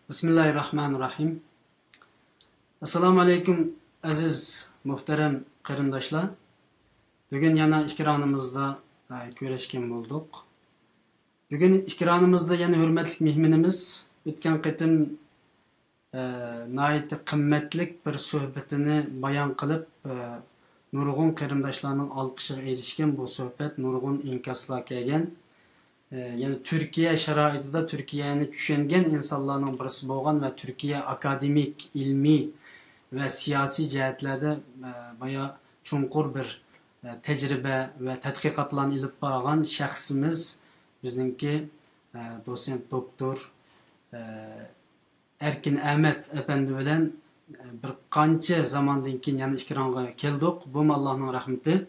Bismillahirrahmanirrahim. Assalamu alaikum aziz muhterem qarindoshlar. Bugun yana ikkironimizda ko'rishgan bo'ldik. Bugun ikkironimizda yana hurmatli mehmonimiz o'tgan qitim nihoyatda qimmatli bir suhbatini bayon qilib, nurg'un qarindoshlarning olqishiga erishgan bu suhbat nurg'un inkoslar kelgan. Yani Türkiye şaraitida Türkiye'ni tushungan insonlarning birisi bo'lgan va Türkiye akademik, ilmiy va siyosiy jihatlarda baya chunqur bir tecrübe ve tadqiqotlarni ilib borgan shaxsimiz bizningki dosent doktor Erkin Ahmet efendi bilan bir qancha zamondan keyin yana ikkironga keldik. Bu Allohning rahmati.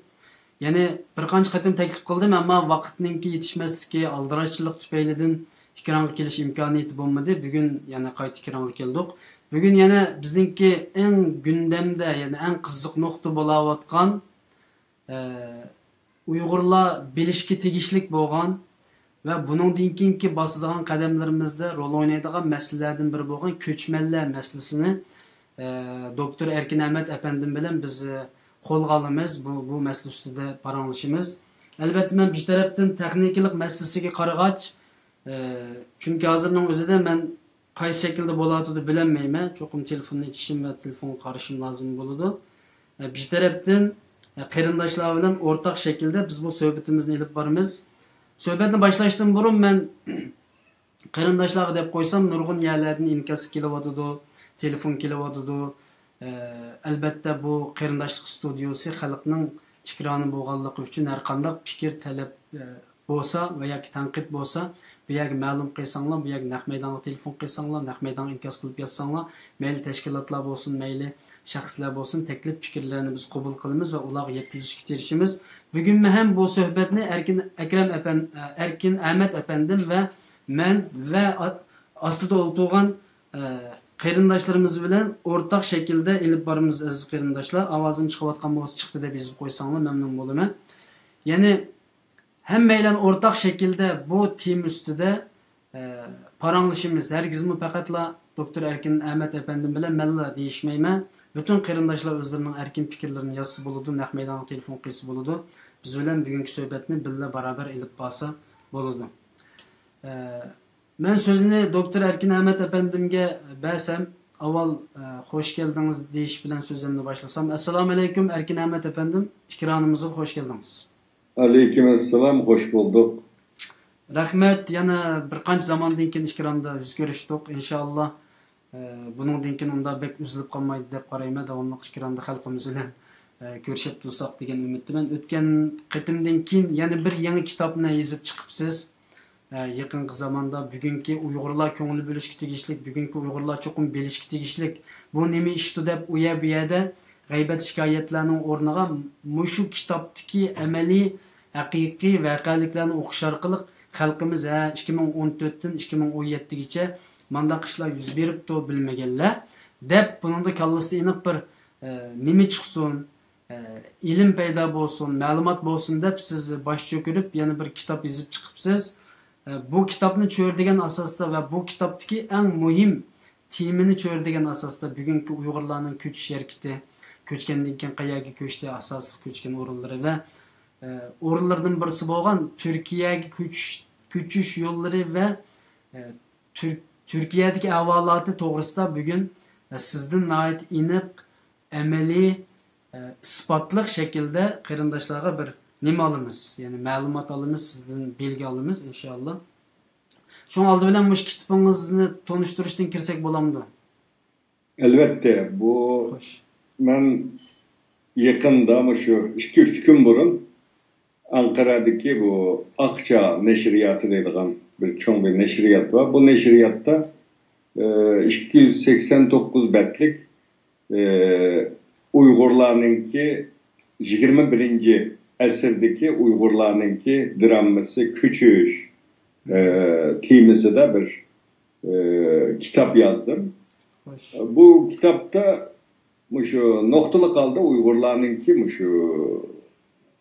Yani bir qancha qatim taklif qildim, ammo vaqtninki yetishmasligi, aldirashchilik tufaylidan ikkironga kelish imkoniyati bo'lmadi. Bugun yana qayta ikkironga keldik. Bugun yana bizningki eng gündemde, yani eng qiziq nuqta bo'layotgan Uyg'urlar bilishga tegishlik bo'lgan va buningdan keyingi bosadigan qadamlarimizda rol o'ynaydigan masalalardan biri bo'lgan ko'chmanlar masalasini doktor Erkin Ahmet efendim bilan biz qo'lga olamiz. Bu masala ustida paranglashimiz. Albatta men bir tarafdan texnikalik masalasiga qaragach, chunki hozirning o'zida men qaysi shaklda bo'ladini bilmayman. Cho'qim telefonni ichishim va telefon qarashim lozim bo'ladi. Bir tarafdan qarindoshlar bilan o'rtaq shaklda biz bu suhbatimizni olib boramiz. Suhbatni boshlashdan burun men qarindoshlarga deb qo'ysam, nurg'un yerlardan inkos kelyotidi, telefon kelyotidi. Albatta bu qarindoshlik studiyasi xalqning fikroni bo'lganligi uchun har qanday fikr talab bo'lsa va yoki tanqid bo'lsa, bu yerga ma'lum qilsanglar, bu yerga naq maydonga telefon qilsanglar, naq maydonga inkos qilib yozsanglar, mayli tashkilotlar bo'lsin, mayli shaxslar bo'lsin, taklif fikrlarni biz qabul qilamiz va ularga yetkazishga tirishamiz. Bugun ham bu suhbatni Erkin Ahmet efendim ve men ve ostida o'tirgan qarindoshlarimiz bilan o'rtaq shaklda ilib boramiz aziz qarindoshlar. Ovozim chiqayotgan bo'lsa chiqdi deb yozib qo'ysanglar mamnun bo'laman. Ya'ni hammaylar o'rtaq shaklda bu tema ustida paranglashimiz. Hargizmi faqatla doktor Erkin Ahmet efendim bilan menla deyishmayman. Bütün qarindoshlar o'zlarining erkin fikrlarini yozsa bo'ladi, naq maydonga telefon qilsa bo'ladi. Biz bilan bugungi suhbatni birga barabar ilib borsa bo'ladi. Ben sözünü doktor Erkin Ahmet efendimge bersem, avval hoş geldiniz deyiş bilen sözümle başlasam. Esselamu Aleyküm Erkin Ahmet efendim, ikramımıza hoş geldiniz. Aleykümselam, hoş bulduk. Rahmet, yana bir qancha zamandan keyin ikramda yüz görüşdük. İnşallah bunun dinkin onda bek üzülüp kalmaydı deb qarayman. Davamlı ikramda xalqimiz bilan görüşüp tursak degan umiddaman. O'tgan qitimdan keyin yana bir yangi kitobni yozib chiqibsiz. Yaqinqi zamanda bugungi Uyg'urlar ko'ngil bo'lishga tegishlik, bugungi Uyg'urlar cho'qim bilishga tegishlik. Bu nima ishdi deb u yerda g'aybat shikoyatlarning o'rniga mushu kitobdagi amaliy, haqiqiy voqealiklarni o'qish orqali xalqimiz 2014dan 2017gacha mandaq ishlar yuz beribdi bilmaganlar deb buningda kallasida aniq bir nima chiqsin, ilm paydo bo'lsin, ma'lumot bo'lsin deb siz bosh cho'kirib yana bir kitob yozib chiqibsiz. Bu kitobni cho'rdigan asosda va bu kitobdagi eng muhim temini cho'rdigan asosda bugungi Uyg'urlarning ko'chish harakati, ko'chgandan keyin qayerga ko'chdi, asosli ko'chgan o'rinlari va o'rinlardan birisi bo'lgan Turkiyaga ko'chish yo'llari va Turkiyadagi ahvolati to'g'risida bugun sizdan nihoyat aniq, amaliy, isbotli shaklda qarindoshlarga bir nima olamiz? Yani ma'lumot olamiz, sizdan belgi olamiz inshaalloh. Şun oldi bilan mush kitobingizni tanishtirishdan kirsak bo'lamdi? Elbette bu men yaqinda shu 2-3 kun burun Ankara'daki bu Akça neşriyatı deydigan bir çoğun bir neşriyat var. Bu neşriyatta 289 betlik Uygurlarınki 21. Əsrdəki Uygurlarınki dramması küçüş temisi de bir kitap yazdım. Bu kitapta şu noktalı kaldı Uygurlarınki şu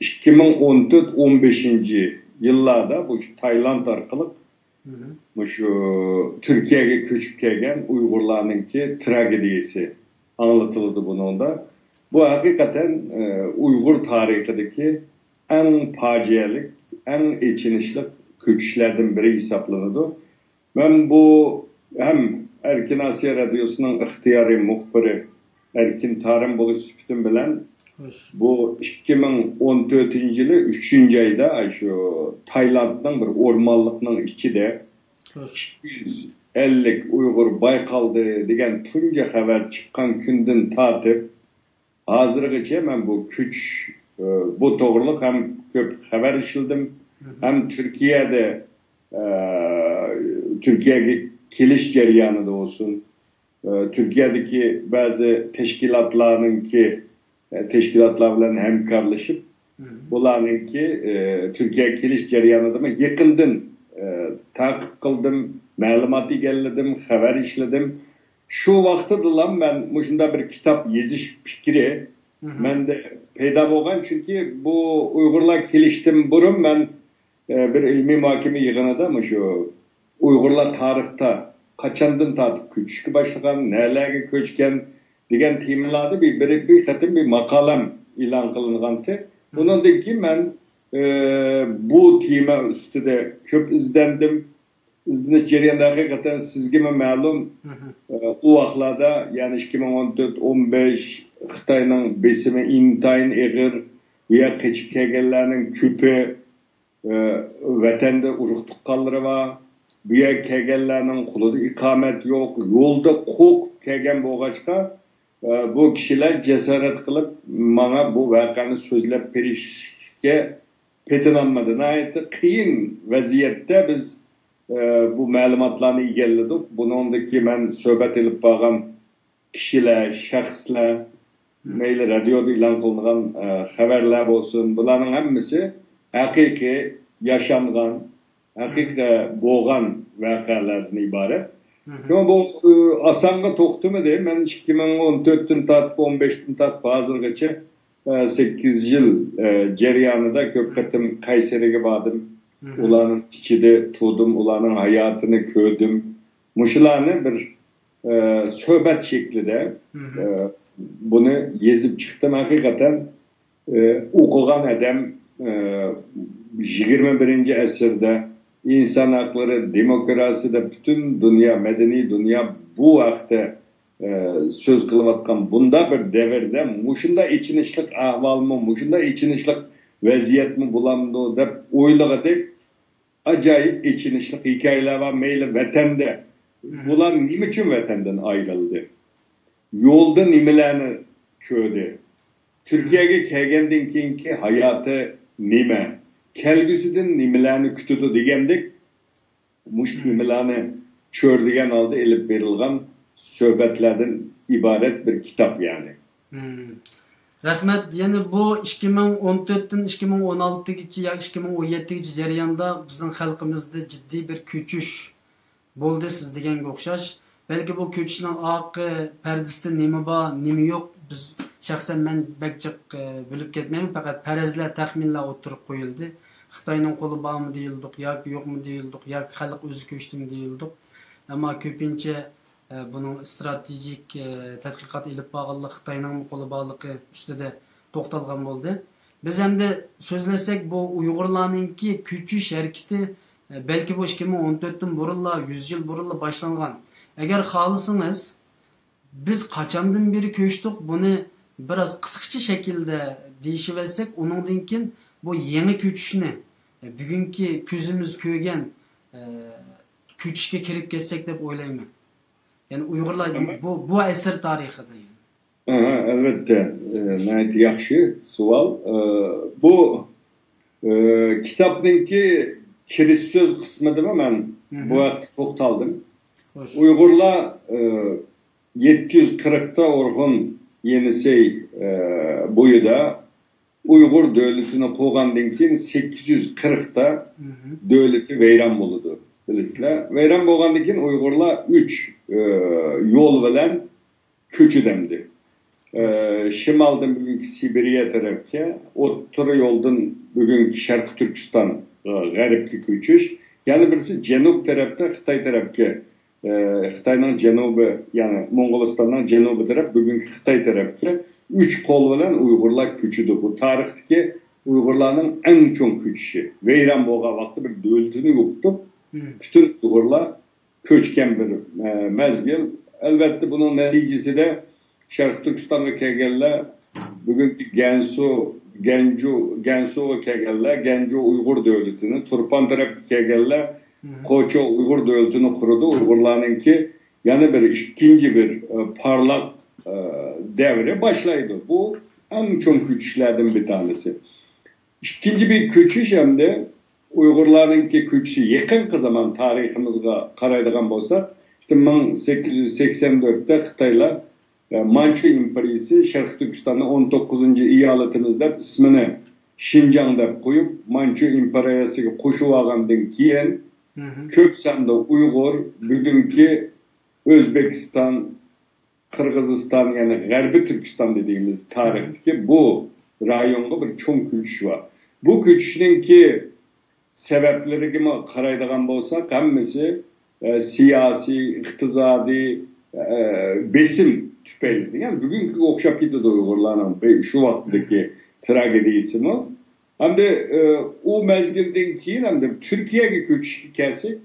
2014-15 yıllarda bu Tayland arkalık Şu Türkiye'ye köçüp kelgen Uygurlarınki tragediyesi anlatıldı bunun da. Bu hakikaten Uygur tarihindeki en facialık, en içinişlik köçüşlerden biri hesaplanırdı. Ben bu hem Erkin Asya Radyosu'nun ihtiyari muhbiri Erkin Tarım Buluş Süpütün bilen bu 2014 yılı 3. ayda şu Tayland'dan bir ormanlıkның içinde 250 Uygur baykaldı degan tunji haber çıkan günden tatip hazırgacha ben bu küç bu doğruluk hem köp haber işildim hem Türkiye'ye keliş jarayonida olsun Türkiye'deki bazı teşkilatlar bilen hemkarlaşıp bularınki Türkiye keliş jarayonida mı yakından takip kıldım, malumat egelledim, haber işledim. Şu vakti dilan ben şunda bir kitap yazış fikri ben de peyda bolgan çünkü bu Uygurlar keliştim burun ben bir ilmi muhakeme yığınında mı şu Uygurlar tarihte kaçandın tatip küçük başlagan, nelerge köçken degan temalarda bir hatim bir makalem ilan kılıngandı. Bundan ki ben bu tema üstüde köp izlendim. İzleniş jarayonida hakikaten sizge ma'lum o vaqtlarda yani 2014-15 Xitoyning besimi intayin egir veya keçip kelganlarning ko'pi vatanda urug' tuqqanlari var. Bu yer kelganlarning qo'lida iqomat yo'q, yo'lda qo'q kelgan bo'lg'achqa bu kishilar jasorat qilib menga bu voqeani so'zlab berishga petinolmadi. Nayati qiyin vaziyatda biz bu ma'lumotlarni egalladik. Buningdagi men suhbat elib borgan kishilar, shaxslar, mayli radioda e'lon qilingan xabarlar bo'lsin, bularning hammasi haqiqiy yaşangan, haqiqiy bo'lgan voqealardan iborat. Ama bu asanga to'xtimi deyim. Men 2014'ten tatip 15'ten tatip hozirgacha 8 yıl jarayonida ko'p qatim Kayseriga bordim. Ularning ichida turdim, ularning hayotini ko'rdim. Mushularni bir suhbat shaklida buni yezib chiqdim. Hakikaten o'qigan odam 21. asrda insan hakları, demokraside bütün dünya, medeni dünya bu vaqtda söz kılıvatkan bunda bir devirde muşunda içinişlik ahval mı, muşunda içinişlik vaziyet mi bulamdı deb o'ylagadik. Acayip içinişlik hikayeler var meyli vatanda. Bular nima uchun vatandan ayrıldı? Yolda nimalarni ko'rdi? Türkiye'ye kelgandan keyingi hayatı nima? Kelgüsüden nimalarni kutudi degandik. Mush nimalarni ko'rdigan oldi elib berilgan suhbatlardan ibaret bir kitap yani. Rahmet, yani bu 2014'ten 2016'gacha yoki 2017'gacha jarayonda bizning xalqimizda jiddiy bir ko'chish bo'ldi siz deganga o'xshash. Balki bu ko'chishning oqi pardasida nima bor, nima yo'q biz shaxsan men bakchiq bilib ketmayman, faqat farazlar, taxminlar o'tirib qo'yildi. Xitoyning qo'li bormi deyildik, yoki yo'qmi deyildik, yoki xalq o'zi ko'chdimi deyildik. Ammo ko'pincha bunun stratejik tadqiqot ilib borganlik Xitoyning qo'li borligi ustida to'xtalgan bo'ldi. Biz endi so'zlasak bu Uyg'urlarningki ko'chish harakati belki bu 2014'ten burunla 100 yıl burunla başlangan. Eğer xalısınız biz qachondan beri ko'chdik buni biraz qisqacha şekilde deyishivetsek onundan keyin bu yeni ko'chishni bugungi ko'zimiz ko'rgan ko'chishga kirib ketsak deb o'ylayman. Yani Uygurlar bu asr tarixida. Elbette. Nəhayət yaxşı sual. Bu kitapdaki kiriş söz kısmıdır mı ben bu vaxt toxtaldım. Uygurlar 740'ta orhun yenisi boyuda Uygur devletini qo'ygandan keyin 840'ta devleti veyran bo'ldi. Bilasizlar, veyran bo'lgandan keyin Uygurlar 3 yo'l bilan ko'chidamdi. Şimaldan bugünkü Sibirya tarafga, o'rta yo'ldan bugünkü Sharq Turkiston g'arbga ko'chish, Yani birisi Cenub tarafta Xitay tarafga, Xitayning janubi, yani Moğolistanning janubi taraf, bugünkü Xitay tarafga 3 kol bilan Uyg'urlar ko'chidi. Bu tarixdagi Uyg'urlarning eng cho'ng ko'chishi. Vayron bo'lgan vaqtda bir davlatini yo'qotib, bütün Uyg'urlar ko'chgan bir mezgil. Albatta buning natijasida Sharq Turkistonga kelganlar, bugünkü Gansuga kelganlar, Ganju Uyg'ur davlatini, Turpan tarafga kelganlar Qo'cho Uyg'ur davlatini qurdi. Uyg'urlarninki yana bir ikinci bir parlak devre başlaydı. Bu en çok köçüşlerden bir tanesi. İkinci bir köçüş hem de Uygurlarınki köçüşü yakın zaman tarihimizde karaydıgan bolsa, işte 1884'te Xitaylar Manchu İmperiyası Şarkı Türkistan'ın 19. eyaletimizde ismini Şinjan dep koyup Manchu İmperiyası'na koşu algandan keyin köp sanda Uygur bugünkü Özbekistan, Kırgızistan, yani G'arbiy Türkistan dediğimiz tarihteki bu rayonga bir çoğun köçüş var. Bu köçüşünki sebeplerine karaydigan bolsak, hammasi siyasi, iqtisadi besim tüpeyli. Yani bugünkü okşap gitti Uygurlarning şu vaqtdagi tragediyasi mi? Hem de o mezgilden keyin hem de Türkiye'ye köçüş hikayesi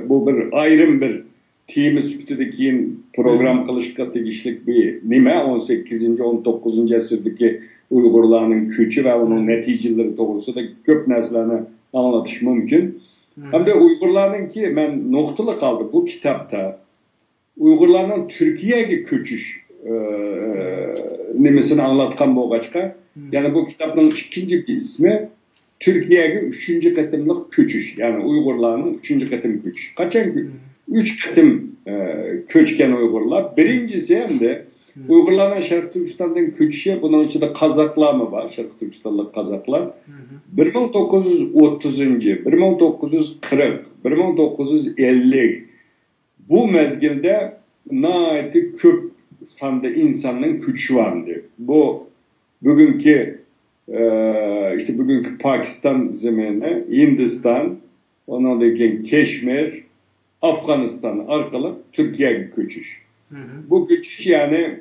bu bir ayrım bir temi süktüdeki program kılışka tegişlik bir nime 18. 19. asırdaki Uygurlarning köçü ve onun neticeleri doğrusunda köp narsalarni anlatış mümkün. Hem de Uygurlarninki men noktalı kaldı bu kitapta. Uygurlarning Türkiye'ye köçüş nimesini anlatkan boğaçka. Yani bu kitabın ikinci bir ismi Türkiye'ye 3. katımlık köçüş. Yani Uygurlarning 3. katım köçüş. Kaçan 3 katım köçken Uygurlar. Birincisi hem de Uygurlarla Şarkı Türkistan'dan köçüşe, bunun içinde Kazaklar mı var? Şarkı Türkistanlı Kazaklar. 1930, 1940, 1950 bu mezgilde naiti köp sanda insanın köçü vardı. Bu bugünkü işte bugünkü Pakistan zeminine, Hindistan, ondan da Keşmir, Afganistan arkalı Türkiye'ye köçüş. Bu köçüş yani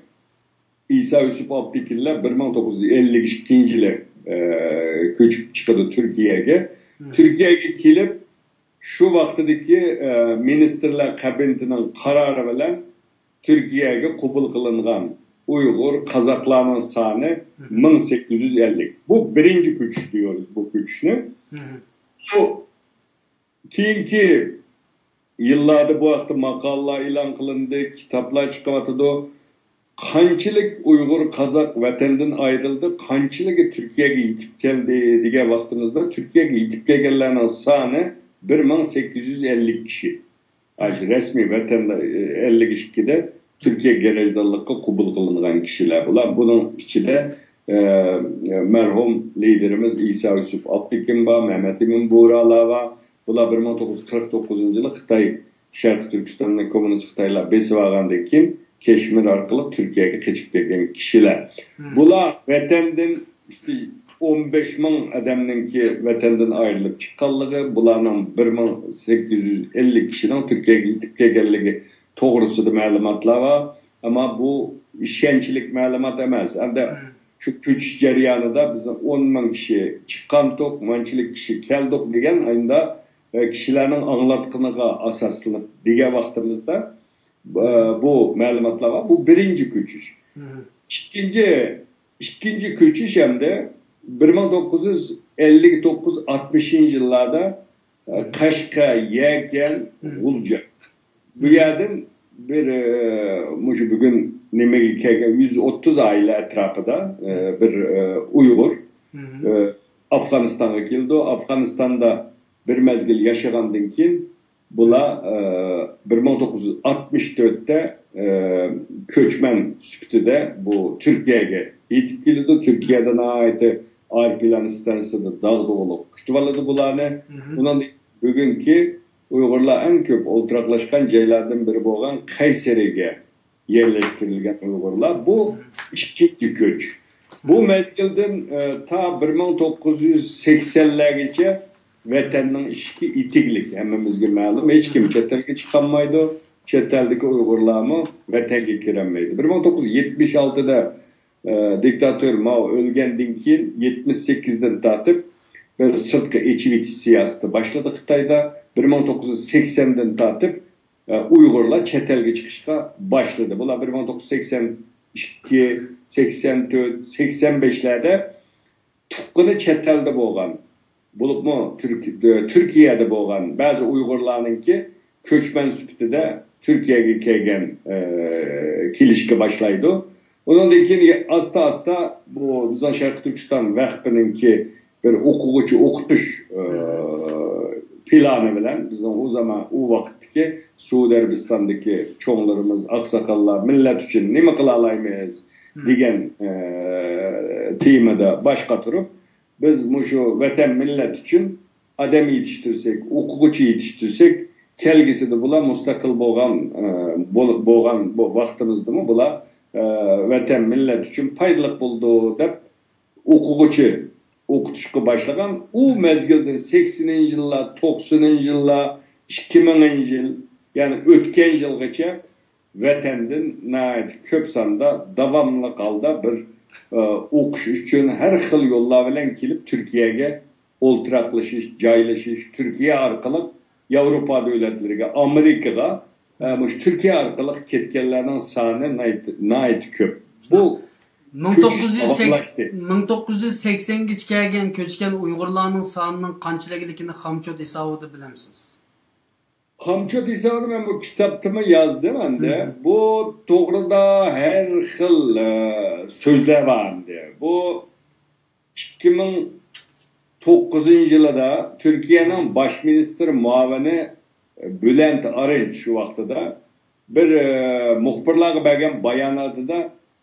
İsa Yusuf Abdikiller 1952 yılı köçüp çıktı Türkiye'ye. Türkiye'ye gelip şu vaxtdaki ministerler kabinetinin kararı bilen Türkiye'ye kabul kılınan Uygur, Kazaklarının sani 1850. Bu birinci köçüş diyoruz bu köçüşünü. Şu keyinki yıllarda bu vakti makallalar ilan kılındı, kitaplar çıkartıldı. Kançılık Uygur, Kazak vatandan ayrıldı. Kançılık Türkiye'ye yitip geldi diye vaktimizde Türkiye'ye yitip gelenlerin sani 1850 kişi. Yani resmi vatanda 50 kişide Türkiye geneldalıkka kabul kılınan kişiler. Bunun içinde merhum liderimiz İsa Yusuf Abdikin var, Mehmet Emin Buğralar var. Bunlar 1949 yılı Xitay, Şarkı Türkistan'ın komünist Xitaylar besi vargandan keyin Keşmir arkalı Türkiye'ye geçip gelgen kişiler. Bunlar vatandan işte 15 bin adamın ki vatandan ayrılıp çıkanlığı, bunların 1850 kişiden Türkiye'ye gidip gelgenliği doğrusu da malumatlar var. Ama bu işkençilik malumat emez. Hem de şu köç jaryanida biz 10 bin kişi çıkandık, mançilik kişi keldik degen ayında kişilerin anlatkınıga asaslanıp diye vaktimizde bu malumatlar var. Bu birinci köçüş. İkinci köçüş hem de 1959-60 yıllarda Kaşka, Yerken, Gulca. Bu yerden bir bugün Nemegi Kega 130 aile etrafında bir Uygur Afganistan'a geldi. Afganistan'da bir mezgil yaşagandan keyin bula 1964'te köçmen süptüde bu Türkiye'ye yetip geldi. Türkiye'den ait Arpilan istansiyasida dağdığılık kütüp aladı bularını. Bundan bugünkü Uygurlar en köp oturaqlaşkan jaylardan biri bolgan Kayseri'ye yerleştirilgen Uygurlar. Bu ikinci köç. Bu mezgilden ta 1980'lergacha vatanning ishki itiglik hammamizga ma'lum. Hech kim chet elga chiqolmaydi. Chet eldagi Uyg'urlarmi vatanga kirolmaydi. 1976da diktatör Mao o'lgandan keyin 78dan tortib bir sirtqi echivit siyosati boshladi Xitoyda. 1980dan tortib Uyg'urlar chet elga chiqishga boshladi. Bular 1982, 84, 85larda tuqqini chet elda bo'lgan. Bo'libmi Turkiyada bo'lgan ba'zi Uyg'urlarningki ko'chman sifatida Turkiyaga kelgan kelishga boshlaydi. Undan keyin asta bu bizning Sharq Turkiston vaqtininki bir o'quvchi o'qitish plani bilan bizning o zaman u vaqtdagi Suudi Arabistondagi cho'nglarimiz, oqsoqollar millat uchun nima qila olamiz degan temada boshqa turib biz shu vatan millat uchun odam yetishtirsak, o'quvchi yetishtirsak, kelgusida bular mustaqil bo'lgan bu vaqtimizdami bular vatan millat uchun foydali bo'ldi deb o'quvchi o'qitishga boshlagan. U mezgilda 80-yillar, 90-yillar, 2000-yil, ya'ni o'tgan yilgacha vatandan ko'p sonda davomli holda bir o'qish uchun har xil yo'llar bilan kelib Turkiyaga o'ltiraqlashish, joylashish, Turkiya orqali Yevropa davlatlariga, Amerikaga, Turkiya orqali ketganlarning soni nayt ko'p. Bu 1980gacha kelgan ko'chgan Uyg'urlarning sonining qanchaligini Xamchot hisobida bilamsiz? Xamchot hisobini men bu kitobda yozdim endi. Bu to'g'rida har xil so'zlar bor endi. Bu 2009-yilda Turkiyaning bosh ministri muavini Bülent Arınç shu vaqtida bir muxbirlarga bergan bayonotida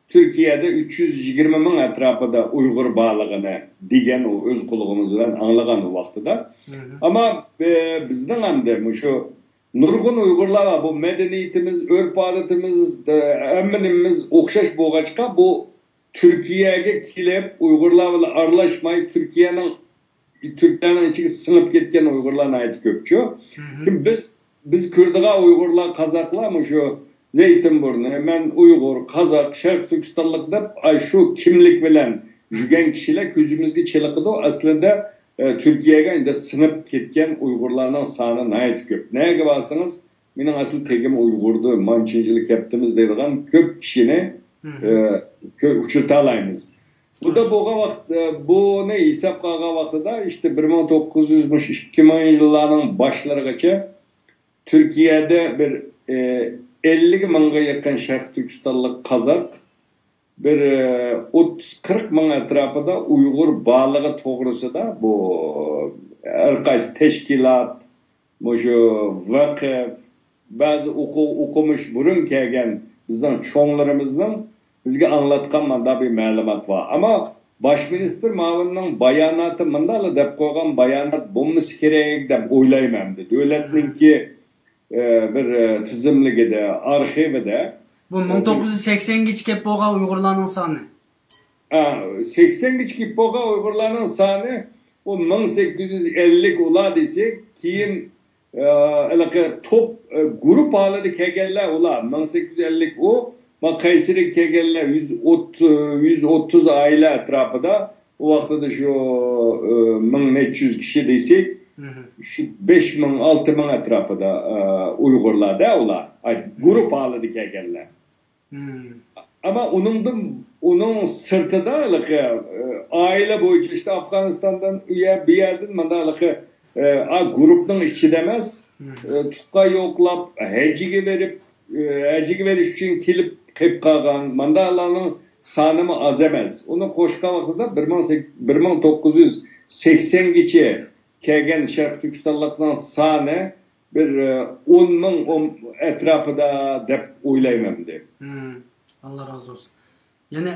Türkiye'de 320 ming atrofida Uyg'ur borligini degan u o'z qulog'imiz bilan anglagan u vaqtida. Ama bizning hamda shu nurg'un Uyg'urlar va bu madaniyatimiz, urf-odatimiz, hammanimiz o'xshash bo'lg'achqa bu Turkiyaga kelib Uyg'urlar bilan aralashmay Turkiyaning ichiga singib ketgan Uyg'urlar aytib ko'pchu. Biz ko'rdigan Uyg'urlar, qozoqlar shu Zeytinburnu, men Uyg'ur, Qozoq, Sharq Turkistonlik deb shu kimlik bilan yurgan kishilar ko'zimizga chiliqidi. Aslida Turkiyaga endi sinib ketgan Uyg'urlarning soni nayt ko'p. Nega borsangiz, mening asl tegim Uyg'urdi, manchinchilik yaptimiz deydigan ko'p kishini uchirta olamiz. Bu da bo'lgan vaqt, buni hisob qilgan vaqtida işte 1900-2000 yillarning boshlarigacha Turkiyada bir 50 mingga yaqin Sharq Turkistonlik qozoq, bir 30-40 ming atrofida Uyg'ur borligi to'g'risida bu har qaysi tashkilot, shu vaqf, ba'zi o'qimish burun kelgan bizning cho'nglarimizning bizga anglatgan manda bir ma'lumot bor. Ammo bosh ministr muavinining bayonoti mandala deb qo'ygan bayonot bo'lmasa kerak deb o'ylayman. Davlatningki bir tizimligida, arxivida bu 1980gacha kelib bo'lgan Uyg'urlarning soni. 80gacha kelib bo'lgan Uyg'urlarning soni u 1850 ular desak, keyin top guruh holida kelganlar ular 1850 u qaysiri kelganlar 130 oila atrofida u vaqtida shu 1300 kishi desak, şu 5 ming, 6 ming atrofida Uyg'urlarda ular guruh holida kelganlar. Ama onun sirtida oila bo'yicha işte Afg'onistondan bir yerdan mana guruhning ichida emas, tutqa yo'qlab hajiga verish uchun kelib qolgan mandalarning soni oz emas. Uni qo'shgan vaqtida 1980gacha kelgan Sharq Turkistonlikning soni bir 10 ming atrofida deb o'ylayman deb. Allah razı olsun. Yani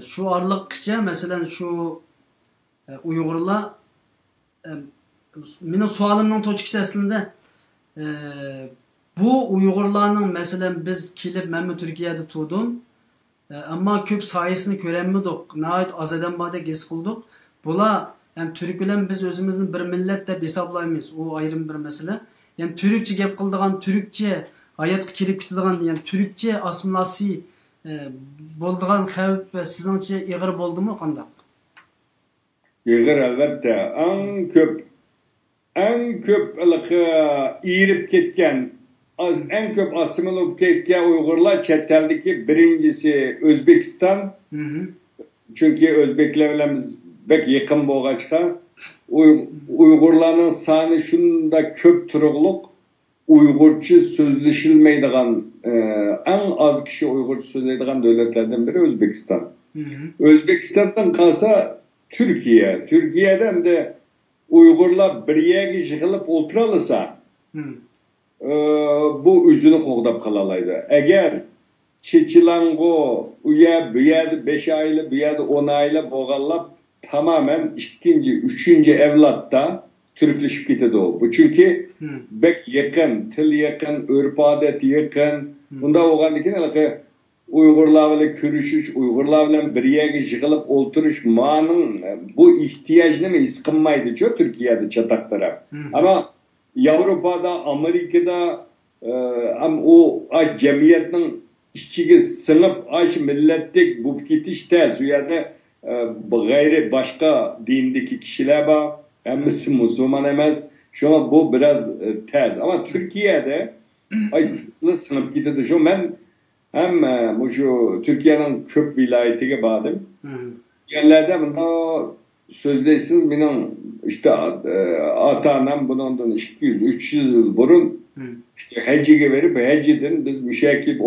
şu aralıkça mesela şu Uygurlar benim sualımdan toçkisi aslında bu Uygurlarning mesela biz kelib men Türkiye'de turdum ama köp sayısını göremedik. Nəhayət az adam barda his qildik. Bular Yani Türk bilen biz özümüzni bir millet deb hesaplaymiz. O ayrım bir mesele. Yani Türkçe gap kıldıgan, Türkçe hayatga kirip ketadigan, yani Türkçe assimilasiya bo'ldigan xavf sizningcha ig'ir bo'ldimi qandaq? Ig'ir albatta. Eng ko'p irib ketgan, eng ko'p assimil bo'lib ketgan Uyg'urlar chet eldagi birincisi O'zbekiston. Chunki o'zbeklar bilan biz bek yaqin bo'lg'achqa Uyg'urlarning soni shunda ko'p turug'liq Uyg'urcha so'zlashilmaydigan eng az kishi Uyg'urcha so'zlaydigan davlatlardan biri O'zbekiston. O'zbekistondan qolsa Türkiye. Türkiye'de de Uygurlar bir yerge yığılıp oturalasa bu üzünü qoğdap qalalaydı. Eğer Çeçilango bu yerde 5 aylı, bu yerde 10 aylı boğallap tamamen ikinci, üçüncü evlatta Türkleşip gitedi o. Bu çünkü bek yakın, til yakın, örf adet yakın. Bunda oğandaki ne Uygurlar ile görüşüş, Uygurlar ile bir yere yığılıp oturuş manın bu ihtiyacını mı iskınmaydı çok Türkiye'de çataklara. Ama Avrupa'da, Amerika'da o cemiyetin işçiye sınıf millettik bu gitiş tez. Yani gayri başka dindeki kişiler var. Hemisi Müslüman emez. Şu an bu biraz tez. Ama Türkiye'de sınıf gitti. Şu ben hem şu Türkiye'nin köp vilayetine bağdım. Yerlerde bunda sözleşsiz benim işte ata-anam bundan 200-300 yıl burun işte hecciye verip hecciden biz müşekil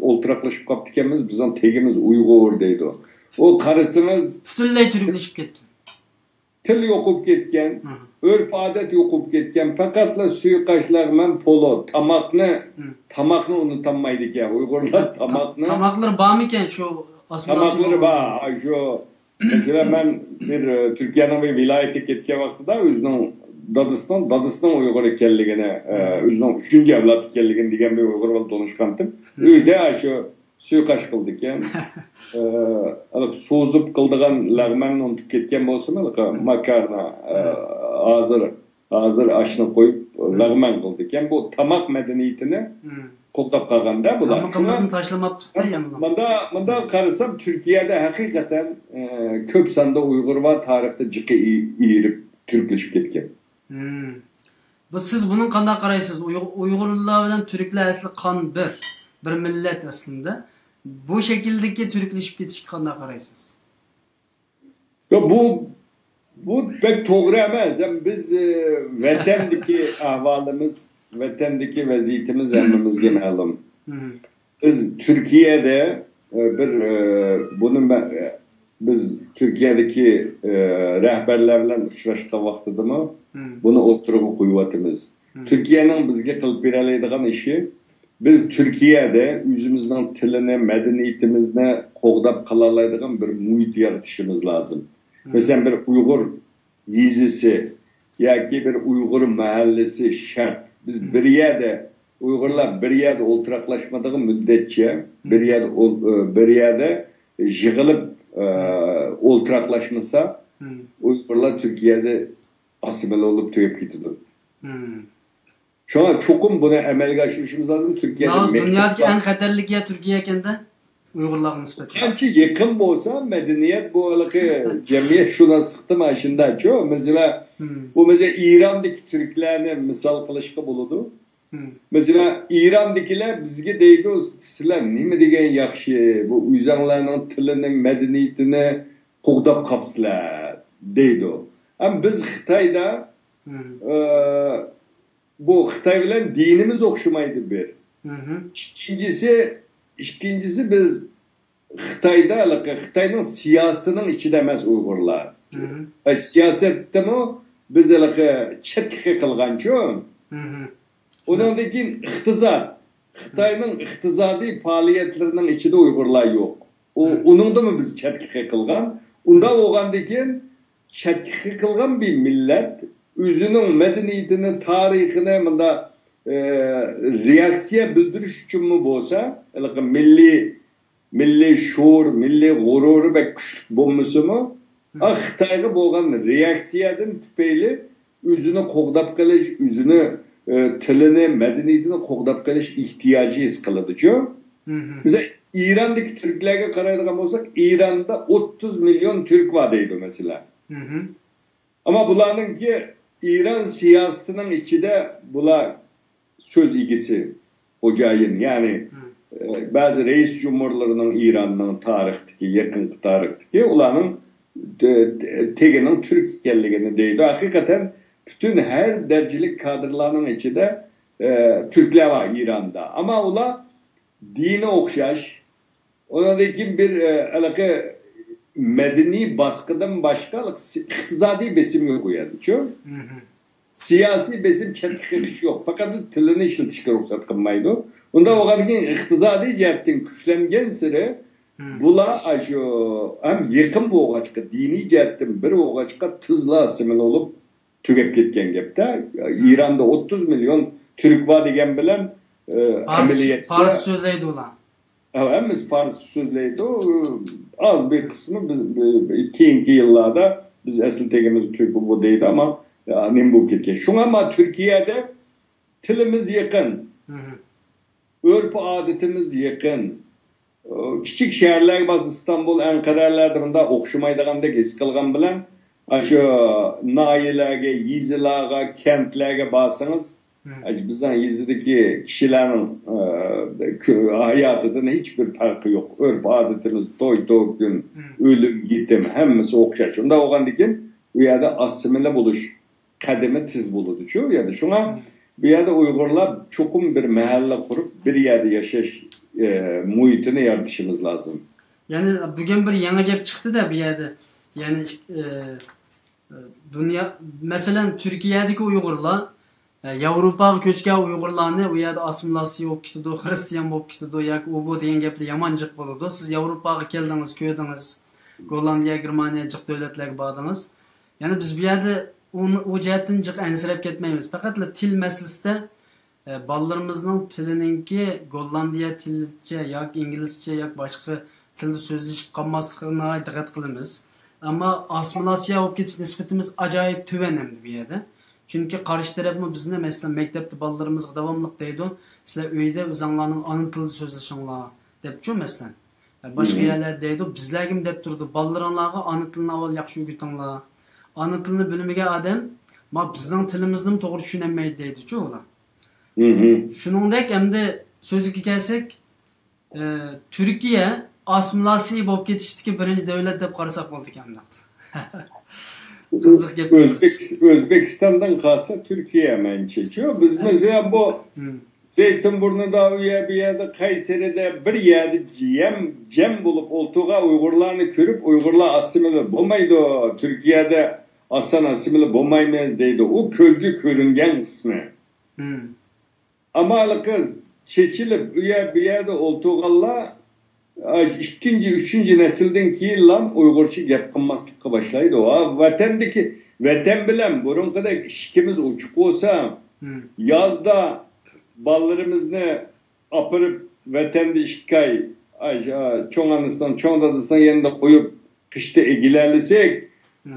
olturaklaşıp kaptıkemiz bizden tegimiz Uygur deydi o. O karısımız Bütünley Türkleşip ketken. Til yokup ketken, örf adet yokup ketken fakat suikaşlarla polo tamakını unutanmaydı ki Uygurlar tamakını. Tamakları bağ mıken şu asılası? Tamakları bağ. Şu mesela ben bir Türkiye'nin bir vilayeti ketken vaxtıda özünün dadısının Uygur ekelligine, özünün 3. evlat ekelligine diyen bir Uygur olup donuşkandım. Öyle şu suikaş kıldık yani. Sozup kıldığın lağmanını unutup ketken bolsun makarna hazır aşını koyup lağman kıldık. Yani bu tamak medeniyetini koldap kalganda bu da. Tamakımızın taşlamaptık da yanına. Bunda karısam Türkiye'de hakikaten köp sanda Uygur var tarihte cıkı iyirip Türkleşip ketken. Bu siz bunun qanday qaraysiz? Uyg'urlar bilan Türkler asli qon bir millet aslında. Bu şekildeki Türkleşip ketishga qanday qaraysiz? Bu pek doğru emas. Yani biz vatandaki ahvalimiz, vatandaki vaziyetimiz emmimizge ma'lum. Biz Türkiye'de biz Türkiye'deki rehberlerle uçraştığı vaxtıda mı bunu oturup koyuvatımız. Türkiye'nin bizge kılıp beraleydigan işi biz Türkiye'de yüzümüzden tilini, medeniyetimizni qoğdap qalalaydigan bir muhit yaratışımız lazım. Mesela bir Uygur yezisi yoki bir Uygur mahallesi şart. Biz bir yerde Uygurlar bir yerde olturaklaşmadığın müddetçe bir yerde yığılıp olturaklaşmasa Uygurlar Türkiye'de asimile olup tüyüp gidiyor. Şu an çokum buna emelge aşırışımız lazım. Türkiye'de dünyadaki en xatarlik ya Türkiye ekende Uygurlarga nisbeten. Sanki yakın olsa medeniyet bu cemiyet şuna sıktı maşında çok. Mesela bu mesela İran'daki Türklerine misal kılışka buludu. Mesela İran'dakiler bizge deydi o sizler ne mi degen yaxşı bu uyzanlarının tilini, medeniyetini qoğdap kapsılar deydi o. Ama biz Xitay'da bu Xitay bilen dinimiz okşumaydı bir. İkincisi biz Xitay'nın siyasetinin içi demez Uygurlar. Siyasette mi biz çetki kılgan çoğun. Onundaki iktizat, Xitay'nın iktizadi faaliyetlerinin içinde Uygurlar yok. Onun da mı biz çetki kılgan? Onda oğandaki çetki kılgan bir millet özünün medeniyetini, tarihini reaksiya bildiriş için mi bolsa, milli şuur, milli gururu ve güçlük bulması mı? Xitayga bo'lgan reaksiyadan tufayli o'zini qo'g'dab qilish, o'zini tilini, madaniyatini qo'g'dab qilish ehtiyoji his qiladi-ku. Biz İran'daki Türklerge qaraydigan bo'lsak, İran'da 30 milyon Türk var deydi mesela. Ama bularınki İran siyasetinin içinde bular söz ilgisi hocayın. Yani bazı reis cumhurlarının İran'ın tarihteki, yakın tarihteki ulanın teginin Türk ikenligini deydi. Hakikaten bütün her dercilik kadrlarının içinde Türkler var İran'da. Ama ular dini okşaş, onadaki bir alaka medeni baskıdan başka iktisadi besim yok uyardı. Siyasi besim çetkiliş yok. Fakat tilini işletişke ruhsat kılmaydı. Onda o kadar iktisadi cihetten güçlengen sıra bula hem yakın bu oğaçka, dini cihetten bir oğaçka tızla asimil olup tükep ketken gepte. İran'da 30 milyon Türk var degen bilen Fars sözleydi ulan. Hemiz Fars sözleydi. Az bir kısmı keyinki yıllarda biz asıl tegimiz Türk bu deydi ama bu ketken. Şuna ama Türkiye'de tilimiz yakın. Örf adetimiz yakın. Küçük şehirler bazı İstanbul, Ankara'larda bunda okşumaydıganda his kılgan bilen şu nahiyelerge, yizilerge, kentlerge basınız. Bizden yizideki kişilerin hayatıdan hiçbir farkı yok. Örf adetimiz, toy gün, ölüm, gitim, hemmesi okşaş. Onda oğandikin bu yerde asimile buluş, kademe tiz buludu. Şu yerde şuna bir yerde Uygurlar çokum bir mahalle kurup bir yerde yaşayış muhitini yaratışımız lazım. Yani bugün bir yana gap çıktı da bir yerde. Yani dünya mesela Türkiye'deki Uygurlar Avrupaga ko'chgan Uyg'urlarni u yerda assimilyatsiya bo'lib ketdi, xristian bo'lib ketdi yoki u bu degan gaplar yamanjiq bo'ladi. Siz Avrupaga keldingiz, ko'rdingiz. Gollandiya, Germaniya jiq davlatlarga bordingiz. Ya'ni biz bu yerda u jihatdan jiq ansirab ketmaymiz. Faqat til masalasida balalarimizning tilininki Gollandiya tilicha yoki inglizcha yoki boshqa tilda so'zlashib qolmasligiga diqqat qilamiz. Ammo assimilyatsiya bo'lib ketish nisbatimiz ajoyib tuvan endi bu yerda. Çünkü karşı tarafımız bizne mesela mektepte balalarımız devamlı deydi. Sizler öyde özanlarının ana tilde sözleşinler depçu mesela. Başka yerler deydi. Bizler kim dep durdu. Balalarınlarga ana tilini avval yaxşı öğütünler. Ana tilini bilmege adam ma bizden tilimizden doğru düşünemeydi deydi. Çoğular. Şunundaki hem de sözlükü kelsek Türkiye assimilasiya bo'lib ketişdiki birinci devlet dep qarasak bo'ldi hem de. Özbekistan'dan kalsa Türkiye hemen çekiyor. Biz mesela bu Zeytinburnu'da bir yerde Kayseri'de bir yerde cem bulup oltuğa Uygurlarını görüp Uygurlar asimile bulmaydı. Türkiye'de aslan asimile bulmayız deydi. O közgü körüngen kısmı. Ama alıkı çekilip bir yerde oltuğalla ikinci, üçüncü nesilden ki lan Uygurca gap kılmaslıkla başlaydı o. Vatan bilen burun kadar işkimiz uçuk olsa yazda ballarımızı apırıp vatanda işkay çoğanıstan, çoğandadıstan yanında koyup kışta egilerlisek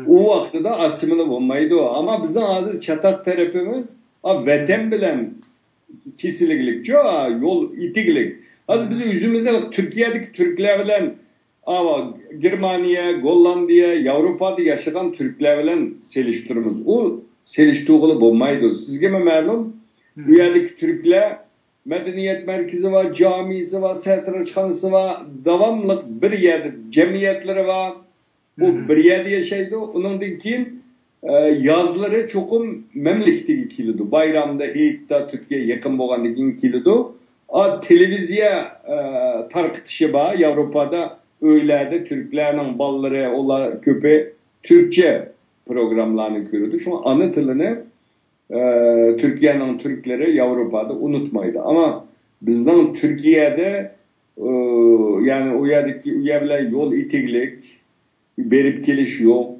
o vakti de asimile olmaydı o. Ama bizden hazır çatak tarafımız vatan bilen kesiliklik, yol itiklik. Hadi bizi yüzümüzde Türkiye'deki Türkler bilen ama Germaniya, Gollandiya, Avrupa'da yaşayan Türkler bilen seliştirimiz. O seliştiği olmaydı. Sizge mi malum? Bu yerdeki Türkler medeniyet merkezi var, camisi var, sertiraçhanısı var, devamlı bir yerde cemiyetleri var. O bir yerde yaşaydı. Onun için yazları çokum memlekteki kilidi. Bayramda, Eid'de Türkiye yakın boğandaki kilidi. Televizya tarkıtışı var. Avrupa'da öylerde Türklerin balları ola köpe Türkçe programlarını görüyordu. Şu an ana tilini Türkiye'nin Türkleri Avrupa'da unutmaydı. Ama bizden Türkiye'de yani o yerdeki üyeler yol itiklik, berip geliş yok.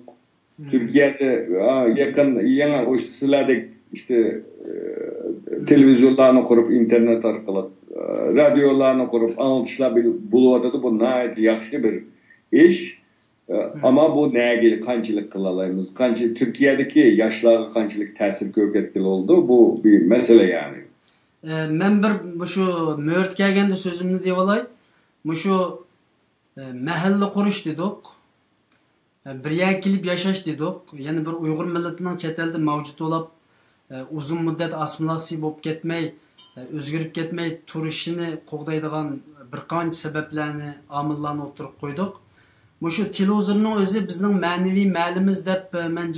Türkiye'de yakın yana o sizlerdeki işte televizyonlarını kurup internet arkalı radyolarını kurup anlatışlar buluyordu. Bu nayet yakşı bir iş. Ama bu neye kançılık kılalayımız? Türkiye'deki yaşlara kançılık tesir köketkili oldu. Bu bir mesele yani. Men bir şu möğürt kelgende sözümni dep olay. Şu mahalle qurish dedik. Birga kelib yashash dedik. Ya'ni bir Uyg'ur millatining chet elda mavjud bo'lib, uzun muddat assimilyatsiya bo'lib ketmay, o'zgarib ketmay turishini qo'g'daydigan bir qancha sabablarni, omillarni o'tirib qo'ydik. Shu televizorning o'zi bizning ma'naviy malimiz deb men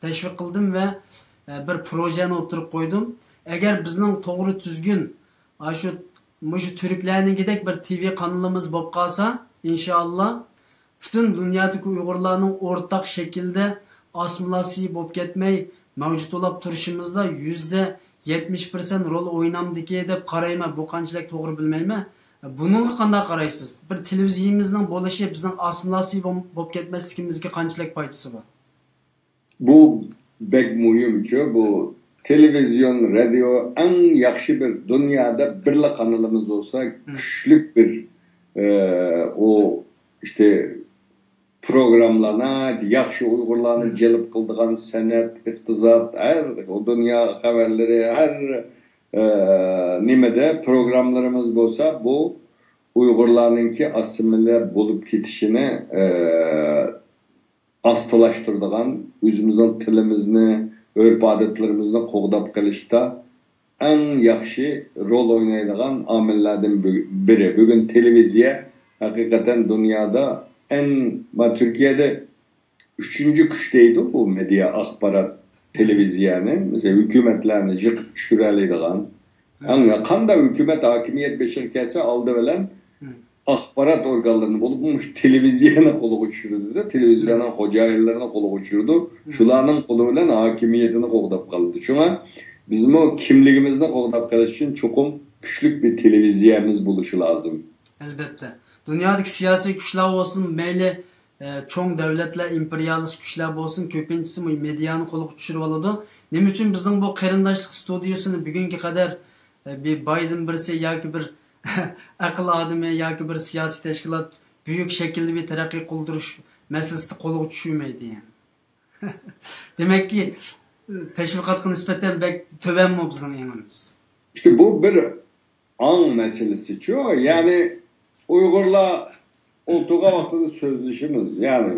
tashviq qildim va bir projani o'tirib qo'ydim. Agar bizning to'g'ri tuzgun shu turklarningidek bir TV kanalimiz bo'lib qolsa, inshaalloh butun dunyodagi Uyg'urlarning o'rtaq shaklda assimilyatsiya bo'lib ketmay mavjud bo'lib turishimizda %70% rol o'ynamdiki deb qarayman. Bu qanchalik to'g'ri bilmayman. Buningga qanday qaraysiz? Bir televiziyamizning bo'lishi bizning assimilyatsiya bo'lib ketmasligimizga qanchalik foydasi bor? Bu bek muhimchi. Bu televizyon, radio en yaxshi bir dünyada birla kanalımız olsa güçlük bir o işte programlanadi, yaxshi Uyg'urlarni jalb qildigan san'at, iqtisod, her o dünya haberleri, her nimede programlarımız bo'lsa, bu Uyg'urlarninki assimile bulup ketishini astılaştırdıgan, özümüzün tilimizni, örf adetlerimizni qo'g'dab qilishda en yaxshi rol oynaydigan amillerden biri. Bugün televiziya hakikaten dünyada Türkiye'de 3. güçteydi bu medya, akbarat, televizyonu. Mesela hükümetlerini yıkıp düşüreliydigan. Kanda hükümet hakimiyet beşirkesi aldı veren akbarat organlarını bulup televizyona kolu uçurdu. Televizyonun hocaylarına kolu uçurdu. Şularının kolu ile hakimiyetini qo'g'dab kaldı. Şuna bizim o kimliğimizde qo'g'dab kalish için çok güçlük bir televizyonumuz buluşu lazım. Elbette. Dünyadaki siyasi güçler olsun, meyli çoğun devletler, imperialist güçler olsun, köpüncüsü medyanı kolu uçurup aladı. Ne için bizim bu qarindoshlik studiyasını bugünkü kadar bir Biden birisi yoki bir akıl adamı yoki bir siyasi teşkilat büyük şekilde bir terakki kıldırış meselesi kolu düşürmeydi yani. Demek ki teşvikatı nispeten bek töven mi bizim yanımız? İşte bu bir an meselesi çoğu. Yani Uygurlar oltuğa vaxtıda sözleşimiz. Yani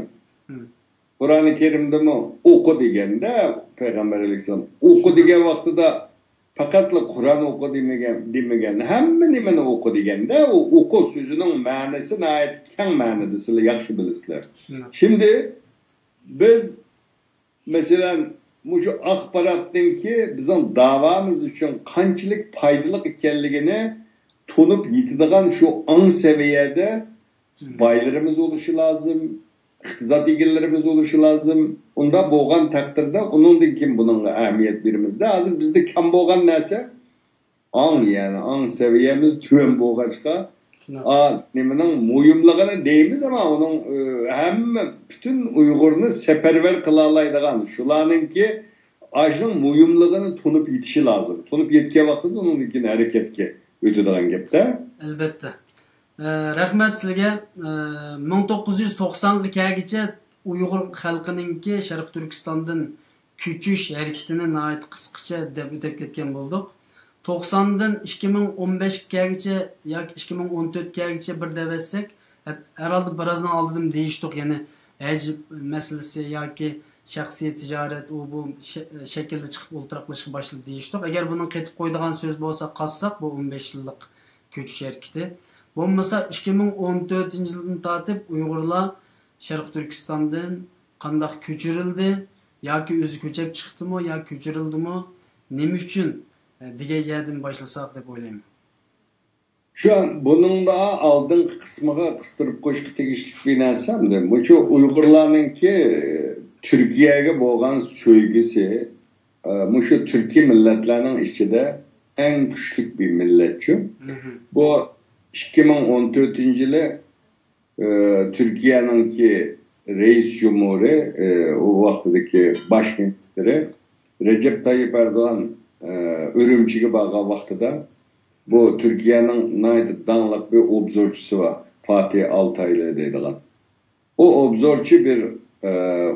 Kur'an-ı Kerim'de mi oku degende Peygamber Aleyhisselam oku degen vaxtıda fakatla Kur'an oku demegen hemen hemen oku degende o oku sözünün manasına ait keng manadısıyla yaxşı bilisizler. Şimdi biz mesela şu akbaratınki bizim davamız için kançılık faydalık ekenligini tonup yitidigan şu an seviyede baylarımız oluşu lazım, iqtisat egelerimiz oluşu lazım. Onda boğan takdirde onun kim bununla ehemmiyet birimizde. Hazır bizde kam boğan neyse an yani an seviyemiz tüven boğaçka nemenin muyumluğunu deyimiz ama onun hem bütün Uygur'unu seferber kılalaydıgan şularınki ajın muyumluğunu tonup yetişi lazım. Tonup yetke vaxtıda onun için hareketke ötüdigan gepte. Elbette. Rahmat sizlarga 1990 kelgacha Uyg'ur xalqininki Sharq Turkistondan ko'chish harakatini nihoyat qisqacha deb o'tib ketgan bo'ldik. 90dan 2015 kelgacha yoki 2014 kelgacha bir devatsak, herhalde birazdan oldim deyishdik, ya'ni haj masalasi yoki shaxsiy tijorat bu shaklda chiqib o'ltiraqlashga boshladi deyishdik. Agar buni qaytib qo'ydigan so'z bo'lsa qassak, bu 15 yillik ko'chish harakati. Bo'lmasa 2014-yildan tortib Uyg'urlar Sharq Turkistondan qanday ko'chirildi yoki o'zi ko'chib chiqdimi yoki ko'chirildimi, nima uchun degan yerdan boshlasak deb o'ylayman. Şu an bunun da aldın kısmına kıstırıp koşuk tegişlik bir narsam da bu Uygurlarınki Türkiye'ye boğan söygüsü şu Türkiye milletlerinin içinde en güçlük bir milletçi. Bu 2014 yılı Türkiye'ninki reis cumhuru o vaxtdaki başministeri Recep Tayyip Erdoğan Ürümçi'ye bağlı vaxtıda bu Türkiye'nin naydı danlıq bir obzorçusu var. Fatih Altaylı deydiğen. O obzorçu bir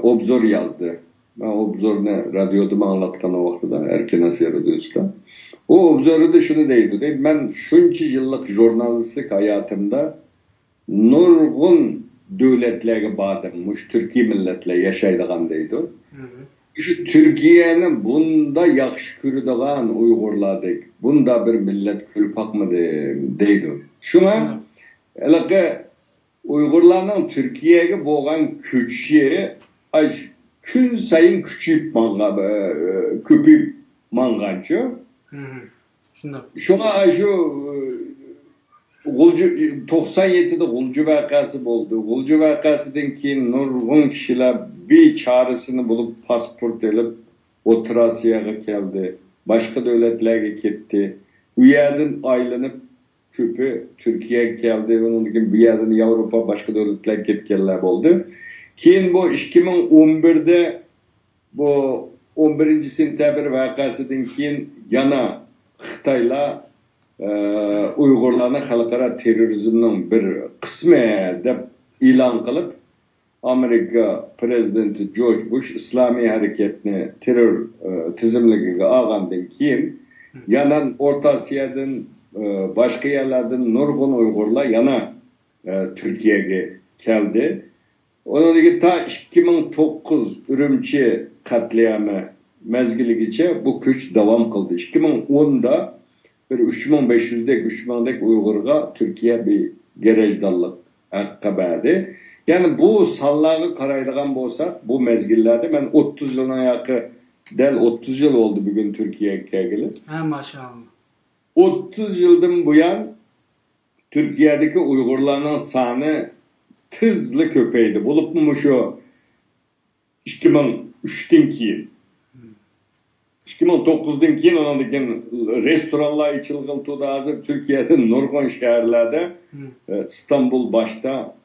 obzor yazdı. Ben obzorunu radyoda anlatkan o vaxtıda, Erkin Asya Radyosu'da. O obzoru da şunu deydi. Ben şunca yıllık jurnalistlik hayatımda nurgun devletlerge badımmış, Türkiye milletle yaşaydıgan deydi. Şu Türkiye'nin bunda yaxşı kürüdüğün Uygurladık. Bunda bir millet kürpak mı deydi. Şuna, Uygurlarning Türkiye'ye boğan küçüğü gün sayın küçüyüp köpüyüp mangançı. Şuna şu 97'de Gulcu vakası oldu. Gulcu vakasından keyin nurgun kişiler bir çaresini bulup pasport elip Otrasiyaga geldi. Başka devletlerge gitti. Bu yerden aylanıp köpü Türkiye'ye geldi. Onun için bir yerden Avrupa başka devletler gitkenler oldu. Keyin bu 2011'de bu 11. sentabr vakasından keyin yana Xitayla Uygurlarni xalqaro terrorizmning bir qismi deb e'lon qilib Amerika prezidenti George Bush islomiy harakatni terror tizimligiga olgandan keyin yana O'rta Osiyodan başka yerlerden nurgun Uygurlar yana Türkiye'ye geldi. Onun için ta 2009 Ürümçi katliamı mezgiligiçe bu köç devam kıldı. 2010'da bir 3500'dek 3000'dek Uygur'a Türkiye bir gerejdallık hakkı verdi. Yani bu sallağı karaydıgan bolsak bu mezgillerde ben 30 yılına yakın del 30 yıl oldu bugün Türkiye'ye gelip. Ha maşallah. 30 yıldan bu yan Türkiye'deki Uygurların sanı tızlı köpeydi. Bulup mu şu 2003'ten keyin 2009'dan keyin ondan restoranlar içilgiltuda hazır Türkiye'de nurgun şehirlerde İstanbul başta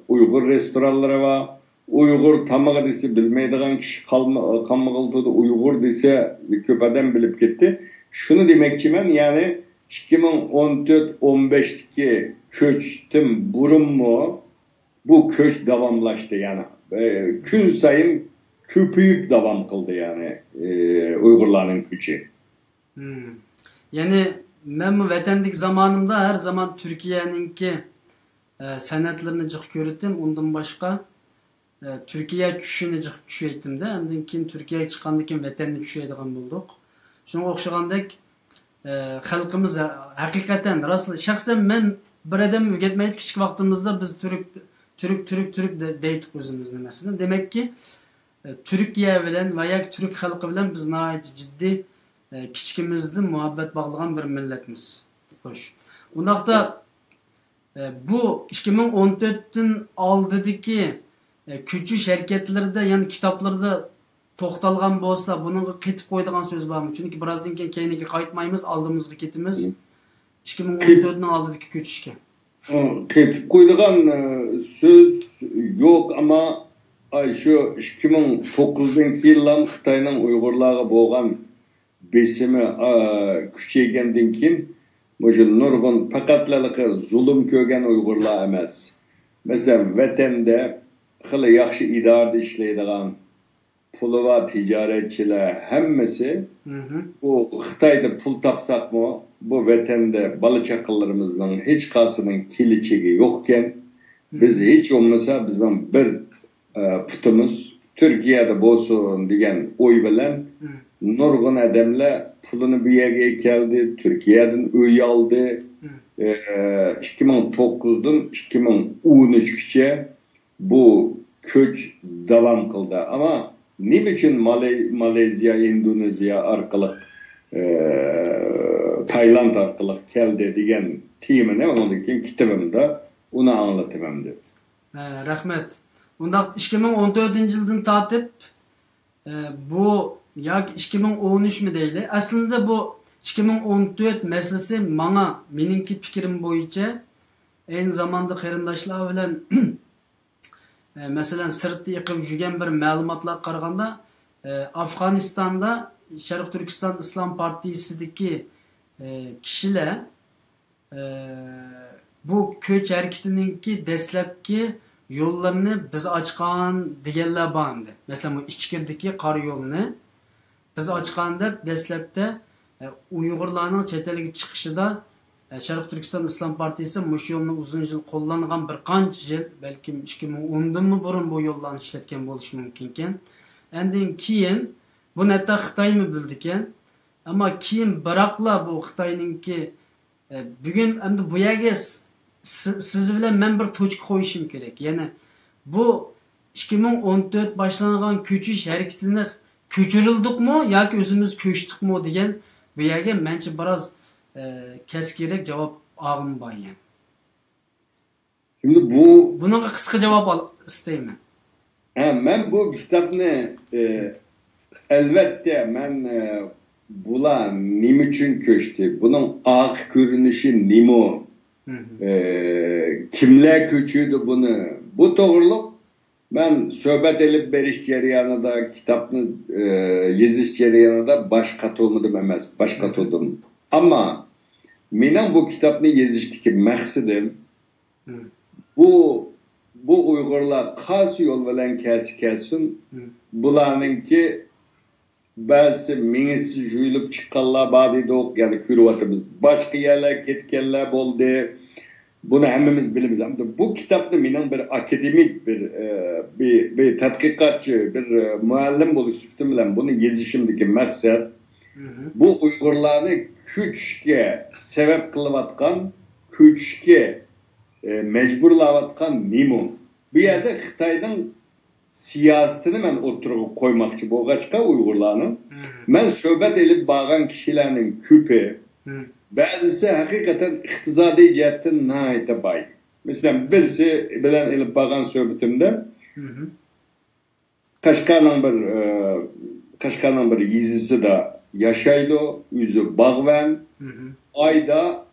Uygur restoranları var. Uygur tamağı dese bilmeydiğin kişi kalmagıltuda Uygur dese köpeden bilip gitti. Şunu demekçi ben yani 2014-15'teki köçtüm burun mu bu köç devamlaştı yani. Gün sayın köpüyüp devam kıldı yani Uygurların küçü. Yani ben bu vatandik zamanımda her zaman Türkiye'ninki sanatlarını cık görüttüm. Ondan başka Türkiye küçüğünü cık küçüyettim de. Ondan keyin Türkiye'ye çıkandıkken vatanını küçüyediğen bulduk. Şuna okşagandek halkımız hakikaten rastlı. Şahsen ben bir adam öğretmeydik küçük vaktimizde biz Türk deydik özümüzde mesela. Demek ki Türkiye bilen veya Türk halkı bilen biz nahayet ciddi kiçikimizde muhabbet bağlayan bir milletimiz. Hoş. Ondaqda bu 2014'ten aldıdaki küçük şirketlerde yani kitaplarda toxtalgan bolsa bunun ketip koyduğun söz var mı? Çünkü birazdan keyinki qaytmaymiz aldığımız ketimiz 2014'ten aldıdaki küçükke. Ketip koyduğun söz yok ama şu 2009'dan keyin Xitayning Uygurlarga bo'lgan besimi küçeygenden keyin bu nurgun faqatlalıqı zulüm kögen Uygurlar emas. Mesela vatanda xili yaxshi idarada ishlaydigan puli va tijoratchilar hammasi bu Xitoyda pul topsaqmi bu vatanda bola chaqalarimizning hech qaysining kelajagi yo'qken biz hech bo'lmasa bizning bir putumuz Türkiye'de bo'lsin degan o'y bilan nurgun adamlar pulini bu yerga keldi, Türkiye'den uy oldi. 2009'dan 2013'gacha bu köç devam kıldı. Ama ne için Malezya, Endonezya arkalık, Tayland arkalık geldi degan temini onun için kitabımda onu anlatımamdı. Rahmet. Bunda 2014 yıldan tatip bu ya 2013 mi değil? Aslında bu 2014 meselesi bana benimki fikrim boyunca en zamanda qarindoshlar bilan mesela sırtı yıkıp жүрген bir ma'lumotlar qaraganda Afganistan'da Şarq Türkistan İslam Partisi'deki kişiler bu köç hareketininki dastlabki yo'llarni biz ochgan deganlar bor endi. Masalan, bu ichkirdagi qor yo'lni biz ochgan deb dastlabda Uyg'urlarning chet elga chiqishida Sharq Turkiston Islom partiyasi mush yo'lni uzun yil qo'llangan bir qancha yil, balki 2010dan burun bu yo'llarni ishlatgan bo'lishi mumkin ekan. Endin keyin bu neta Xitoymi bildi ekan. Ammo keyin biroqla bu Xitoyninki bugun endi bu yerga siz bilan men bir tochka qo'yishim kerak. Ya'ni bu 2014 boshlangan ko'chish harakatini ko'chirildikmi yoki o'zimiz ko'chdikmi degan bu yerga mencha biroz keskinroq javob olg'im bor yani. Şimdi bunga qisqa javob istayman. Men bu kitobni elbette men bular nima uchun ko'chdi? Buning aq ko'rinishi nima? Kimlar ko'chirdi buni? Bu to'g'riliq ben sohbet elip beriş jarayonida, kitobni yozish jarayonida bosh qatolmadim emas, bosh qatoldim. Ammo mening bu kitobni yozishdagi maqsadim bu Uyg'urlar qaysi yo'l bilan kelsin, bularninki ba'zi mingisi juyilib chiqqanlar bor deydi, ya'ni ko'ryapmiz. Boshqa yerlar ketganlar bo'ldi. Bunu hemmimiz biliriz. Bu kitapta mening bir akademik bir tadqiqotchi, bir muallim bo'lish suhbatim bilan buni yozishimdagi maqsad bu Uyg'urlarni ko'chishga sabab qilayotgan, ko'chishga majburlayotgan nima? Bu yerda Xitoyning siyosatini men o'tirg'i qo'ymoqchi bo'lg'achqa Uyg'urlarni men suhbat elib borgan kishilarning ko'pi bazısı hakikaten iqtisadi jihatdan nayta boy. Mesela birisi bilan elib borgan suhbatimda Qashqarning bir yezisida yashaydi, o'zi bog'van, oyda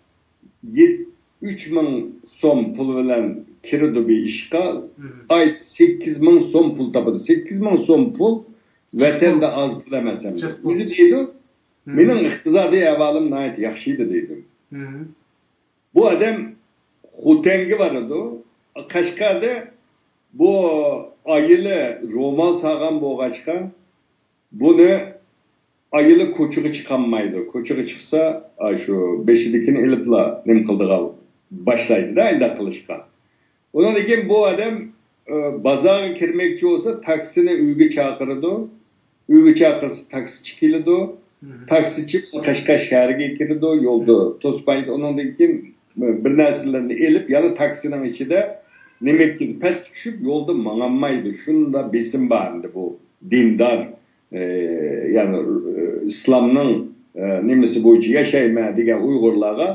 3000 so'm pul bilan kirdi bir ishga, ay 8000 so'm pul topadi. 8000 so'm pul vatanda az pul emas. O'zi deydi, mening iqtisodiy ahvolim nayt yaxshi edi dedim. Bu adam Xotengi var edi. Qashqarda bu ayılı roman sağan bo'lg'achqa buni ayılı ko'chiga chiqolmaydi. Ko'chiga chiqsa, shu beshidikini elibla nim qildiga boshlaydi-da, endi qilishga. Undan keyin bu adam bozorga kirmoqchi bo'lsa, taksini uyga chaqirdi. Uyga chaqirsa taksichi keladi. Taksichi Qashqar shahriga kirdi, yo'lda to'smaydi. Undan keyin bir narsalarni elib, yana taksining ichida nimaga past tushib yo'lda mang'anmaydi. Shunda besim bor endi bu dindor, ya'ni islomning nimasi bo'yicha yashayman degan Uyg'urlarga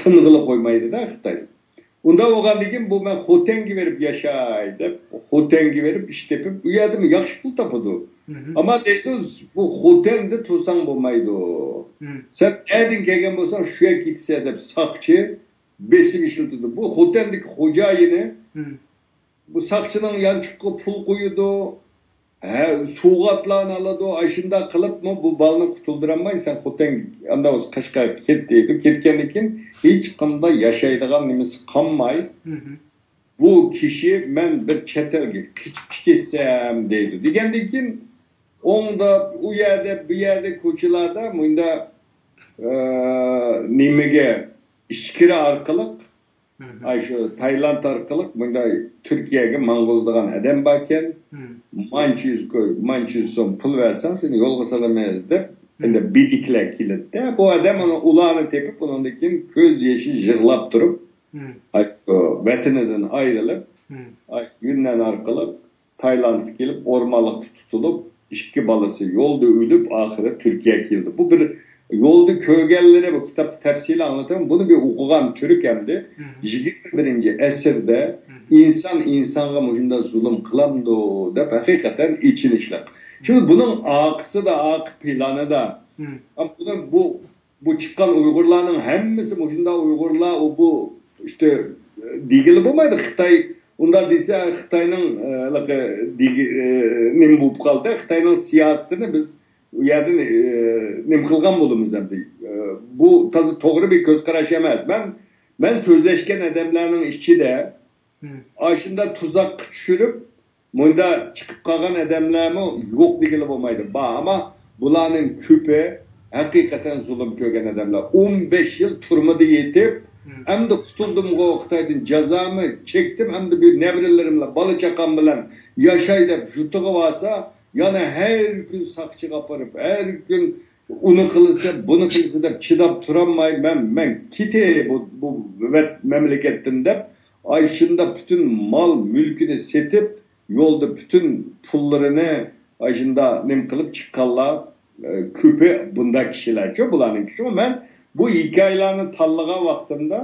ting'ilib qo'ymaydi-da Xitoy. Unda bo'lgandan keyin bu men Xotenga berib yashay deb, Xotenga berib ish tepib, u yerda yaxshi pul topadi. Ama deydiz bu Xotengda tursang bo'lmaydi. Sen edin kelgan bo'lsang shu yerga ketsa deb saqchi besib ishlatdi. Bu Xotengdagi xo'jayini bu saqchining yanchiqqa pul qo'yadi, suvg'atlarni oladi, ashunda qilibmi bu balni qutuldiramay sen Xoteng anda o'z Qashqarga ket deydi. Ketgandan keyin hech qanday yashaydigan nimasi qolmay bu kishi men bir chet elga ketsam deydi. Degandan keyin onda u yerda bu yerda ko'chalarda bunda nimaga ichkiri orqali ay shu Tayland orqali bunda Turkiyaga Mong'ol degan odam bor ekan, mancha so'm pul bersan seni yo'lga solamaymiz deb endi bidiklar keladi. Bu odam ularni tepib undan keyin ko'z yoshi yig'lab turib ay vatanidan ayrilib Yunan orqali Taylandga kelib o'rmonlikda tutilib ikki balası yolda ölüp ahire Türkiye'ye geldi. Bu bir yolda köylere bu kitap tefsili anlatamam. Bunu bir okugan Türk hem de 21. esirde insan insanğa mujunda zulüm kılamdı da hakikaten için işler. Şimdi bunun akısı da ak planı da ama bu çıkan Uygurların hemmisi mujunda Uygurlar o bu işte digili bulmaydı Xitay. Unda dese Xitoyning nim bo'lib qoldi. Xitoyning siyosatini biz u yerda nim qilgan bo'lamiz endi. Bu to'g'ri bir ko'z qarash emas. Men so'zlashgan odamlarning ichida Aşında tuzak düşürüp bunda çıkıp kalan adamlarımı yok digili olmaydı. Ama bulanın küpe hakikaten zulüm kögen adamlar. 15 yıl turmadı yetip hem de tutuldum o Xitaydan cezamı çektim hem de bir nevrelerimle balı çakan bilen yaşayıp jutuğu varsa yani her gün sakçı kaparıp her gün onu kılırsa bunu kılırsa da çıdap duramay ben kite bu memleketten de Ayşında bütün mal mülkünü setip yolda bütün pullarını Ayşında nem kılıp çıkalla küpe bunda kişiler çok bulanın kişi ama ben bu hikayelerini tallağa vaktinde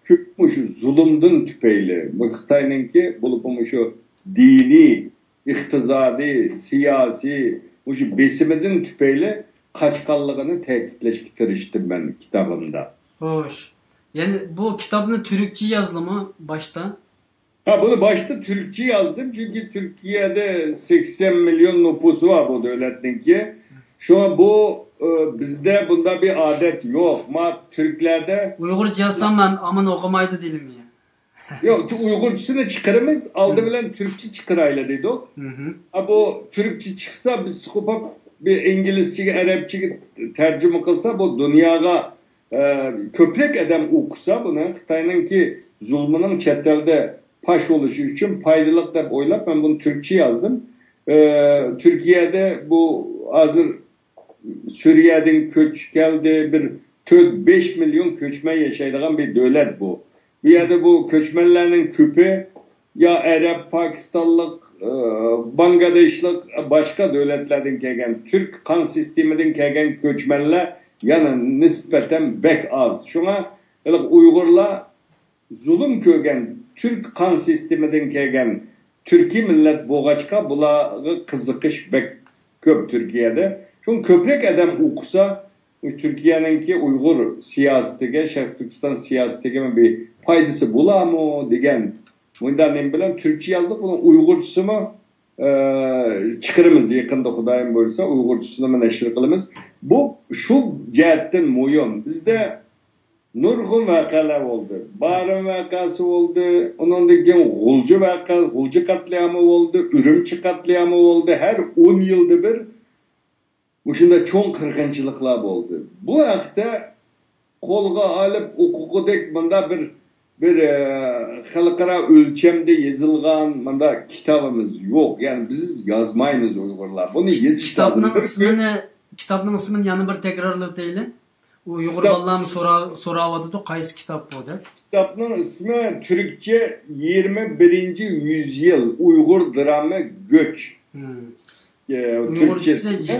küpmüşü zulümdün tüpeyle bu Xitay'nınki bulupmuşu dini, iktizadi, siyasi bu besimedin tüpeyle kaçkallığını tehditleşik tiriştim ben kitabımda. Hoş. Yani bu kitabını Türkçe yazdı mı başta? Bunu başta Türkçe yazdım çünkü Türkiye'de 80 milyon nüfusu var bu devletin ki. Şu an bu bizde bunda bir adet yok. Türklerde Uygurca yazsam ben aman okumaydı dilim ya. Yok Uygurcasını çıkarımız aldı bilen Türkçe çıkarayla dedi o. Bu Türkçe çıksa biz sıkıp bir İngilizce, Arapça tercüme kılsa bu dünyaya köprek edem okusa bunu Xitay'ın ki zulmünün çetelde paş oluşu için faydalık da oylap ben bunu Türkçe yazdım. Türkiye'de bu hazır Suriye'den köç geldi bir 5 milyon köçmen yaşaydıgan bir devlet bu. Bir yerde bu köçmenlerin küpü ya Arap, Pakistanlık, Bangladeşlik başka devletlerden gelgen Türk kan sisteminden gelgen köçmenler yani nispeten bek az. Şuna Uygurlar zulüm kögen Türk kan sisteminden gelgen Türkiye millet boğaçka bulağı kızıkış bek köp Türkiye'de. Çünkü köprek adam okusa Türkiye'ninki Uygur siyasetine, Şarkı Türkistan siyasetine bir faydası bular mı degen. Bundan ne bileyim Türkçe yazdık bunun Uygurcusunu çıkarımız yakında Xudayım buyursa Uygurcusunu neşir kılımız. Bu şu cihetten muhim. Bizde nurgun vakalar oldu. Barın vakası oldu. Onun degen Gulcu katliamı oldu. Ürümçi katliamı oldu. Her 10 yılda bir Uşunda çok kırgınçılıklar oldu. Bu hafta kolga alıp hukukudek bunda bir halkara ölçemde yazılgan bunda kitabımız yok. Yani biz yazmayınız Uygurlar. Bunu yazış lazım. Kitabının ismini yanı bir tekrarlayıp değil. Uygur ballam soravadı qaysı kitap bu da? Kitabının ismi Türkçe 21. yüzyıl Uygur dramı göç. Uygurcası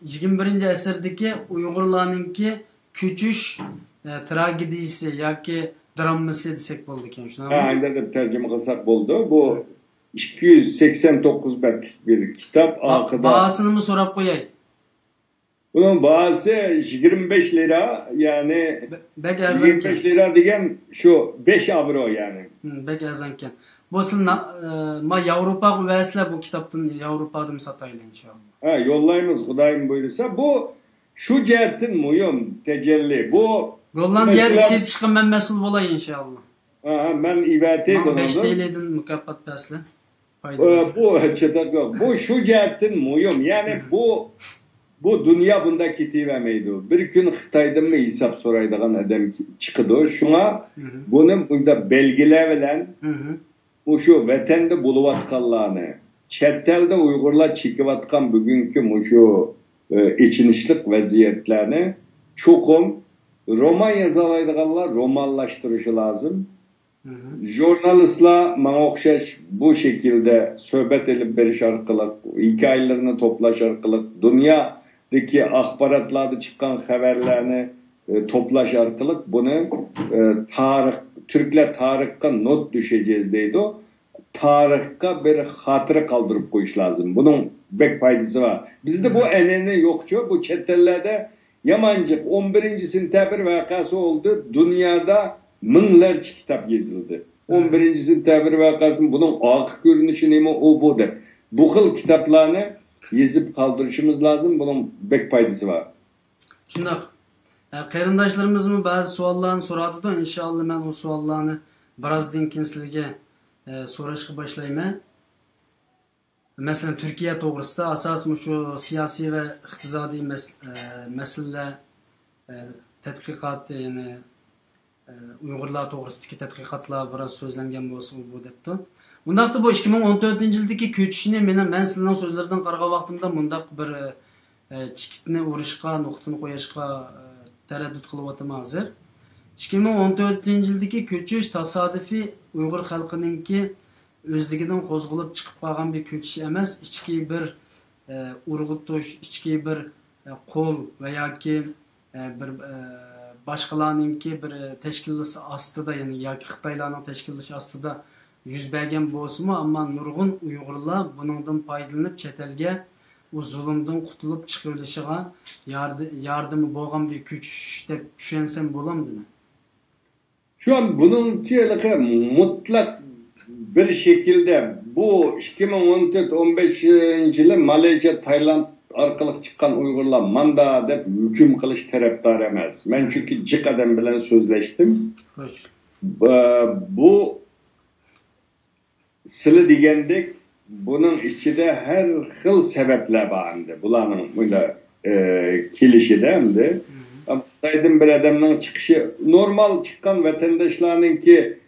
21. əsrdəki Uygurlarınki köçüş tragediyası yoki dramması desek bo'ldi ekan. Shunaqmi? Aynen de tercüme kılsak oldu. Bu 289 betlik bir kitap. Bahasını mı sorap koyay? Bunun bahası 25 lira yani 25 lira degen şu 5 avro yani. Bek yazanken. Bo'lsin ma Yevropa versizlar bu kitapdan Yevropada sataylar inşallah. Yollayımız Xudayım buyursa bu şu cihetin muhim tecelli. Bu Gollan diğer işi çıkın ben mesul bolay inşallah. Ben ivete konuda. 5 TL'den mükafat besle. Bu çıtak yok. Bu şu cihetin muhim. Yani bu dünya bunda kitivemeydi. Bir gün Xitay'dan mı hesap soraydıgan adam çıkıdı. Şuna bunun bunda belgilevilen bu şu vatanda buluvatkanlarını, çetelde Uygurlar çekivatkan bugünkü şu içinişlik vaziyetlerini çokum roman yazalaydıganlar romanlaştırışı lazım. Jurnalistler bana okşaş bu şekilde sohbet edip beriş arkalık, hikayelerini toplaş arkalık, dünyadaki akbaratlarda çıkan haberlerini toplaş arkalık bunu Türkler tarihka not düşeceğiz deydi o. Tarihka bir hatıra kaldırıp koyuş lazım. Bunun bek faydası var. Bizde bu enene yokçu. Bu çetellerde Yamancık 11. sentabr vakası oldu. Dünyada minlerce kitap yazıldı. 11. sentabr vakasının bunun akı görünüşü neymi o budur. Bu hıl kitaplarını yazıp kaldırışımız lazım. Bunun bek faydası var. Şundak. Qarindoshlarimiz bazı savollarni so'radi-da, inshaalloh men o savollarni birazdan keyin sizlarga so'rashga boshlayman. Masalan, Turkiya to'g'risida asosan shu siyosiy va iqtisodiy masalalar tadqiqot, ya'ni Uyg'urlar to'g'risidagi tadqiqotlar biroz so'zlangan bo'lsa bu debdi. Bundaqda bu 2014-yildagi ko'chishni men sizlarning so'zlaridan qaragan vaqtimda bundaq bir chikitni urishga, nuqtani qo'yishga taraddud qilyapman hozir. 2014-yildagi ko'chish tasodifiy Uyg'ur xalqininki o'zligidan qo'zg'alib chiqib qolgan bir ko'chish emas, ichki bir urg'utish, ichki bir qo'l va yoki bir boshqalarninki bir tashkillasi ostida, ya'ni yoki Xitoylarning tashkillashi ostida yuz bergan bo'lsa-mu, ammo nurg'un Uyg'urlar buningdan foydalanib chet elga u zulmdan qutulib chiqilishiga yordami bo'lgan bir kuch deb tushunsam bo'lamdimi? Şu an bununki mutlak bir şekilde bu 2014-15 yılı Malezya, Tayland arkalık çıkan Uygurlar manda deb hüküm kılış taraftar emez. Ben çünkü cik adam bilen sözleştim. Hoş. Bu sılı digendik, bunun içinde her hıl sebepler vardı. Bulanın burada kilişi demdi. Ama saydım bir adamın çıkışı normal çıkan vatandaşlarının ki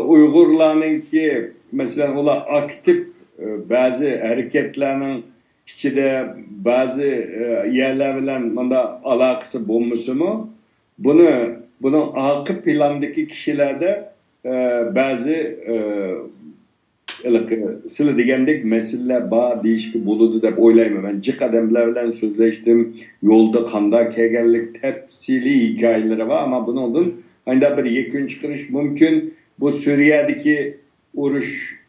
Uygurların ki mesela ola aktif bazı hareketlerinin içinde bazı yerlerle bunda alakası bulmuşu mu? Bunun arka plandaki kişilerde bazı sılı digendik meseleler bağ değişki buludu dep oylayayım. Ben cik adamlarla sözleştim. Yolda kanda kegellik tepsili hikayeleri var ama bunun aynı bir yekün çıkırış mümkün. Bu Suriye'deki uruş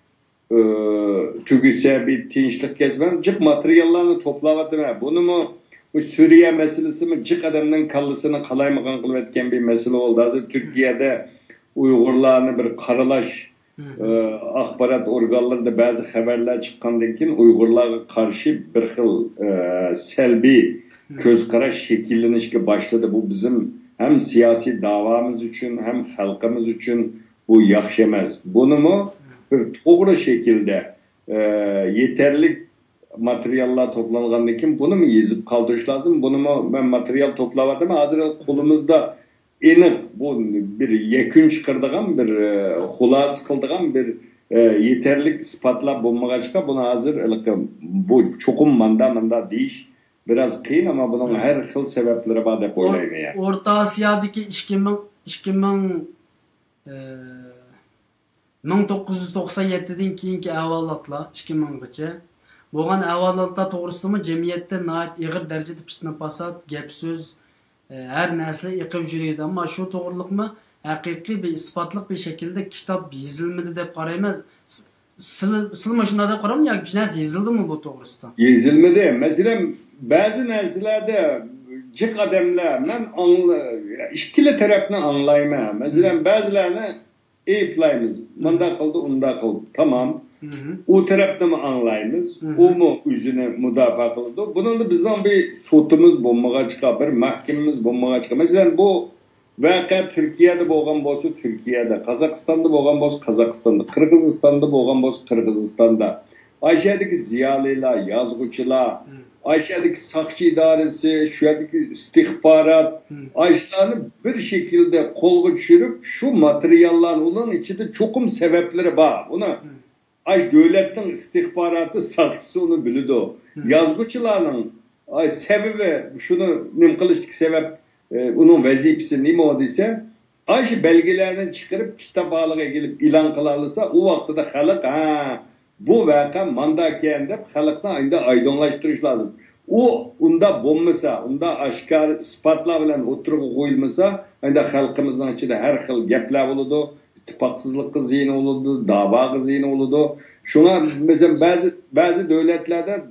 tügüse bir tinçlik kesmem. Cik materyallarını toplamadım. Bunu mu bu Suriye meselesi mi cik adamın kallısını kalaymakan kılıp etken bir mesele oldu. Hazır Türkiye'de Uygurlarını bir karalaş akbarat organlarında bazı haberler çıkandan keyin Uygurlarga karşı bir xil selbi göz karaş şekillenişke başladı. Bu bizim hem siyasi davamız için hem halkımız için bu yaxşı emas. Bunu mu bir doğru şekilde yeterli materyallar toplangandan keyin bunu mu yazıp kaldırış lazım? Bunu mu ben materyal toplamadım. Hazır kolumuzda enik bu bir yekün çıkırdığım bir hulas kıldığım bir yeterlik ispatla bulmagaçka bunu hazır bu çokum manda deyiş biraz kıyın ama bunun her hıl sebepleri var dep oylayım ya. Orta Asya'daki 1997'den keyinki ahvalatlar 2000'gacha bo'lgan ahvalatlar to'g'risida jamiyatda ig'ir darajada fitna fasod, gap so'z her narsa yiqib yuradi. Ammo shu to'g'riliqmi haqiqiy bir isbotliq bir shaklda kitob yozilmadi deb qaraymiz. Sizlar shunday deb qaraymi yoki bir narsa yozildimi bu to'g'risida? Yozilmadi. Masalan, ba'zi narsalarda cik adamlar men ikkili tarafni anglayman. Masalan, ba'zilarini ayıplaymiz. Bunda qildi, unda qildi. Tamam. O tarafını mı anlayımız? O mu yüzünü müdafaa kıldı? Bunun da bizden bir sotumuz bulmağa çıkar, bir mahkememiz bulmağa çıkar. Mesela bu vaka Türkiye'de bo'lgan bo'lsa Türkiye'de, Kazakistan'da bo'lgan bo'lsa Kazakistan'da, Kırgızistan'da bo'lgan bo'lsa Kırgızistan'da. Ayşe'deki ziyalılar, yazgıçılar, Ayşe'deki sakçı idaresi, şuradaki istihbarat, Ayşe'ni bir şekilde kolga düşürüp şu materyalların onun içinde çokum sebepleri var. Bunu devletin istihbaratı sakçısı onu bildi. Yazgıçıların sebebi şunu nim kılıştık sebep onun vazifesi ne olduysa belgelerini çıkarıp kitap haline gelip ilan kılarlarsa o vakti de halk bu vaka mandakiyen de halktan aynı aydınlaştırış lazım. Onda bulmasa, onda aşkar ispatlar bilen oturup koyulmasa aynı halkımızın içinde her hıl gepler olurdu. İttifaksızlık zihni olurdu, dava zihni olurdu. Şuna mesela bazı devletlerde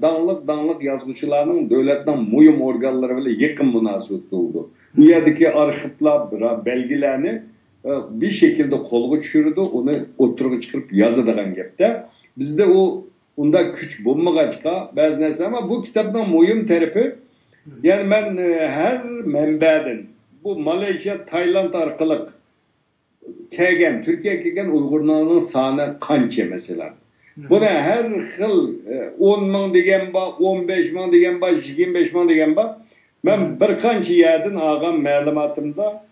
dağınık yazgıçılarının devletten muyum organları bile yakın münasebeti oldu. Bu yerdeki arşivler, belgelerini bir şekilde kolga düşürdü, onu oturup çıkarıp yazıdığın gepte. Bizde onda güç bulmagaçka bazı neyse ama bu kitaptan muyum tarifi yani ben her menbaden bu Malezya, Tayland arkalık Türkiye'ye kelgan Uygurlarning soni qancha mesela? Buna her xil 10 ming degan bor, 15 ming degan bor, 25 ming degan bor. Men bir qancha yerdan olgan ma'lumotimda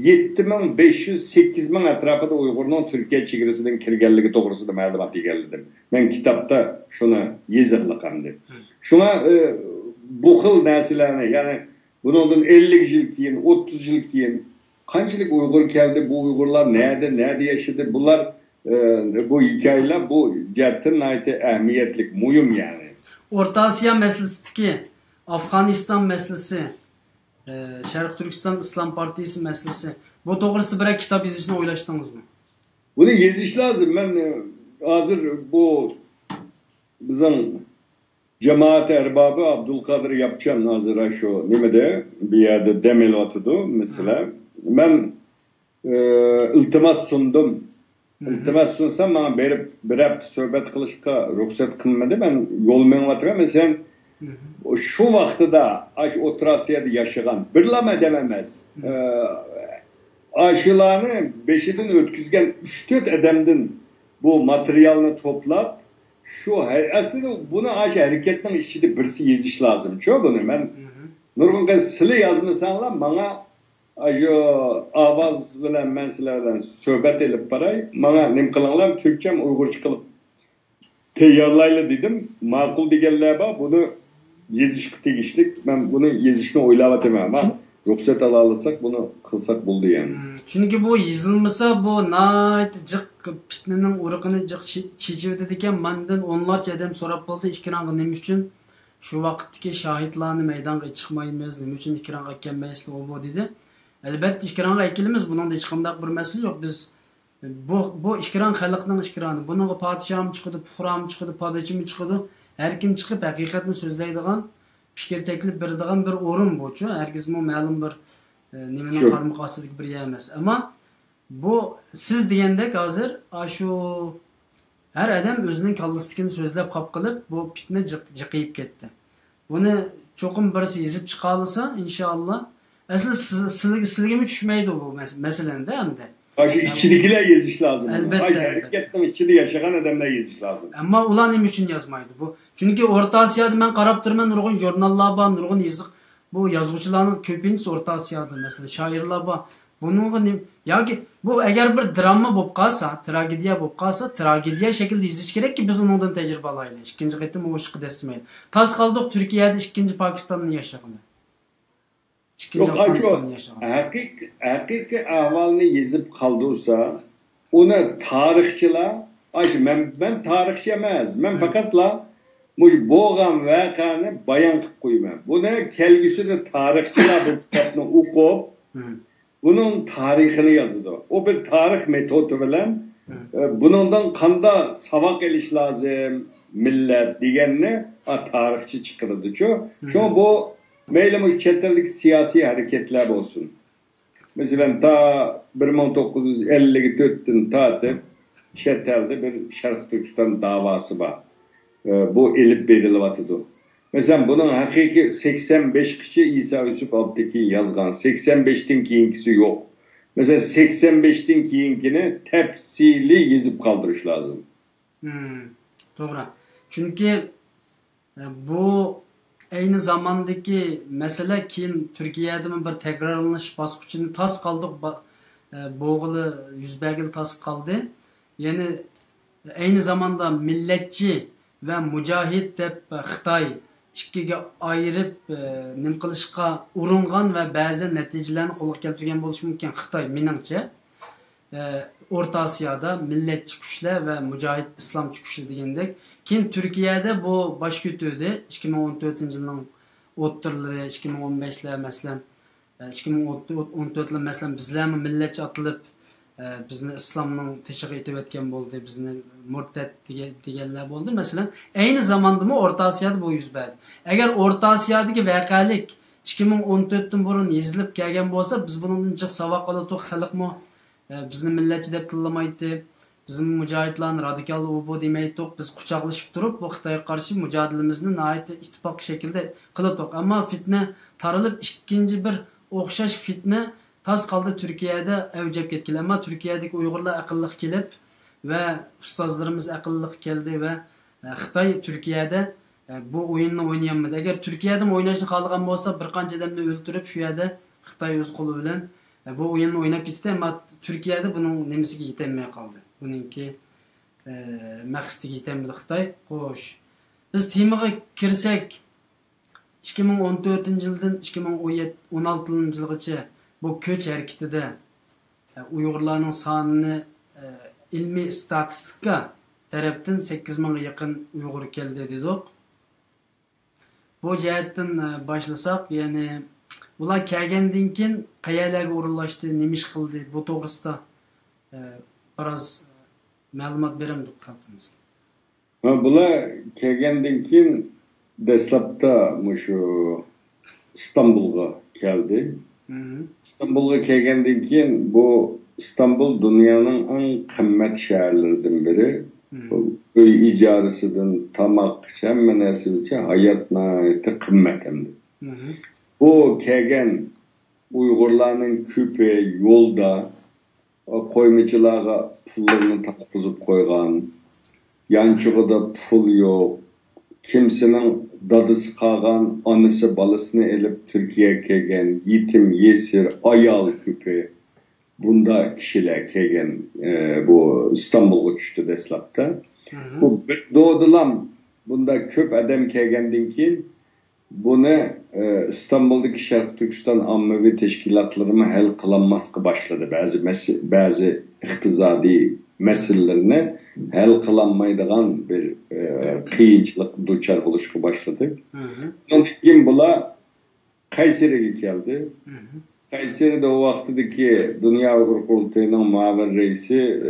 7500 8000 atrofida Uygurning Türkiye chegarasidan kirganligi to'g'risida ma'lumot egalladim. Men kitobda shuni yozgandim. Shuna bu xil narsalarni, ya'ni bundan 50 yil keyin, 30 yil keyin qanchalik Uyg'ur keldi, bu Uyg'urlar nerede yaşadı, bunlar bu hikayeler bu cidden ehemmiyetlik, muhim yani. Orta Asya meselesi, Afganistan meselesi, Şarkı Türkistan İslam Partisi meselesi. Bu doğrusu bir kitap yazışını oylaştınız mı? Bunu yazış lazım. Ben hazır bu bizim cemaat erbabı Abdülkadir yapacağım hazır şu nimede bir yerde demel atıdı mesela. Ben iltimas sundum. İltimas sunsam bana bir hafta sohbet kılışka ruhsat kılmadı. Ben yol menvatırım. Mesela şu vaxtıda Orta Asya'da yaşayan birleme dememez. Aşılarını beşiden ötküzgen 3-4 adamdan bu materyalını toplap şu aslında bunu hareketin içinde birisi yazış lazım. Çok bunu ben Nurgül Sili yazmışsanlar bana avaz bilen mensilerden sohbet edip paray bana nim kılanlar Türkçem Uygurca kılıp teyarlayla dedim. Makul digenler var bunu yazış tegişlik. Ben bunu yazışını oylavatımam ama ruhsat alırsak bunu kılsak buldu yani. Çünkü bu yazılmasa bu nayt cık fitnenin urukını cık çiçivdi diken benden onlarca adam sorap oldu işkiranğı nem üçün şu vakitteki şahitlarını meydana çıkmayımız nem üçün işkiranğı kelmeyesli o bu dedi. Elbette işkiranğı ekilimiz bunun da hiç kımdak bir mesele yok. Biz bu işkiran halkının işkiranı. Bunun padişahım çıkıdı, puhram çıkıdı, padişahım çıkıdı. Her kim çıkıp hakikatini sözleydiğin fikir teklif berdiğin bir orun bu. Herkes bu ma'lum bir nimenin karmık asıdık bir yer emas. Ama bu siz diyendek hazır şu her adam özünün kallastikini sözlep kap kılıp bu fitne cıkayıp gitti. Bunu çokum birisi yazıp çıkarılsa inşallah aslında silgimi düşmeydi bu meselen de hem de. İçidikiler yazış lazım. Elbette. Hareketten içinde yaşayan adamlar yazış lazım. Ama ulan im için yazmaydı bu. Çünkü Orta Asya'da ben karab durman nurgun jurnallar var, nurgun yazık. Bu yazıcıların köpüncüsü Orta Asya'da mesela şairler var. Bunun ya ki bu eğer bir drama bolup kalsa, tragediya bolup kalsa, tragediya şekilde yazış gerek ki biz ondan tecrübe alaylı. İkinci qitim o şıkkı desmeyin. Tas kaldık Türkiye'de ikinci Pakistan'ın yaşamını. Yok hakiki ahvalını yazıp kaldıysa onu tarihçiler ben tarihçi emez. Ben fakatla boğan vakanı bayan kılıp koymam. Bunu kelgüsü de tarihçiler bu kitabını okup bunun tarihini yazdı. O bir tarih metodu bilen bundan kanda savak eliş lazım millet diyenine tarihçi çıkardı. Çünkü bu meylemiş çetellik siyasi hareketler olsun. Mesela ta 1954'ten tatip çetelde bir Şarkı Türkistan davası var. Bu elip berilevatıdı. Mesela bunun hakiki 85 kişi İsa Yusuf Abdeki yazgan. 85'ten keyinkisi yok. Mesela 85'ten keyinkini tepsili yazıp kaldırış lazım. Doğru. Çünkü bu aynı zamandaki mesele keyin Türkiye'de bir tekrarlanış baskıçını tas kaldık boğulu yüzbergil tas kaldı. Yani aynı zamanda milletçi ve mücahit dep Xitay ikkiga ayırıp nim qilishga uringan ve bazı neticelerini qo'lga keltirgan bo'lishi mumkin. Xitoy meningcha Orta Asya'da milletçi kuchlar ve mücahit İslamçı kuchlar degandek. Keyin Türkiye'de bu baş kötüydü. 2014 yılının o'ttirlari, 2015'ler mesela 2014'lar mesela bizlermi milletçi atılıp bizni İslam'ın teşvik etib etken bo'ldi, bizni murtad deganlar bo'ldi. Mesela aynı zamanda mı Orta Asya'da bu yüz berdi. Eğer Orta Asya'daki vakalik 2014'ten burun yazılıp kelgan bo'lsa, biz bundan jiq savaq olatuk xalqmi bizni milletçi deb tillamaydi. Bizim mücahitlerin radikal bu demeydik. Biz kucaklaşıp durup bu Xitoyga karşı mücadelemizni nihayet ittifak şekilde kılıdık. Ama fitne tarılıp ikinci bir okşaş fitne Tas qaldı Türkiyədə əvcəb ketkilə. Amma Türkiyədəki Uyğurlar aqıllıq kelib və ustozlarımız aqıllıq keldi və Xitay Türkiyədə bu oyunni oynayamadı. Əgər Türkiyədə oynashni xalıgan bolsa, bir qancha adamni o'ltirib shu yerda Xitay o'z qo'li bilan bu o'yinni o'ynab ketdi, ammo Türkiyədə bunun nimasiga yetolmay qoldi. Buningki maqsadiga yetolmadi Xitay. Xo'sh. Biz temaga kirsak 2014-yildan 2016-yilgacha bu ko'ch harakatida Uyg'urlarning sonini ilmiy statistika tarafdan 8 mingga yaqin Uyg'ur keldi dedik. Bu jihatdan başlasak, ya'ni ular kelgandan keyin qayerlarga o'rinlashdi, nima ish qildi, bu to'g'risida biroz ma'lumot beramiz xalqimizga. Bular kelgandan keyin dastlabda shu İstanbulga keldi. İstanbulga kelgandan keyin bu İstanbul dünyanın en kıymet şehirlerinden biri. Öy icarəsidən, tamaq, həmmə nəsilcə hayat nəhayət qimmat emdi. Bu kelgan Uyg'urlarning ko'pi yo'lda qo'ymicilarga pullarni taqizib qo'ygan, yanchig'ida pul yo'q, kimsening dadisi qolgan, onasi bolasini elib Turkiyaga kelgan, yetim, yesir, ayol ko'pi. Bunda kişiler kelgan bu İstanbul'a düştü dastlabda. Bu doğdulam bunda ko'p adam kelgandan keyin buni İstanbul'daki Şarq Türkiston ommaviy tashkilotlarini hal qilinmasga boshladi. Ba'zi iqtisodiy masalalarni hal qilinmaydigan bir qiyinchilik duchor bo'lishga boshladi. Undan keyin bular Kayseriga keldi. Kayseri'de o vaxtdaki Dünya Uyghur Kurultayı'nın muavin reisi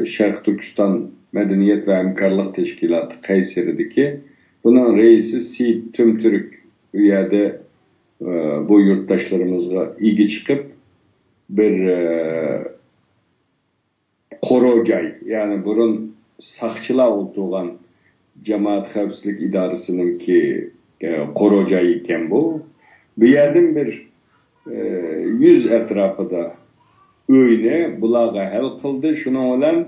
Şarq Türkistan Medeniyet ve Hemkarlık Teşkilatı Kayseri'deki bunun reisi Seyit Tümtürk üyede bu yurttaşlarımızla ilgi çıkıp bir Korogay yani bunun sakçılar olduğu Cemaat Xavfsizlik İdarəsinin ki Korogay iken bu bir yerden bir 100 etrafında öyle bulağa hal kıldı. Şuna olan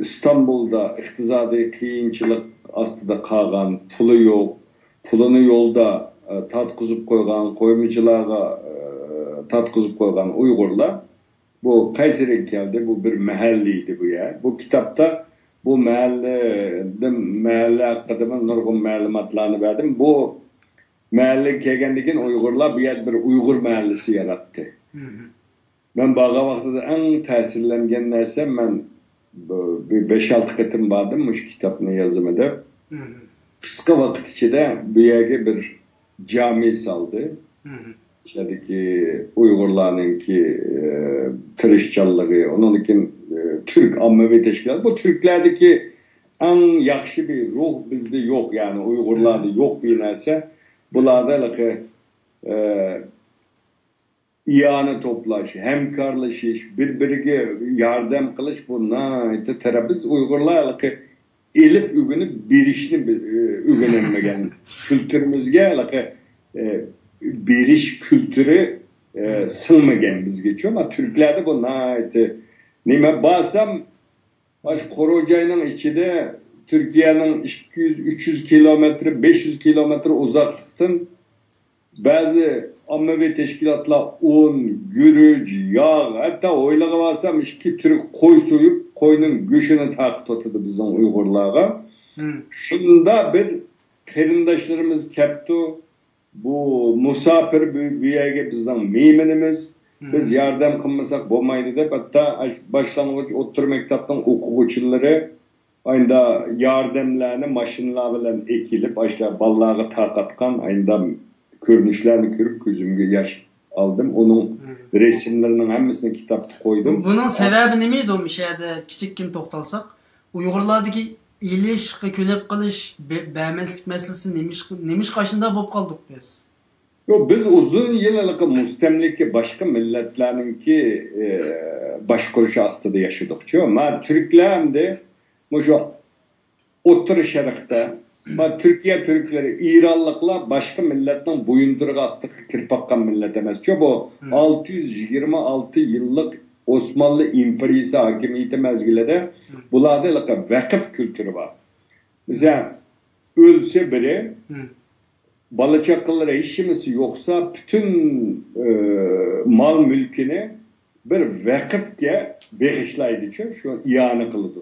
İstanbul'da iqtisadi kıyınçılık aslında kalgan, pulu yok, pulunu yolda tatkızıp koygan, koymacılara tatkızıp koygan Uygurlar bu Kayseri'ye geldi. Bu bir mahalleydi bu ya. Bu kitapta bu mahalle hakkında nurgun malumatlarını verdim. Bu mahalle kelgandan Uyg'urlar bu yer bir Uyg'ur mahallesi yaratdı. Ben bağa vaqtida en ta'sirlangan narsa men 5-6 qatim bordim mush kitobni yozimida. Qisqa vaqt ichida bu yerga bir cami saldı. İçerideki Uyg'urlarninki tirishchanligi, onunkin Türk ommaviy tashkilot. Bu Türklerdeki en yaxshi bir ruh bizde yok yani Uyg'urlarda yok bir narsa. Bularda iyana toplaş, hemkarlaşış, birbirine yardım kılış bunlar. Biz Uygurlar elip ügünü bir işini ügünemegen kültürümüzge bir iş kültürü sığmagen biz geçiyor ama Türklerde bunlar. Nime basam baş Korocay'ın içinde Türkiye'nin 200-300 kilometre, 500 kilometre uzaklıktan bazı ommaviy teşkilatlar un, gürüc, yağ, hatta oylağa varsam 2 Türk koy soyup koyunun göşünü takip tuttu bizim Uygurlarga. Şunda bir kerindaşlarımız keptu. Bu musafir bir yerge bizden meminimiz. Biz yardım kılmasak olmaydı dep hatta başlangıç otur mektepten okuguçuları aynı yardımlarını maşinler bilen ekilip başla ballağı takatkan aynı görünüşlerini görüp gözümge yaş aldım. Onun resimlerinin hepsini kitapta koydum. Bunun sebebi nemeydi o şeyde küçükken toxtalsak? Uygurlardaki iliş, kölep kılış, beğenmezlik meselesi nemiş kaşında bop kaldık biz. Yo, biz uzun yıllık müstemlike başka milletlerinki başkuruşu aslında yaşadık. Ama Türkler de şu Otur Şerik'te Bak Türkiye Türkleri, İranlıklar başka milletten boyunduruk astık kirpakkan millet emez. Çünkü o 626 yıllık Osmanlı İmperiyası hakimiyeti mezgilede bularda vakıf kültürü var. Mesela ölse biri Balaçaklılara işimiz yoksa bütün mal mülkünü bir vakıfke bağışlaydı çünkü şu iyanı kıldı.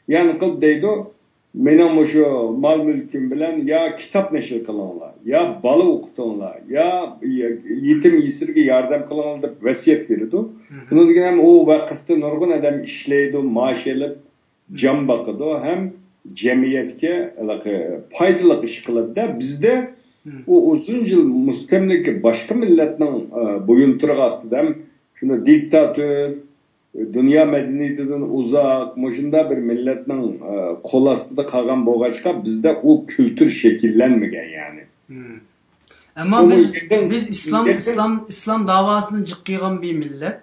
Yani kıl deydi o benim şu mal mülküm bilen ya kitap neşir kılanlar, ya balı okutanlar, ya yetim yesirge yardım kılanlar da vasiyet verirdi. Bunun gibi hem o vakıfta nurgun adam işleydi, maaş alıp cam bakıdı hem cemiyetke faydalı iş kıldı da bizde o uzun yıl müstemleke başka milletin boyunturak astıda hem şunda diktatör, dünya medeniyetinden uzak, muşunda bir milletin kol astıda kalgan boğaçka bizde o kültür şekillenmegen yani. Ama biz İslam davasını cıkkıyan bir millet.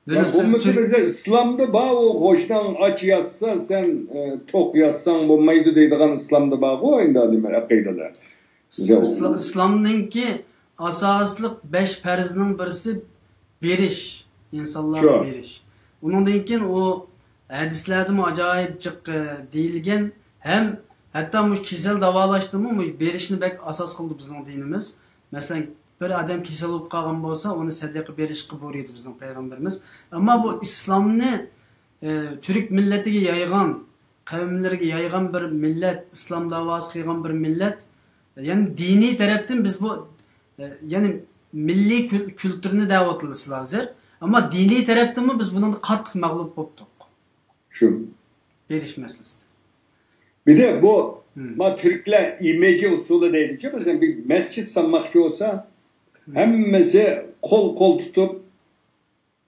Mesela İslam'da bağ o hoştan aç yazsa sen tok yazsan bu maydı deydiğin İslam'da bağ o aynı adım akidede. İslam'ın ki asaslık 5 perzinin birisi beriş. İnsanlar beriş. Onundan keyin o hadislerde mi acayip çık deyilgen hem hatta bu kesel davalaştı mı berişni bek asas kıldı bizim dinimiz. Mesela bir adam kesel olup kalgan bolsa onu sadaqa beriş qilib boriydi bizim peygamberimiz. Ama bu İslam'ni Türk milletiga yaygan, kavimlerge yaygan bir millet, İslam davası qilgan bir millet. Yani dini taraftan biz bu yani milli kültürünü davatlısı lazım. Ama dini taraftan mı biz bundan qattiq mağlup boldik. Şu. Beriş meselesi. Bir de bu Türkler imece usulü deyince mesela bir mescit sanmakçı olsa hemmesi kol tutup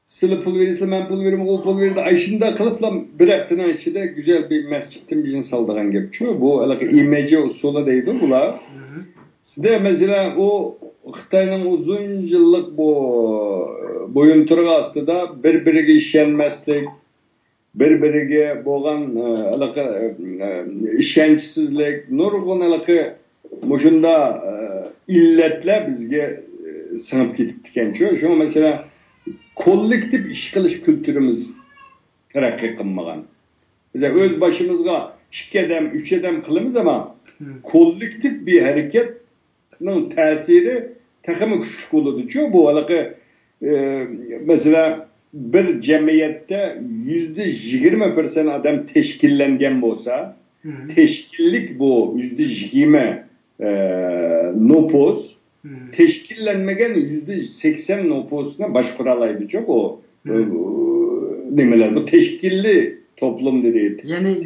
sılı pul verirse ben pul veririm, o pul verir de ayşında kılıpla bir haftanın içinde güzel bir mescitin birini saldırgan gibi. Çünkü bu imece usulü deydi bunlar. Sizde mesela o Xitay'ın uzun yıllık bu boyunturuk aslında birbirine işlenmezlik, birbirine boğan işençsizlik, nurgun muşunda illetler bizge sınıp gittikten şu mesela kollektif iş kılış kültürümüz terakki kılmagan. Mesela öz başımızga 2 adam, 3 adam kılımız ama kollektif bir hareketin tesiri takımı küçük oldu. Çünkü bu mesela bir cemiyette %20% adam teşkillengen olsa, teşkillik bu %20 nüfus, teşkillenmegen %80 nüfusuna başkuralaydı çok o demeler bu teşkilli toplum dedi. Yani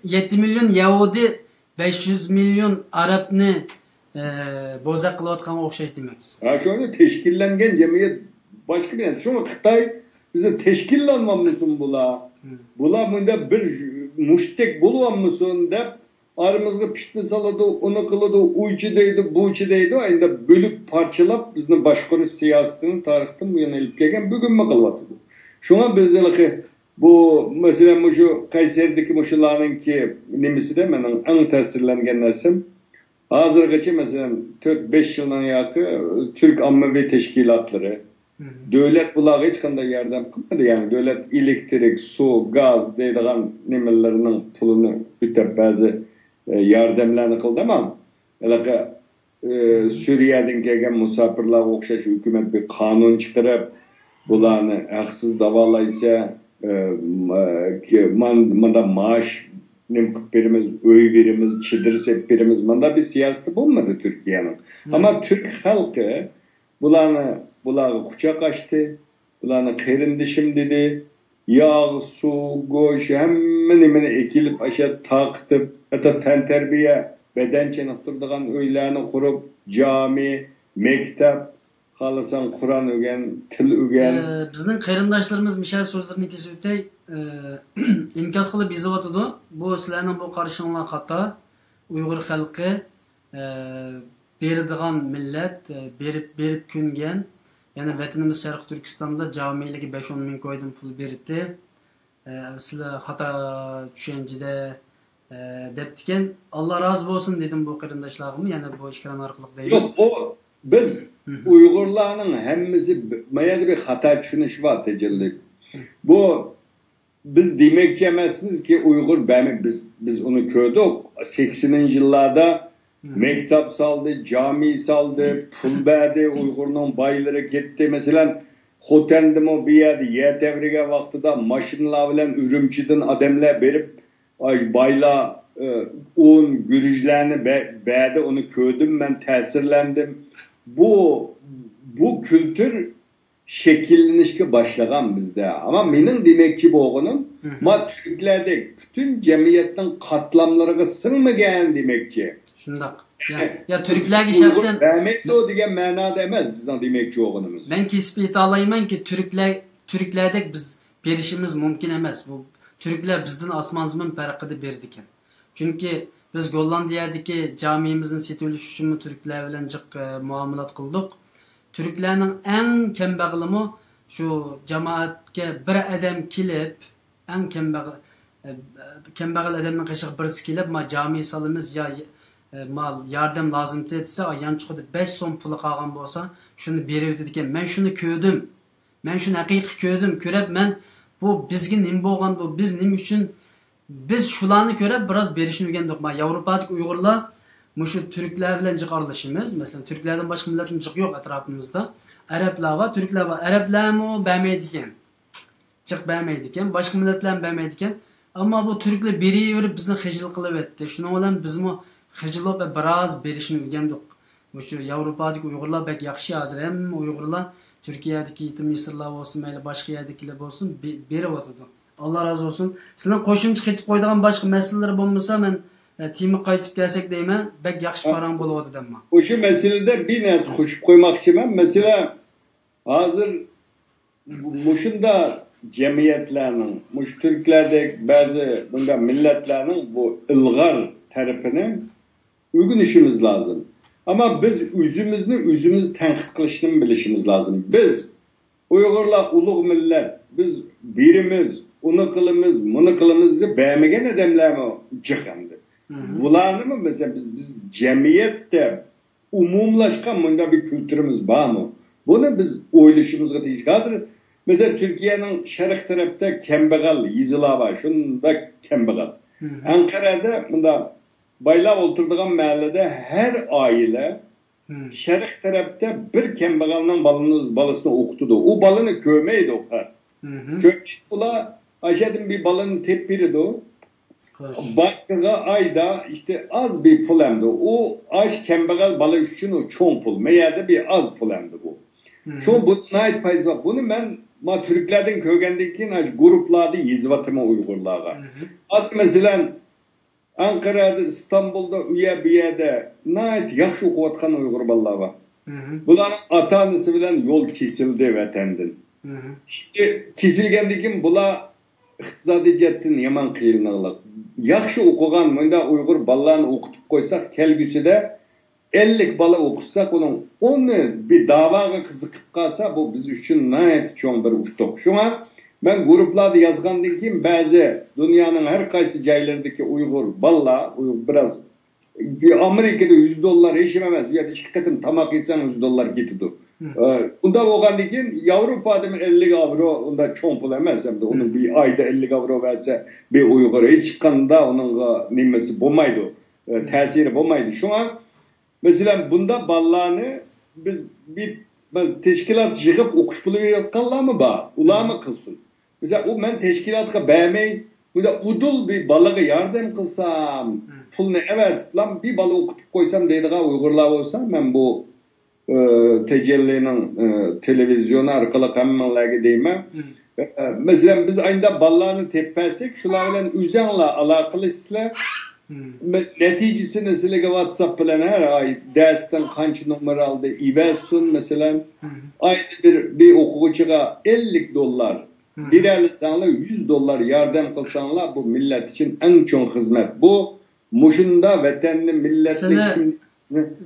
7 milyon Yahudi 500 milyon Arapni bozak kılayotgan okşaş demeksin. Ha şöyle teşkillengen cemiyet başka bir yani. Şu Xitay bize teşkillenmemlisin bula. Bula bunda bir müştek bulmamlısın dep aramızda pişti saladı, onu kıladı, uyçu deydi, buçu deydi. Aynı bölüp parçalap bizim başkanı siyasetinin tarihten bu yana ilip gelgen bugün mü kılvatı bu. Şuna bizde bu mesela şu Kayseri'deki muşuların ki nemisi de benim en tesirlengen nesim. Hazırgacha mesela 4-5 yıldan yakı Türk Ammevi Teşkilatları, devlet bulağı hiç kanda yardım kılmadı yani devlet elektrik, su, gaz deydiğen nimelerinin pulunu bütüp bazı yardımlarını kıldı ama Suriye'den gelgen musafirler okşaş hükümet bir kanun çıkarıp bulanı haksız davalaysa manda maaş birimiz, öy birimiz, çidirsek birimiz manda bir siyaseti bulmadı Türkiye'nin. Ama Türk halkı bulağı kucak açtı, bulağı kırındışım dedi, yağ, su, goş, hemen ekilip aşağı taktıp, hatta tenterbiye, beden çanıktırdığın öylerini kurup, cami, mektep, Xalasan Kur'an ögen, til ögen. Bizning qarindoshlarimiz Mishal so'zlarini kesib o'tay, inkos qilib yozyapti. Bu sizlarning bu qarashinglar xato. Uyg'ur xalqi beradigan millat, berib ko'ngan. Ya'ni vatanimiz Sharq Turkistonda jamiyligi 5-10 ming ko'ydan pul berdi. Sizlar xato tushunchada deptiken Allah razı olsun dedim bu qarindoshlarımı, yani bu ekran orqali deymiz. Yok, o biz Uygurlarning hammasi mayada bir xato tushunish bor tejalli. Bu biz demoqchi emasmizki Uyg'ur biz uni ko'rdik 80'li yillarda mektep saldı, cami saldı, pul berdi, Uygur'un bayları gitti. Mesela Xotendimi bir yerde yer devriga vaqtida mashinalar bilan Ürümçi'den adamlar berip bayla un, gürüjlerini berdi, onu ko'rdim, ben ta'sirlandim. Bu kültür şekillenişke başlagan bizde. Ama mening demoqchi bo'lganim, ma Türklerde bütün cemiyetin katlamlarına sığmagan demoqchi. Shundoq. Ya Türklerge şahsen vermekte o degan ma'noda emas bizning demoqchi bo'lganimiz. Men kesib ayta olmaymanki Türklerdek biz berishimiz mumkin emas. Bu Türkler bizden asmanzımın farqida berdi ekan. Çünkü biz Gollandiyadagi camimizin setilish uchun Türkler bilan jiq muomalat qildik. Türklerning eng kambag'alimi shu jamoatga bir odam kelib, eng kambag'al odamning qishiq birisi kelib, ma jami salimiz ya mal yardım lazım dese, yançıqda 5 so'm puli qolgan bo'lsa, shuni berib ekan. Men shuni ko'rdim. Men shuni haqiqiy ko'rdim. Ko'rib men bu bizga nima bo'lgan, bu biz nima uchun biz shularni ko'rib biroz berishni o'rgandik. Ma Yevropadagi Uyg'urlar mushu Türkler bilan jiqarlashimiz. Mesela Türklerden başka milletin jiq yo'q atrofimizda. Arablar va Türkler va Arablarmi bermaydi ekan. Jiq bermaydi ekan, boshqa millatlar bermaydi ekan. Ammo bu Türkler beraverib bizni xijil qilib etdi. Shuning bilan bizmi xijilib biroz berishni o'rgandik. Mushu Yevropadagi Uyg'urlar bek yaxshi hozir ham Uyg'urlar Turkiyadagi yetim Misrlar bo'lsin, mayli boshqa yerdagilar bo'lsin berib o'tadi. Allah razı olsun. Sizning qo'shimcha ketib qo'ydigan boshqa masalalar bo'lmasa men timi qaytib kelsak deyman, bek yaxshi parang bo'ladi deyman. O'sha masalada bir narsa qo'shib qo'ymoqchiman. Mesela hozir mushunda cemiyetlerinin, mush Türklerdek bazı bunda milletlerinin bu ilg'or tarafini o'rganishimiz lazım. Ama biz o'zimiz tanqid qilishni bilishimiz lazım. Biz Uyg'urlar ulug' millat, biz birimiz, uni qilimiz, buni qilimiz deb bermagan odamlarmi jiqandi. Bularni mesela biz cemiyette umumlaşkan bunda bir kültürümüz var mı? Bunu biz o'ylashimizga tegishli. Mesela Türkiye'nin şarq tarafta kambag'al yizilar var. Shunda kambag'al. Ankara'da bunda baylar o'tiradigan mahallede her aile şarq tarafta bir kambag'alning balasini o'qitadi. O balani ko'rmaydi o'qar. Ular aşağıdan bir balani tep beradi. Bakıga ayda işte az bir pul emdi. O aş kambag'al bola uchun o cho'ng pul. Meyada bir az pul emdi bu. Cho'ng bu nayt payız var. Bunu men Türklerden ko'rgandan keyin gruplarda yezvatıma Uyg'urlarga. Az mesela Ankara'da, İstanbul'da, bir yerde nayt yaxshi o'qiyotgan Uyg'ur bolalar var. Bularning ota-onasi bilan yo'l kesildi vatandan. İşte kesilgandan keyin bular iqtisodiy jihatdan yomon qiynaladi. Yaxshi o'qigan bunda Uyg'ur bolalarni o'qitib qo'ysak, kelgusida 50 bola o'qitsak, uning 10ni bir da'voga qiziqib qolsa, bu biz uchun nayt cho'ng bir ushtoq. Shunga men gruplarda yozgandan keyin ba'zi dunyoning har qaysi joylaridagi Uyg'ur bolalar, biraz Amerika'da $100 hech emas, bu yerda 2 qatim tomoq yesang $100 ketadi. Unda bo'lgandan keyin Yevropada 50 avro unda cho'ng pul emas, hamda uni bir oyda 50 avro versa bir Uyg'ur hech qanday uningga nimasi bo'lmaydi, ta'siri bo'lmaydi. Shunga mesela bunda bolalarni biz bir teşkilat yig'ib o'qish puli berayotganlarmi bor? Ularmi qilsin? Mesela o men teşkilatga bermay, bunda udul bir bolaga yordam qilsam, pulni evet lan bir bola o'qitib qo'ysam deydigan Uyg'urlar bo'lsa, men bu Tecelli'nin televizyonu arkalı hammalarga deyman. Mesela biz aynı bolalarni tepasek, shular bilan o'zinglar aloqa qilishsizlar. Neticesini sizlarga WhatsApp bilan her ay dersden qancha nomer aldı, iversin mesela. Ayda bir o'quvchiga $50 beralsanlar, $100 yordam qilsanlar, bu millet için en çok hizmet. Bu mushunda vatanni millatni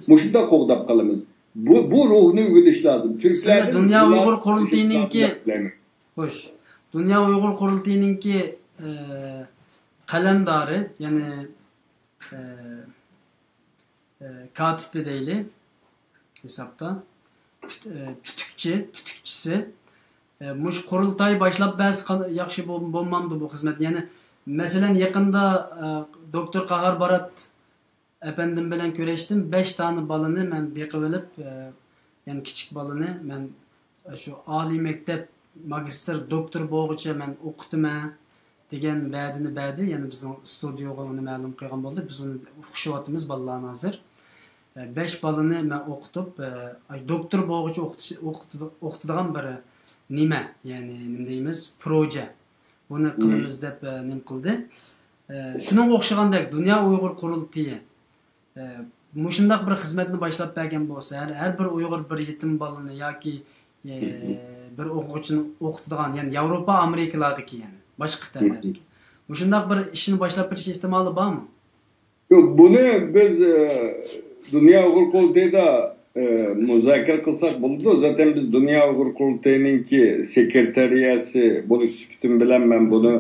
mushunda qo'g'dab qolamiz. Bu ruhni o'rganish lazım. Türkler Dünya Uyghur Qurultayınınki hoş. Dünya Uyghur Qurultayınınki kalemdarı yani katibi deyli hesapta pütükçisi muş qurultay başlap bəzi yaxşı bulmamdı bu hizmet. Yani mesela yakında Doktor Kahar Barat efendim bilen köreştim. 5 tane balını ben bekıvelip yani küçük balını ben şu Ali mektep magister doktor boğucu ben okudum degan bədini yani bizim stüdyoga onu ma'lum qilgan bo'ldik. Biz onu o'qishyapmiz bolalarni hozir. 5 balını ben okudum. Doktor boğucu o'qitadigan bir nima yani nima deymiz proje. Buni qilamiz deb nim qildi. Shunga o'xshagandek Dunyo Uyg'ur qurultiyi mushundaq bir xizmatni boshlab bergan bo'lsa, har bir Uyg'ur bir yetim bolani yoki bir o'quvchini o'qitadigan, yani Yevropa, Amerikalardagi yani boshqa qit'alardagi. Mushundaq bir ishni boshlab berish ehtimoli bormi? Yo'q, buni biz Dunyo Uyg'ur qurultiyida muzokara qilsak bo'ladi. Zaten biz Dunyo Uyg'ur qurultiyininki sekretariyasi bunu sükutim bilen ben bunu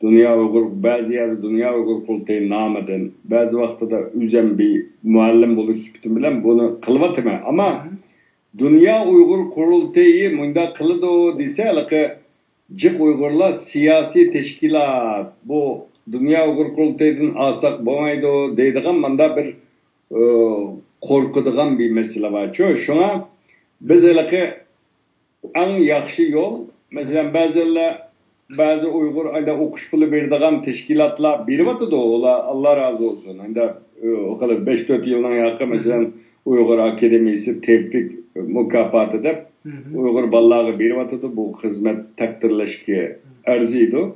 Dunyo Uyg'ur ba'zi yerde Dunyo Uyg'ur qurultiyi nomidan ba'zi vaqtida o'zim bir muallim bo'lish sükutim bilen bunu qilvatıman. Ama Dunyo Uyg'ur qurultiyi bunda qiladi desa, alaqi jiq Uyg'urlar siyosiy tashkilot bu Dunyo Uyg'ur qurultiyidan olsak bo'lmaydi deydigan manda bir qo'rqadigan bir masala var. Şuna biz alaqi en yaxshi yo'l, mesela bazı Uygur ayda okuş pulu verdiğin teşkilatlar birivatı da ola Allah razı olsun. Ayda o kadar 5-4 yıldan yakın mesela Uygur Akademisi tevfik mükafatı da Uygur ballağı birivatı da bu hizmet takdirleşki arzıydı.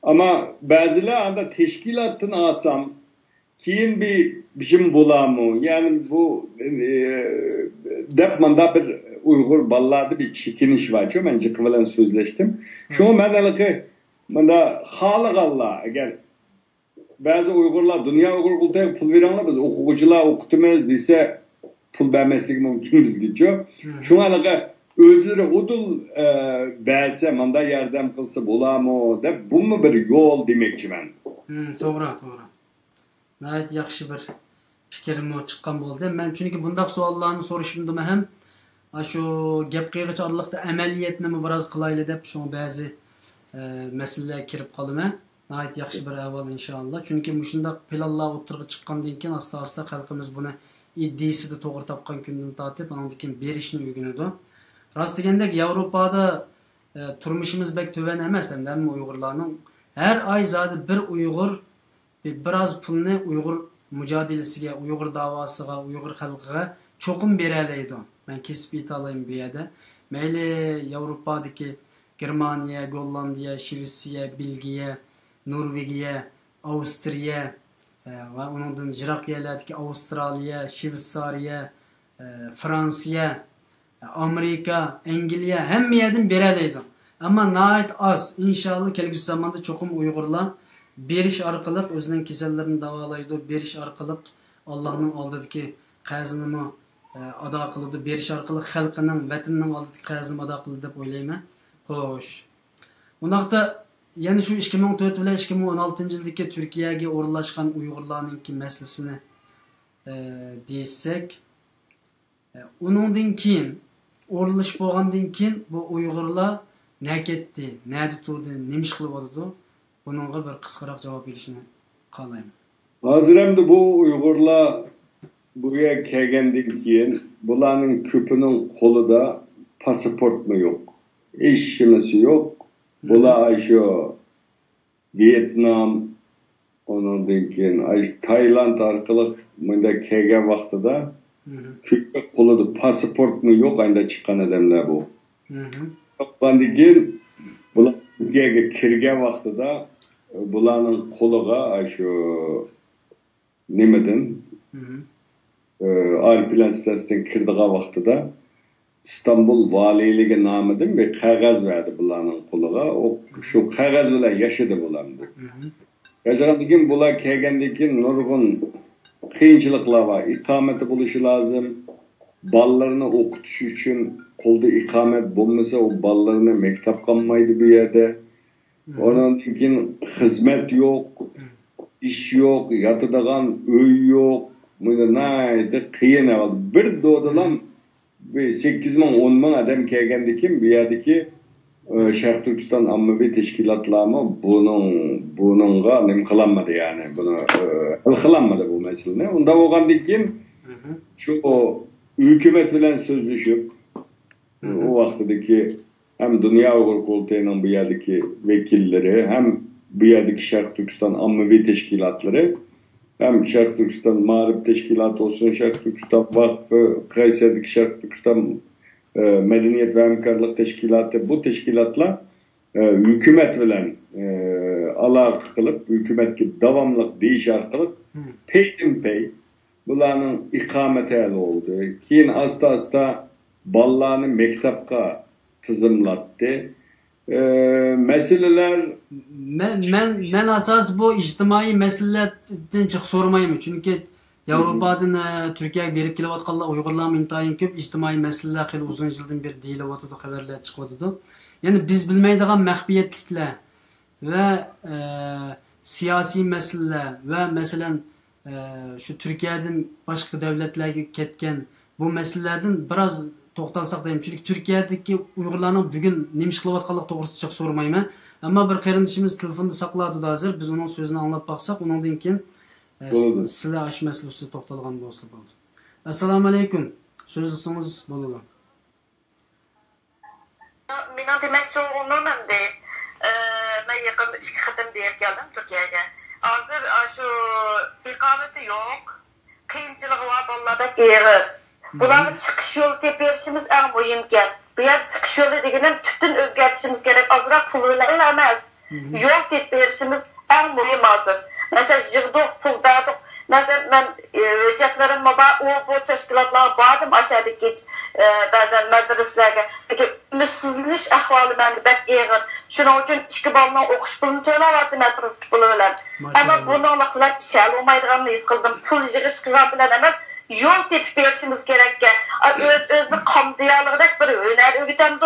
Ama bazıları anda teşkilatın asam kiyin bir biçim bulamı yani bu depmanda bir Uygur balladı bir çekiniş var. Çünkü ben cıkıvelen sözleştim. Şu ben halık Allah eğer bazı Uygurlar Dunyo Uyg'ur qurultiyiga pul verenler biz o'quvchilar o'qitamız dese pul vermeslik mümkün biz geçiyor. Şu anaqa özleri udul berse manda yardım qilsa bo'ladimi deb bu mu bir yo'l demekçi ben. To'g'ri. Gayet yaxshi bir fikrim chiqqan bo'ldi. Men chunki bundaq savollarni so'rashimda ham shu gap qiyg'ich orliqda amaliyatni biroz qilayli deb shu ba'zi masalalarga kirib qolaman. Gayet yaxshi bir avval inshaalloh. Chunki mushundaq planlar o'tirib chiqqandan keyin asta-asta xalqimiz buni iddisida to'g'ri topgan kundan tortib, undan keyin berishni o'rganadi. Rost degandek Yevropada turmushimiz bek to'van emas, hamda Uyg'urlarning har oy zodi bir Uyg'ur biraz pulni Uyg'ur mücadelesiga, Uyg'ur davosiga, Uyg'ur xalqiga cho'qim beradi. Men kesib aytalayım bu yerda. Mayli Yevropadagi Germaniya, Gollandiya, Shvetsiya, Belgiya, Norvegiya, Avstriya va undan jiroq yerlardagi Avstraliya, Shvetsariya, Fransiya, Amerika, Angliya hamma yerdan beradi. Ammo nayt az. İnşallah kelgusi zamonda cho'qim Uyg'urlar berish orqali o'zining kasallarini davolaydi, berish orqali Allohning oldidagi qarzini ado qiladi, berish orqali xalqining, vatanning oldidagi qarzini ado qiladi deb o'ylayman. Xo'sh. Undaqda yana shu 2004 bilan 2016 yildagi Turkiyaga o'rnashgan Uyg'urlarning masalasini desak, uningdan keyin o'rnash bo'lgandan keyin bu Uyg'urlar nima ketdi, nima turdi, nima ish qilib o'tdi? Bununla bir kıskarak cevap verişini kalayım. Hazır hem de bu Uygurlar buraya gelgendik diyen bunların küpünün kolu da pasaport mu yok? İşimiz yok. Bunlar şu Vietnam onun diyen Tayland arkalık bunda gelgen vakti da küpü kolu da pasaport mu yok? Aynı çıkan adamlar bu. Ben diyen bunlar Türkiye'ye kirgen vakti da bulanın koluğa şu nemeden Alplan sitesinden kirdiği vakti da İstanbul valiliği namıdan bir kağıt verdi bulanın koluğa. O şu kağıt ile yaşadı bulandı. Yaşadıkken bular kelgendikin nurgun kıyınçılıklar var. İkameti buluşu lazım. Ballarını okutuş için kolda ikamet bulmasa o ballarını mektep kalmaydı bir yerde. Onun için hizmet yok. iş yok, yatıdığan öy yok. Bunu neydi kıyın eval. Bir doğdulan 8 min 10 min adam kelgendi kim bu yerdeki Şarkı Türkistan ammavi teşkilatlarımı bununla nem kılanmadı yani. Bunu kılanmadı bu mesele. Onda oğandan kim şu hükümet bilen sözleşip o vaxtdaki hem Dünya Uygur Kurultayı'nın bu yerdeki vekilleri hem bu yerdeki Şarkı Türkistan ammavi teşkilatları hem Şarkı Türkistan Mağrip Teşkilatı olsun, Şarkı Türkistan Vakfı, Kayseri'deki Şarkı Türkistan Medeniyet ve Hemkarlık Teşkilatı bu teşkilatla hükümet bilen alaka kılıp hükümetki davamlık değişar kılıp pey bularının ikameti el oldu. Keyin asta ballarını mektapka tızımlattı. Meseleler men asas bu ijtimoiy meselelerden çık sormayım çünkü Avrupa'dan Türkiye'ye berip kelayotganlar Uyg'urlar intayin ko'p ijtimoiy masalalar hali uzun yildan beri deyilyotdi, xabarlar chiqyotdi. Yani biz bilmaydigan maxfiyatliklar ve siyasi meseleler ve mesela şu Türkiye'den başka devletlerge ketken bu meselelerden biraz to'xtalsak deyim. Çünkü Türkiye'deki Uyg'urlarning bugun nima ish qilayotganligi to'g'risida chiq so'ramayman. Ammo bir qarindishimiz telefonda saqladi hozir. Biz uning so'zini anglab baqsak, undan keyin sizlar ash masalasida to'xtalgan bo'lsa bo'ldi. Assalomu alaykum. So'zingiz bo'ladi. Mening demoqchi bo'lganim endi men yaqin 2 qatim berib keldim Turkiyaga. Hozir shu iqomati yo'q. Qiyinchiligi bor bolalarda og'ir. Bularga chiqish yo'li tepib berishimiz eng muhim gap. Bu yer chiqish yo'li deganim butun o'zgartirishimiz kerak. Ozroq pullar emas. Yo'l tepib berishimiz eng muhim hozir. Mesela jig'doq, pul berdik. Mesela ben hücretlerim bu teşkilatlar vardım aşağıdaki bazen medreselerge. Peki ümidsizleniş ahvali bende bek ağır. Şunun için 2 balına okuş pulunu töleverdim medrese puluyla. Ama bunu onlarla şel olmaydıganını his kıldım. Pul jig'ish kızabilen emas. Yol tepip berişimiz gerekken. Özünü kamdiyalıqdak bir öner ögütemdi.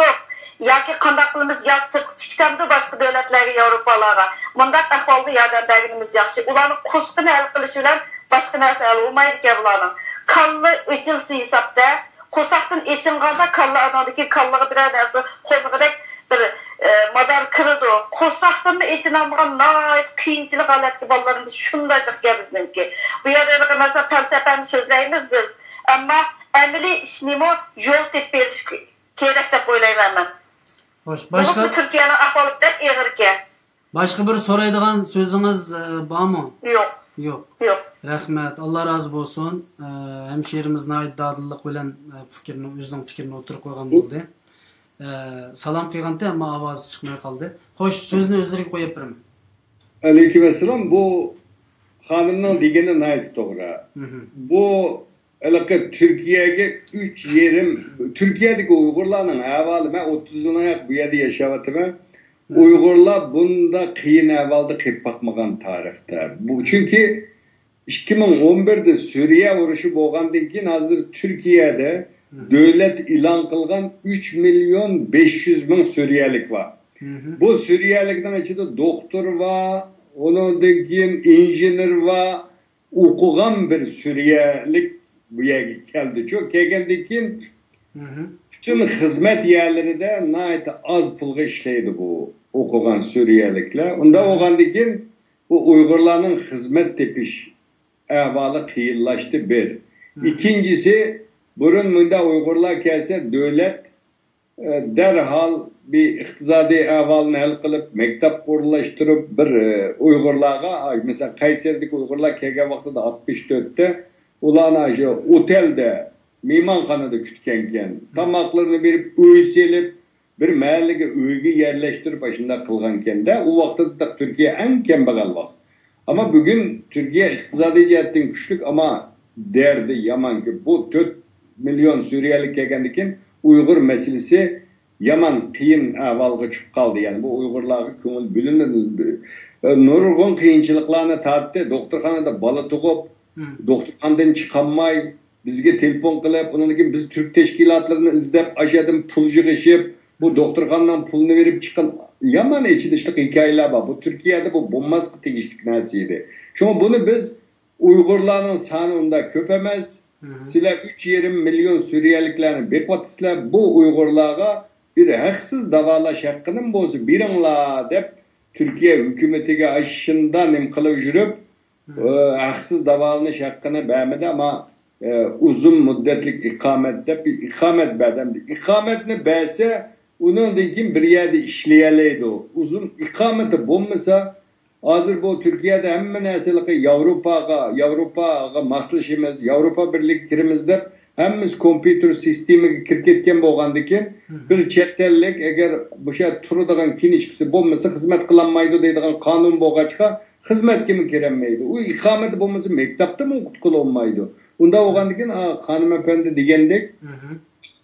Yoki qanday qilamiz yoz sirtqi chiqsamdi boshqa davlatlarga Yevropalarga bunday ahvolda yordam berganimiz yaxshi ularni qo'sqini hal qilish bilan boshqa narsa hal bo'lmaydi ekan bularning qalli o'chilsa hisobda qo'saqdan eshinganda kalla anadagi kallaga bir narsa qo'ng'idak bir madar kirdi qo'saqdan eshinolmagan nihoyat qiyinchilik holatga bolalarimiz shunday chiqqan bizniki bu yerda masalan falsafani so'zlaymiz biz ammo amaliy ishnimi yo'l tepib berish kerak deb o'ylayman men. Hoş, başka Türkiye'nin ahvalı pek ağırken. Başka bir soraydigan sözünüz var mı? Yok. Yok. Yok. Rahmet. Allah razı olsun. Hemşehrimiz Nait dadıllık bilen özünün fikrini oturup koygan oldu. Salam kıygantı ama avazı çıkmaya kaldı. Hoş, sözünü özlerine koyup birim. Aleykümselam. Bu hanımın degeni Nait doğru. Bu Elbette Türkiye'ye 3 yerim, Türkiye'deki Uygurların ahvalı, ben 30'una yak bu yerde yaşavatım. Uygurlar bunda kıyın ahvalda kıyıp bakmagan tarihte. Bu çünkü 2011'de Suriye vuruşu boğandan keyin hazır Türkiye'de devlet ilan kılgan 3 milyon 500 bin Suriyelik var. Bu Suriyelikten içinde doktor var, onun keyin injener var, okugan bir Suriyelik bu yerge geldi. Çok geldiğinde bütün hizmet yerleri de nayet az pulga işleydi bu okugan Suriyelikler. Onda oğandikin bu Uygurların hizmet tepiş ahvalı kıyırlaştı bir. İkincisi burun bunda Uygurlar gelse devlet derhal bir iktisadi ahvalını hal kılıp mektep kurulaştırıp bir Uygurlarga mesela Kayseri'deki Uygurlar kelgen vaxtida 64'te ulan şu otelde meymanxanada kütkenken tamaklarını verip öy selip bir mahallege öyge yerleştirip başında kılganken de o vaxtda da Türkiye en kembegal vaqt. Ama bugün Türkiye iqtisadi jihatdan güçlük ama derdi yaman ki bu 4 milyon Suriyeli kelgendikin Uygur meselesi yaman kıyın ahvalga çıkıp kaldı. Yani bu Uygurlarga köngül bölünmedi. Nurgun kıyınçılıklarını tarttı. Doktorxanada bala tuğup doktorxanadan çıkanmay bizge telefon kılıp ondan keyin biz Türk teşkilatlarını izlep aşadan pul yığışıp bu doktorxanadan pulunu verip çıkan yaman içidişlik hikayeler var. Bu Türkiye'de bu bulmaz tegişlik nasiydi. Çünkü bunu biz Uygurların sanında köpemez. Sizler 3-20 milyon Suriyelilerini bekvatisler bu Uygurlara bir haksız davalaş hakkının bozu birinla dep Türkiye hükümetine aşından imkalı jürüp haksız davalanış hakkını vermedi ama uzun müddetlik ikamette bir ikamet verdi. İkametini verse onun için bir yerde işleyeliydi o. Uzun ikameti bulmasa hazır bu Türkiye'de hemen eselik Avrupa'ga maslışımız, Avrupa Birliklerimizde hemiz kompüter sistemi kirketken boğandıkken bir çetellik eğer bu şey turduğun kinişkisi bulmasa hizmet kılanmaydı deydiğin kanun boğaçka hizmet kimi kiremeydi. O ikameti bulmasa mektapta mı okutkulu olmaydı. Onda boğandıkken hanımefendi digendek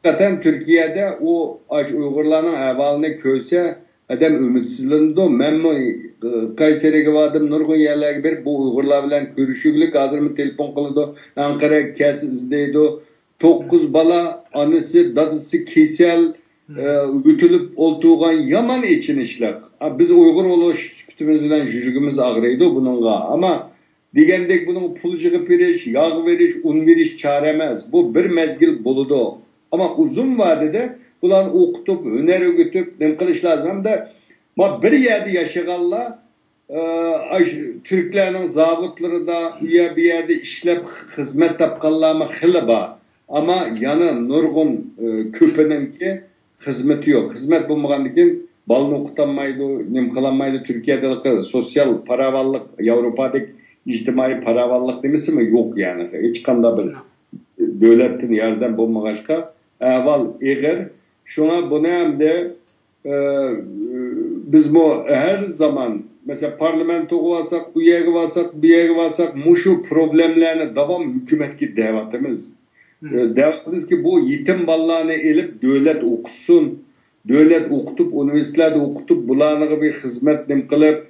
zaten Türkiye'de o Uygurların ahvalını köyse adam ümitsizliğinde memnun Kayseri'ye vardım nurgun yerlerge bir bu Uygurlar bilen görüşüklük hazır mı telefon kılıdı Ankara kes izleydi 9 bala anısı dadısı kesel ütülüp oltuğan yaman için işler biz Uygur oluş kütümüzden jüjügümüz ağrıydı bununla ama digendek bunun pulcuğu veriş yağ veriş un veriş çaremez bu bir mezgil buludu ama uzun vadede bulan okutup, hüner öğütüp, ne kılış lazım da bir yerde yaşayanlar Türklerin zabıtları da bir yerde işlep hizmet tapkallarına hılıba ama yanı nurgun köpenin ki hizmeti yok. Hizmet bulmagandikin balını okutanmaydı, nemkalanmaydı Türkiye'de sosyal paravallık, Avrupa'daki içtimai paravallık demesi mi? Yok yani. Hiç kanda bir devletin yerden bulmagaçka evvel eğer şuna bunu hem de biz bu her zaman mesela parlamento olsak, bu yere varsak, bir yere varsak muşu problemlerini devam hükümetki devatımız. Devatımız ki bu yetim ballarını elip devlet okusun, devlet okutup, üniversitelerde okutup, bulanığı bir hizmet kılıp,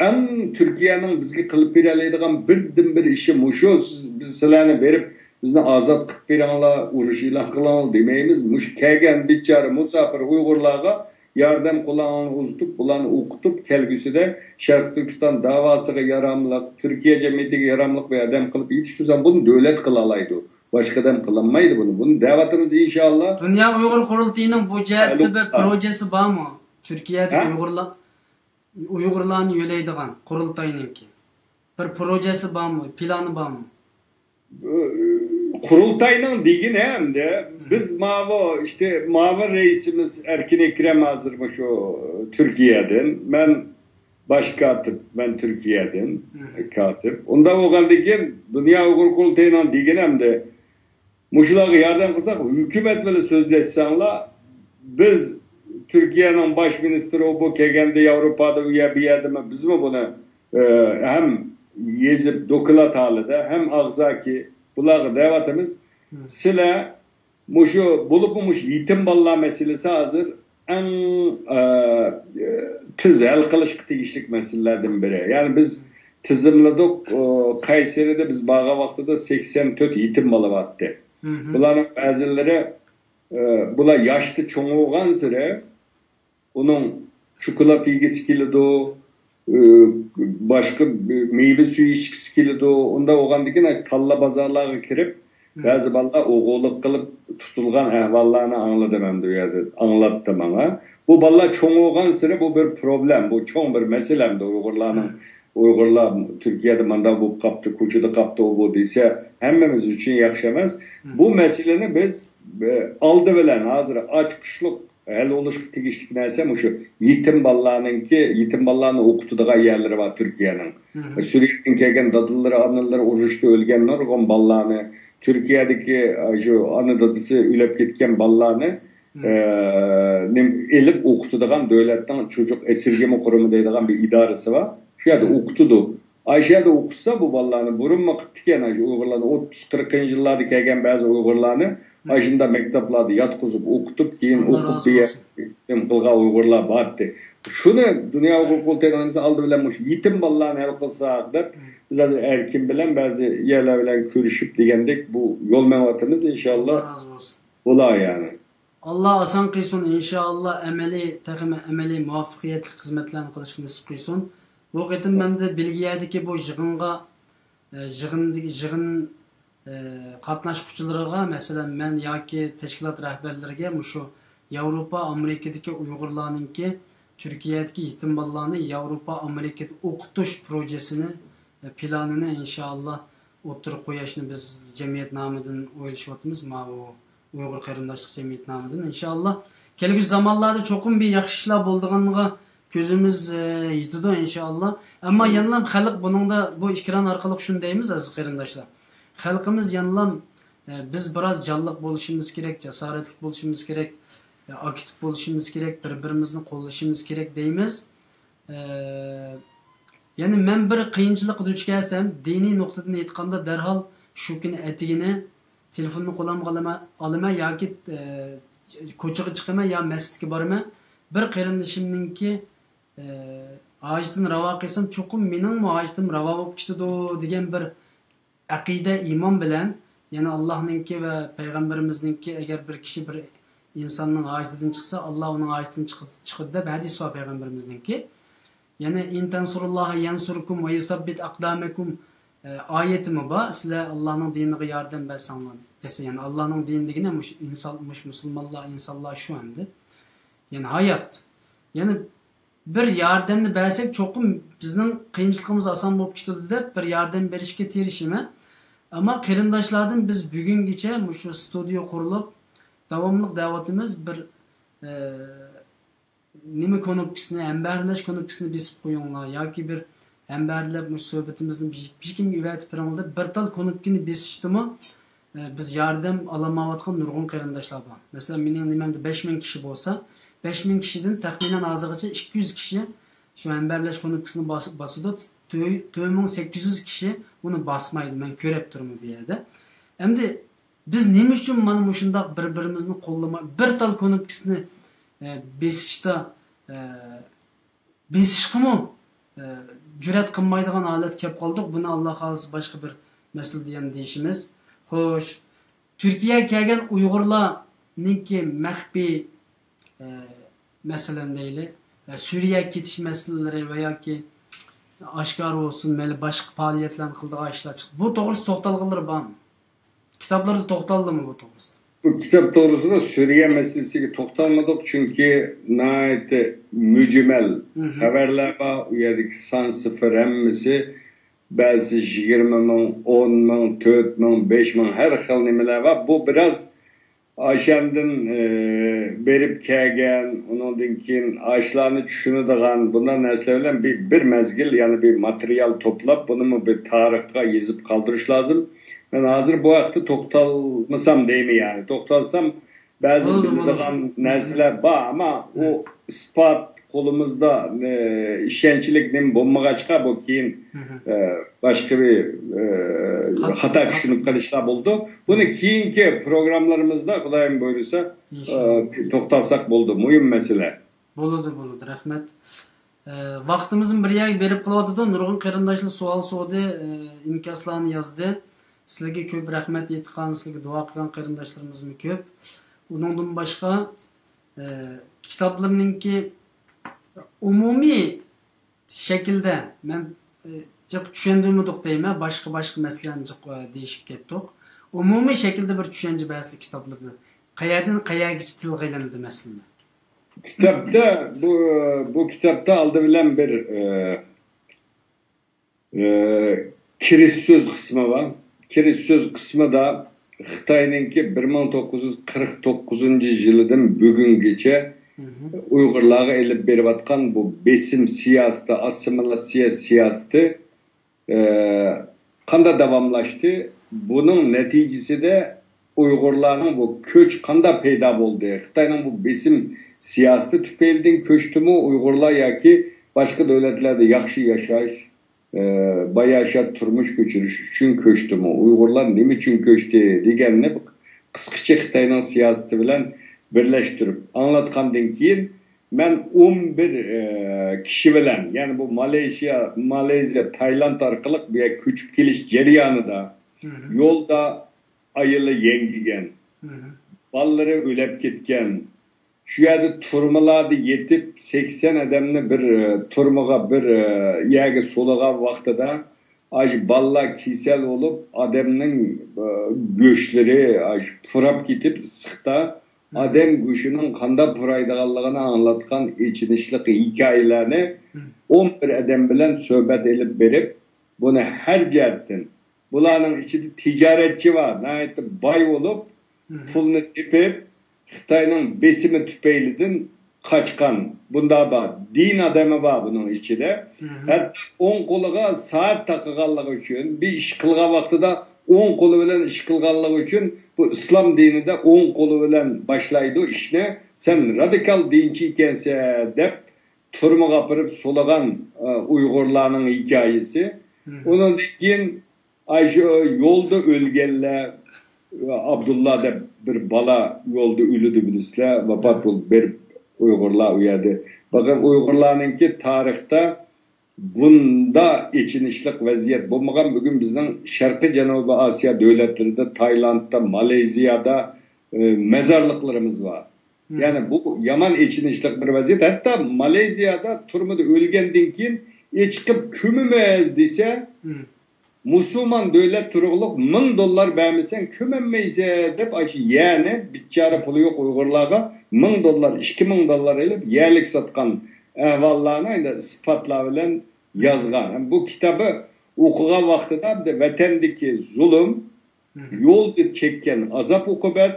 en Türkiye'nin bizge kılıp bireleydiğen bir işi muşu, biz silahını verip, bizni azat kılıp biranla, uruş ilan kılan demeyimiz, muş kegen, biçarı, musafir, Uygurlarga yardım kulağını uzutup, bulanı okutup, kelgüsü de Şarkı Türkistan davasıga yaramlık, Türkiye cemiyetiga yaramlık ve adam kılıp yetiştirsen bunu devlet kılalaydı. Başkadan kılanmaydı bunu. Bunun davatımız inşallah. Dünya Uygur Kurultayı'nın bu cihette bir projesi var mı? Türkiye'de Uygurlarını yöleydiğen Kurultayı'nınki. Bir projesi var mı? Planı var mı? Kurultayının digine hem de biz mavi reisimiz Erkin Ekrem hazırmış o Türkiye'den. Ben baş katip, ben Türkiye'den katip. Onda o kaldaki Dünya Uygur Kurultayı'nın digine hem de muşulağı yardım kılsak hükümet böyle sözleşsenler biz Türkiye'nin baş ministri o bu kegende Avrupa'da üye bir yerde mi biz mi bunu hem yezip dokulat halinde hem ağzaki bulağı devatımız sile muşu bulupmuş yetim ballar meselesi hazır en tüzel kılış tegişlik meselelerden biri. Yani biz tizimledik Kayseri'de biz bağa vaktida 84 yetim balı vardı. Bunların bazıları bula yaşlı çoğuğan sıra onun çikolata ilgisi kilidi başka meyve suyu içkisi kilidi onda oğandaki talla bazarlarına kirip bazı ballar oğulluk kılıp tutulgan ahvallarını anladım hem de anlattım ama bu ballar çoğuğan sıra bu bir problem bu çoğun bir meselem de Uygurlar Türkiye'de manda bu kaptı kucuda kaptı o bu deyse hemmemiz için yakışamaz. Bu meseleni biz aldı bilen hazır açıkçılık el oluşuk tegişlik neyse şu yetim ballarını okutuduğu yerleri var Türkiye'nin. Suriye'nin kegen dadılları, anıları oruçta ölgenler o ballarını Türkiye'deki şu anı dadısı ülep gitken ballarını elip okutuduğu devletten çocuk esirgeme kurumu deydiğin bir idaresi var. Şu yerde okutudu. Ayşe'de okusa bu ballarını burun vakit diken Uygurlarını 30-40 yıllarda kegen bazı Uygurlarını Ayşe'de mektaplarda yatkızıp okutup keyin okup diye kılga Uygurlar battı. Şunu Dünya Uygur Kurultayı'nda aldı bilenmiş yetim ballarını el kılsak da biz erkin bilen bazı yerler bilen görüşüp digendek bu yol menvatımız inşallah ola yani. Allah asan qilsin inşallah amaliy muvaffaqiyatli xizmatlarni qilishni nasib qilsin. Bu qitim menda Belgiyadagi bu yig'in qatnashuvchilariga, masalan, men yoki tashkilot rahbarlariga shu Yevropa, Amerikadagi Uyg'urlarninki Turkiyadagi yetim bolalarni Yevropa, Amerikada o'qitish projesini planini inshaalloh o'tirib qo'yishni biz jamiyat nomidan o'ylashyapmiz. Uyg'ur qarindoshlik jamiyat nomidan inshaalloh kelgusi zamonlarda cho'qim bir yaxshi ishlar bo'ldiganiga ko'zimiz yetadi inshaalloh. Ammo yana xalq buningda bu ekran orqali shuni deymiz aziz qarindoshlar. Xalqimiz yana biz biroz jonliq bo'lishimiz kerak, jasoratli bo'lishimiz kerak, aktiv bo'lishimiz kerak, bir-birimizni qo'llashimiz kerak deymiz. Yani men bir qiyinchilik duch kelsam, diniy nuqtadan aytganda darhol shu kuni atigini telefonni qo'limga olaman yoki ko'chaga chiqaman yo masjidga boraman. Bir qarindishimninki hojatini ravo qilsam, cho'qim mening hojatim ravo bo'lib ketadi degan bir aqida, iymon bilan, ya'ni Allohninki va payg'ambarimizningki agar bir kishi bir insonning hojatidan chiqsa, Alloh uning hojatidan chiqadi deb hadis va payg'ambarimizningki. Yani intansurullah yansurkum ve yusabbit aqdamakum ayetimi ba sizler Allah'ın dinine yardım bersanlar dese, yani Allah'ın dinine musulmonlar insanlar şu anda yani hayat, yani bir yardımını bersek çokum bizning qiyinchiligimiz oson bo'lib ketadi deb bir yordam berishga tirishimi. Ama qarindoshlardan biz bugungacha shu studiyo qurilib davomli davatimiz bir nima konopkisini, emberleş konopkisini besib qo'yinglar yoki bir emberlab musobatimizni bir kimga uvatib beringlar. Bir tal konopkini besishdimi biz yordam olamayotgan nurg'un qarindoshlar bor. Masalan, mening nimamda 5000 kishi bo'lsa, 5000 kishidan taxminan hozirgacha 200 kishi shu emberleş konopkisini bosadi, 9800 kishi buni bosmaydi. Men ko'rib turibman deydi. Endi biz nima uchun mana bu shundoq bir-birimizni qo'llamay bir tal konopkisini besishda besishqimi jur'at qilmaydigan holat kelib qoldik. Buni Alloh xohlasa boshqa bir masala degan deyishimiz. Xo'sh, Turkiyaga kelgan Uyg'urlarningki maxfiy masalan deyli, Suriyaga ketish masalalari va yoki oshkor bo'lsin, mayli boshqa faoliyatlarni qildigan ishlar chiqdi. Bu to'g'risida to'xtalganlar bormi? Kitaplarda to'xtaldimi bu to'g'risida? Bu kitap doğrusunda Suriye meselesiga to'xtalmadik çünkü nihayet mücmel haberler var. U yerdeki son sıfır hemmisi bazı 20 ming, 10 ming, 4 ming, 5 ming her xil nimeler var. Bu biraz aşamdan berip kelgen, ondan keyin aşlarını tushunadigan bundan narsalar bir mezgil, yani bir materyal toplab bunu bir tarixga yazıp kaldırış lazım. Ben hazır bu hafta to'xtalmasam deymi yani. To'xtalsam bazı bildiğin narsalar var ama o ispat qo'limizda ishonchlikning bo'lmag'achqa bu keyin boshqa bir xato tushunib qolishlar bo'ldi. Buni keyingi programlarimizda Xudoyim buyursa to'xtalsak bo'ldi. Muhim masala. Bo'ladi, rahmat. Vaqtimizning bir yak berib qilyotdi. Nurg'un qarindoshlar savol so'radi, inkaslarni yozdi. Sizlarga ko'p rahmat aytgan, sizlarga duo qilgan qarindoshlarimiz ko'p. Undan boshqa kitoblarningki umumiy shaklda men jiq tushundirmadik deyman, boshqa masalalarni jiq deyishib ketdik. Umumiy shaklda bir tushuncha ba'zi kitoblarda qayerdan qayergacha tilga aylanadi masalan. Kitapta bu kitapta aldı bilen bir kiriş söz kısmı var. Kiriş söz kısmı da Xitayninki 1949 yıldan bugüngacha Uyg'urlarga elib berayotgan bu besim siyosati, assimilyatsiya siyosati qanday davomlashdi? Bunun neticesinde Uyg'urlarning bu ko'ch qanday paydo bo'ldi? Xitoyning bu besim siyosati tufaylidan ko'chdimi Uyg'urlar yoki boshqa davlatlarda yaxshi yashash, bayashat turmush ko'chirish uchun ko'chdimi? Uyg'urlar nima uchun ko'chdi deganni qisqacha Xitoyning siyosati bilan birleştirip anlatgandan keyin men 11 kişi bilen, yani bu Malezya, Tayland arkalık bir ko'chib kelish jarayonida yolda ayılı yengigen balları ölüp gitken, şu yerde turmalarda yetip 80 adamını bir turmaga bir yege solagan vaxtıda aj ballar kisel olup adamның göçleri aj purap gitip sıkta adam göçünün kanda puraydıganlığını anlatkan içinişlik hikayelerini 11 adam bilen söhbet edip berip bunu her cihetten bularning içinde ticaretçi var. Nəhayət bay olup pulunu tepip Xitayning besimi tüpeylidin kaçkan. Bunda var. Din adamı var bunun içinde. Hatta 10 koluga saat takıganlığı için bir iş kılga vaxtıda 10 kolu bilen iş kılganlığı için bu İslam dininde 10 kolu bilen başlaydı o işine. Sen radikal dinçi ikense dep turma kapırıp solagan Uygurlarının hikayesi. Onun için Ayşe yolda ölgenler Abdullah da bir bala yolda ölüdü bilisler vefat oldu bir Uygurlar uyardı. Bakın Uygurlarınki tarihte bunda içinişlik vaziyet bulmagan bugün bizden Şarkı Cenubi Asya devletlerinde Tayland'da, Malezya'da mezarlıklarımız var. Yani bu yaman içinişlik bir vaziyet. Hatta Malezya'da turmuda ölgenden keyin çıkıp kümümez dese Müslüman devlet turuluk $1000 vermesen kömenmeyse dep yani biçare pulu yok Uygurlarga $1000, $2000 elip yerlik satkan ahvallarını ispatlar bilen yazgan. Yani bu kitabı okuğa vaxtıda vatandaki zulüm, yolda çekken azap ukubet,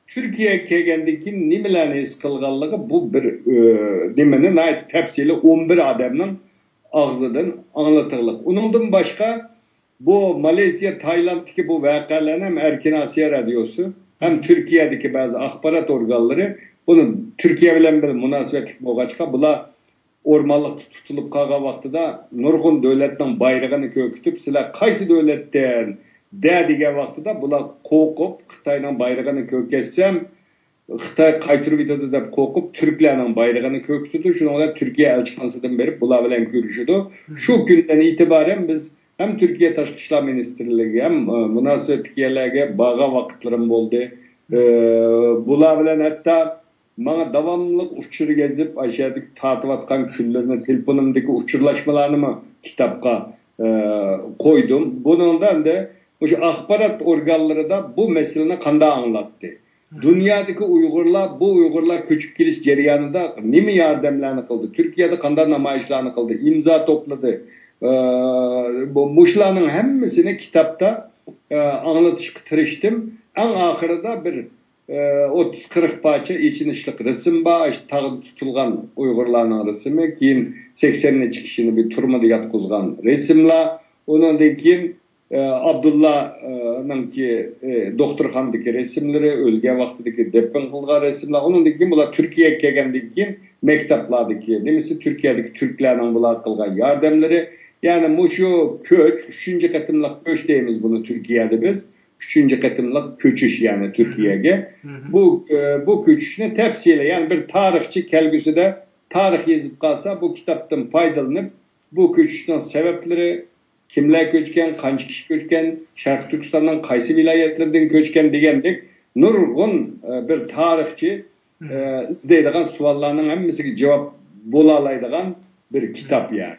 Türkiye kelgendeki nimelerni his kılganlığı bu bir nimeni nayet tepsili 11 adamın ağzıdan anlatırlık. Onundan başka bu Malezya, Tayland'daki bu vakalarını hem Erkin Asya Radyosu hem Türkiye'deki bazı akbarat organları bunun Türkiye bilen bir münasebetlik boğaçka bula ormanlık tutulup kalga vaxtıda nurgun devletten bayrağını kökütüp silah kaysı devletten dediğe vaxtıda bula kokup Xitay'ın bayrağını köketsem Xitay kaytırıp itadı da kokup Türklerinin bayrağını kökütüdü. Şunu da Türkiye elçihansıdan berip bula bilen görüşüdü. Şu günden itibaren biz hem Türkiye Taşkı İşler Ministerliği hem münasebetlik yerlerge bağa vakitlerim oldu. Bula bilen hatta bana davamlılık uçuru gezip aşağıdaki tartıp atkan küllerine telefonumdaki uçurlaşmalarını kitapka koydum. Bundan da şu akbarat organları da bu meseleni kanda anlattı. Dünyadaki Uygurlar, bu Uygurlar küçük giriş cereyanında nimi yardımlarını kıldı. Türkiye'de kanda namayişlerini kıldı. İmza topladı. Bu muşlarının hemmisini kitapta anlatışıp tırıştım. En ahırda bir 30-40 parça içinişlik resim var. Tağın tutulgan Uygurlarının resmi. Keyin 80'li çıkışını bir turmada yatkızgan resimler. Onun da keyin Abdullah'ın ki doktorxandaki resimleri, ölge vaxtideki depen kılgan resimler. Onun da keyin bular Türkiye'ye kelgenden keyin mekteplardaki, demesi Türkiye'deki Türklerinin bular kılgan yardımları. Yani bu şu köç, 3. katımlık köç deyimiz bunu Türkiye'de biz. 3. katımlık köçüş yani Türkiye'ye. Bu köçüşüne tepsiyle yani bir tarihçi kelgüsü de tarih yazıp kalsa bu kitaptan faydalanıp bu köçüşten sebepleri kimler köçken, kaç kişi köçken, Şarkı Türkistan'dan kaysi vilayetlerden köçken degendik. Nurgun bir tarihçi izleydiğen suallarının hemisi cevap bulalaydiğen bir kitap yani.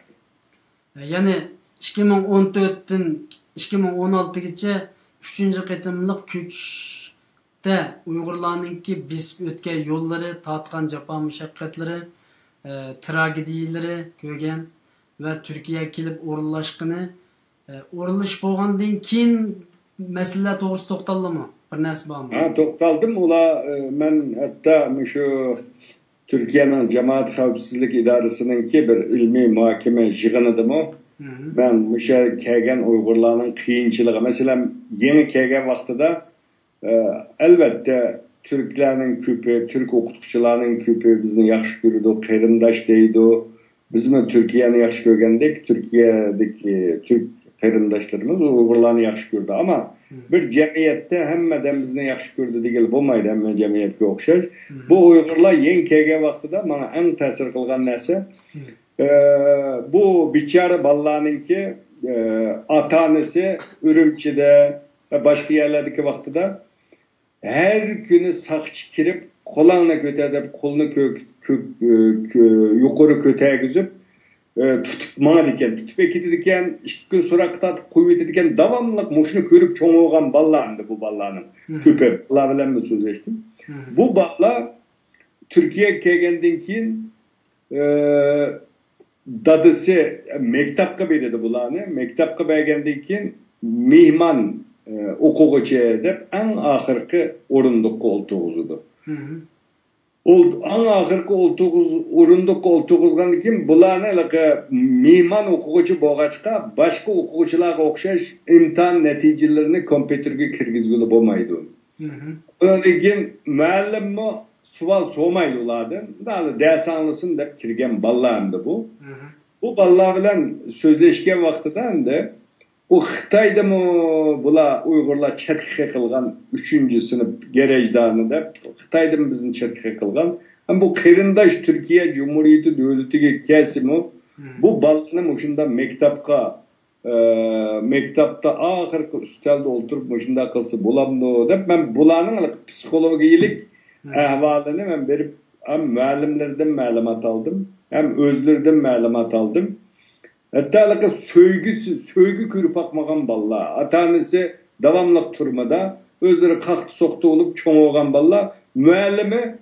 Yani 2014'ten 2016'gacha 3. qatımlıq köçdə Uygurlarnınki besib ötken yolları, tatqan japa mushaqqatlari, tragediyaları görgen ve Türkiye'ye kelib o'rinlashqini, o'rinlash bo'lgandan keyin masalalar to'g'risida to'xtaldimi? Bir narsa bormi? Ha, to'xtaldim. Ular men hatta şu Türkiye'nin Cemaat Xavfsizlik İdaresi'ninki bir ilmi muhakeme yığınıdım o. Ben müşe kelgen Uygurlarının kıyınçılığı. Mesela yeni kelgen vaxtıda elbette Türklerinin küpü, Türk okutkuçularının küpü bizni yaxşı görüdü, qeyrindaş deydi. Bizim Türkiye'ni yaxşı görgendik. Türkiye'deki Türk qeyrindaşlarımız Uygurlarını yaxşı gördü. Ama bir cemiyette hemmeden bizni yaxşı gördü değil bulmaydı hemen cemiyetke okşar. Bu Uygurlar yeni kelgen vaxtıda bana en tesir kılgan neyse bu biçare ballarınki ata-anası Ürümçi'de ve başka yerlerdeki vaxtıda her günü sakçı kirip kolağına kötedip kolunu yukarı kötegizip tutup mana diken, tutup ekiti diken, 2 gün sonra kıtatıp kuvveti diken, davamlılık muşunu körüp çoğun olgan ballandı bu ballanın. Köpe, balla bilen mi sözleştim? Bu balla Türkiye kelgenden keyin dadısı mektapka beredi bulanı. Mektapka bergenden keyin mihman okuguçu edip en ahırkı orunduk oltuğuzudu. En ahırkı orunduk oltuğuzdan keyin bulanı mihman okuguçu boğaçka başka okuguçularga okşaş imtihan neticelerini kompüterge kirgizgili bolmaydı. Ondan keyin müellim mi suval soğmaylı ulardı. Daha ders anlısın dep kirgen ballarımdı bu. Bu ballar bilen sözleşken vaktidan da bu Xitayda mı bula Uygurlar çetki kılgan 3. sınıf gerejdanı da Xitayda mı bizim çetki kılgan hem bu kırındaş Türkiye Cumhuriyeti devleti kesimi bu balını muşunda mektapta ahırkı üstelde oturup muşunda kılsı bulamdı da ben bulanın psikolojik ahvalını ben verip hem müellimlerden malumat aldım hem özlerden malumat aldım. Hatta söygü kürüp akmagan balla. Atanesi davamlık turmada özleri kalktı soktu olup çoğun olgan balla. Müellime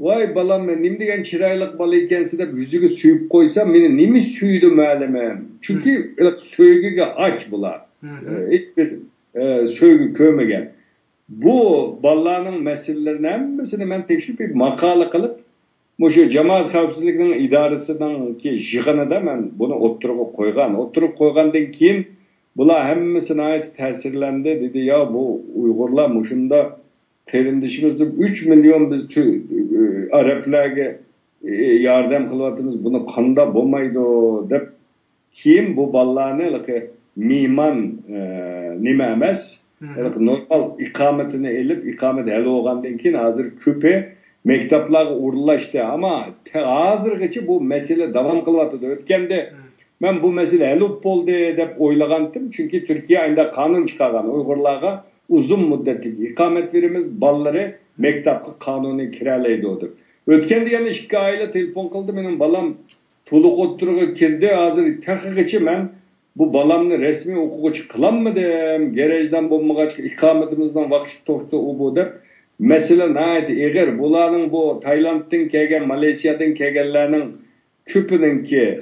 vay balam ben nim degen çıraylık bala ikensi de yüzüge suyup koysam beni nimi suydu müellime. Çünkü söygüge aç bula. Hiçbir söygü kömegen. Bu ballarının meselelerinin hemmisini ben teşrif edip makale kılıp şu Cemaat Xavfsizliğinin idarəsinden ki jığınıda ben bunu oturup koygan. Oturup koygandan keyin bular hemmisine ait təsirlendi. Dedi ya bu Uygurlar muşunda terindişimizde 3 milyon biz Araplarga yardım kılıvatımız bunu kanda bolmaydı dep kim bu ballarını miman nime emes normal ikametini elip ikamet heli olgandan keyin hazır köpe mektaplar uğurlaştı ama hazırgıçı bu mesele devam kılmadı. Ötkende ben bu mesele elup oldu dep oylagandım. Çünkü Türkiye ayında kanun çıkargan Uygurlarga uzun müddetli ikamet verimiz balları mektapka kanunu kiraleydi odur. Ötkende yani 2 ayla telefon kıldı benim balam tuluk oturuğa kirdi. Hazır takıgıçı ben bu balamını resmi okuguçu kılanmadım. Gerejden bulmagaç ikametimizden vakit tohtu ubu dep mesela neydi? Eğer bulanın bu Tayland'dan kelgen, Malezya'dan kelgenlerinin küpünün ki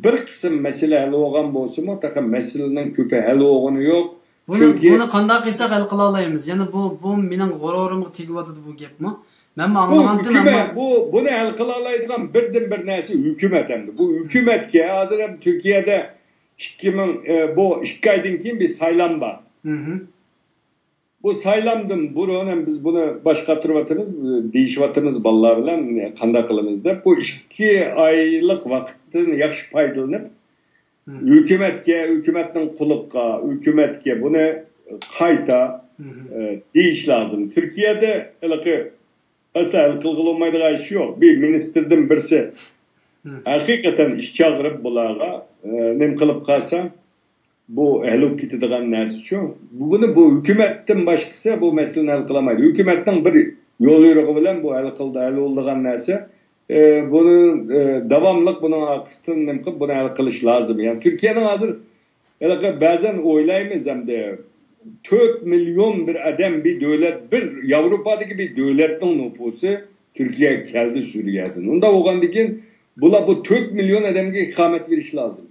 bir kısım mesele hal olgan bolsa mı, takım meselenin küpü hal olgunu yok. Bunu qanday qilsak hal qila olamiz? Yani bu mening g'ururimga tegib bu gapmi? Men anlagandim ama bunu hal qila oladigan birdan bir narsa hukumat endi. Bu hukumatga hozir ham Turkiyada 2 aydan keyin bir saylam bor. Bu saylamdan burun biz bunu başqatırvatımız, deyişvatımız ballar bilen qanday qilamiz deb bu 2 aylık vaqtdan yaxshi foydalanib hukumatning quliqqa, hukumatga buni qayta deyish lazım. Türkiye'de asal qilg'ilmaydigan ish yo'q. Bir ministerdan birisi haqiqatan ish chaqirib bularga nim qilib qolsa bu ehluk ketadigan narsa şu. Bu hükümetten başkası bu meseleni hal kılamaydı. Hükümetten bir yol yürüyüşü bilen bu hal kıldı, hal olduğun narsa. Bunu devamlık bunun arkasından bunu hal kılış lazım. Yani Türkiye'nin hazır bazen oylayımız hem de 4 milyon bir adam bir devlet, bir Avrupa'daki bir devletin nüfusu Türkiye'ye geldi Suriye'den. Onda oğandikin bu 4 milyon adamga ikamet veriş lazım.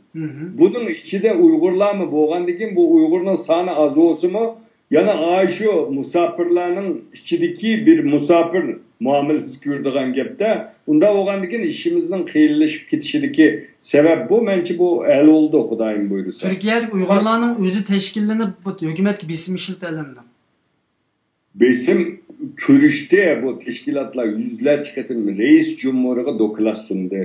Bunun içinde Uygurlar mı boğandikin bu Uygur'un sani az olsun mu? Yani Ayşe musafirlerinin içindeki bir musafir muamelesi gördüğün gepte. Bunda boğandikin işimizden kıyılışıp gitişindeki sebep bu. Bence bu el oldu Xudayım buyursa. Türkiye'deki Uygurlarının özü teşkillenip bu hükümet besim işiltelemdi. Besim körüşte bu teşkilatlar yüzler çıkartın reis cumhuruna dokulat sundu.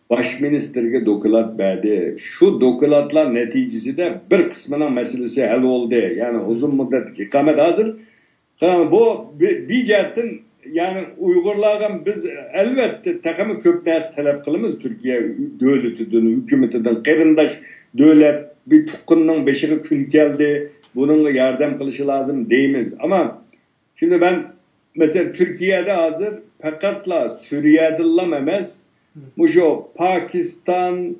Başministerge dokulat verdi. Şu dokulatlar neticesi de bir kısmının meselesi hal oldu. Yani uzun müddet ikamet hazır. Yani bu bir cihetten yani Uygurlardan biz elbette takımı köp narsa talep kılımız Türkiye devletinden, hükümetinden, kırındaş devlet bir tukkunun beşiği gün geldi. Bunun yardım kılışı lazım deyimiz. Ama Şimdi ben mesela Türkiye'de hazır fakatla Suriye'dillam emez. Muşo Pakistan,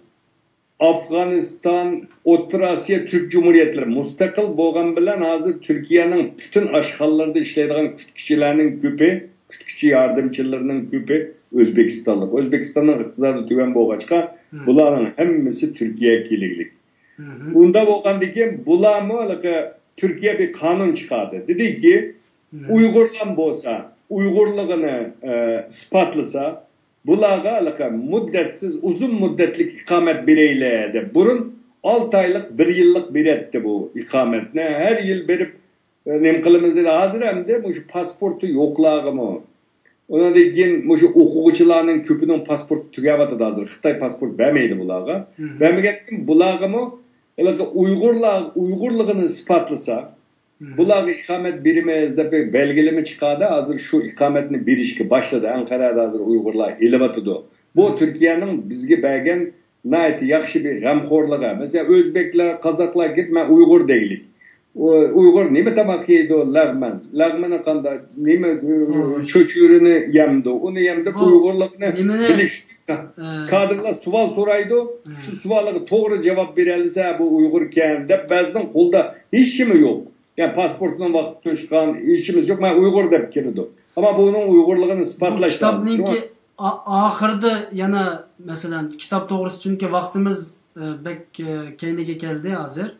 Afganistan, O'rta Asiya Türk Cumhuriyetleri müstakil bo'lgan bilan hazır Türkiye'nin bütün aşhallarda işleydiğin kütükçilerinin köpü, kütükçi yardımcılarının köpü Özbekistanlık. Özbekistan'ın iqtisadi tüven bo'lg'achqa bularning hammasi Türkiye'ye keliglik. Bunda bo'lgandiki bularni Türkiye bir kanun çıkardı. Dedi ki Uygurlar bo'lsa, Uygurluğunu ispatlasa bularga muddetsiz uzun müddetlik ikamet bireylerde burun 6 aylık 1 yıllık bir etti bu ikametine. Her yıl berip nem kılımız dedi hazır hem de bu pasportu yoklağı mı? Ona deyin bu okuyucularının köpünün pasportu tükevatı da hazır. Xitay pasport vermeydi bularga. Vermeyken bularga mı? Uygurluğunu ispatlısa bular ikamet birimizde bir belgeleme çıkardı. Hazır şu ikametini bir işki başladı. Ankara'da hazır Uygurlar elevatıdı. Bu Türkiye'nin bizge belgen nayeti yakşı bir gamkorluğa. Mesela Özbekler, Kazaklar gitme Uygur değilik. Uygur nime tamak yedi o lagman. Lagman'a kanda nime çöçürünü yemdi. Onu yemdi Uygurluğunu biliş. Kadınlar sual soraydı. Şu sualığı doğru cevap verilse bu Uygurken de bazıdan kolda hiç mi yok. Yani pasportunun vakti töşkan işimiz yok. Ben Uygur da fikirdi. Ama bunun Uygurluğunu ispatlaştı. Bu kitabınki ahırda yana mesela kitap doğrusu çünkü vaktimiz kendiga geldi hazır.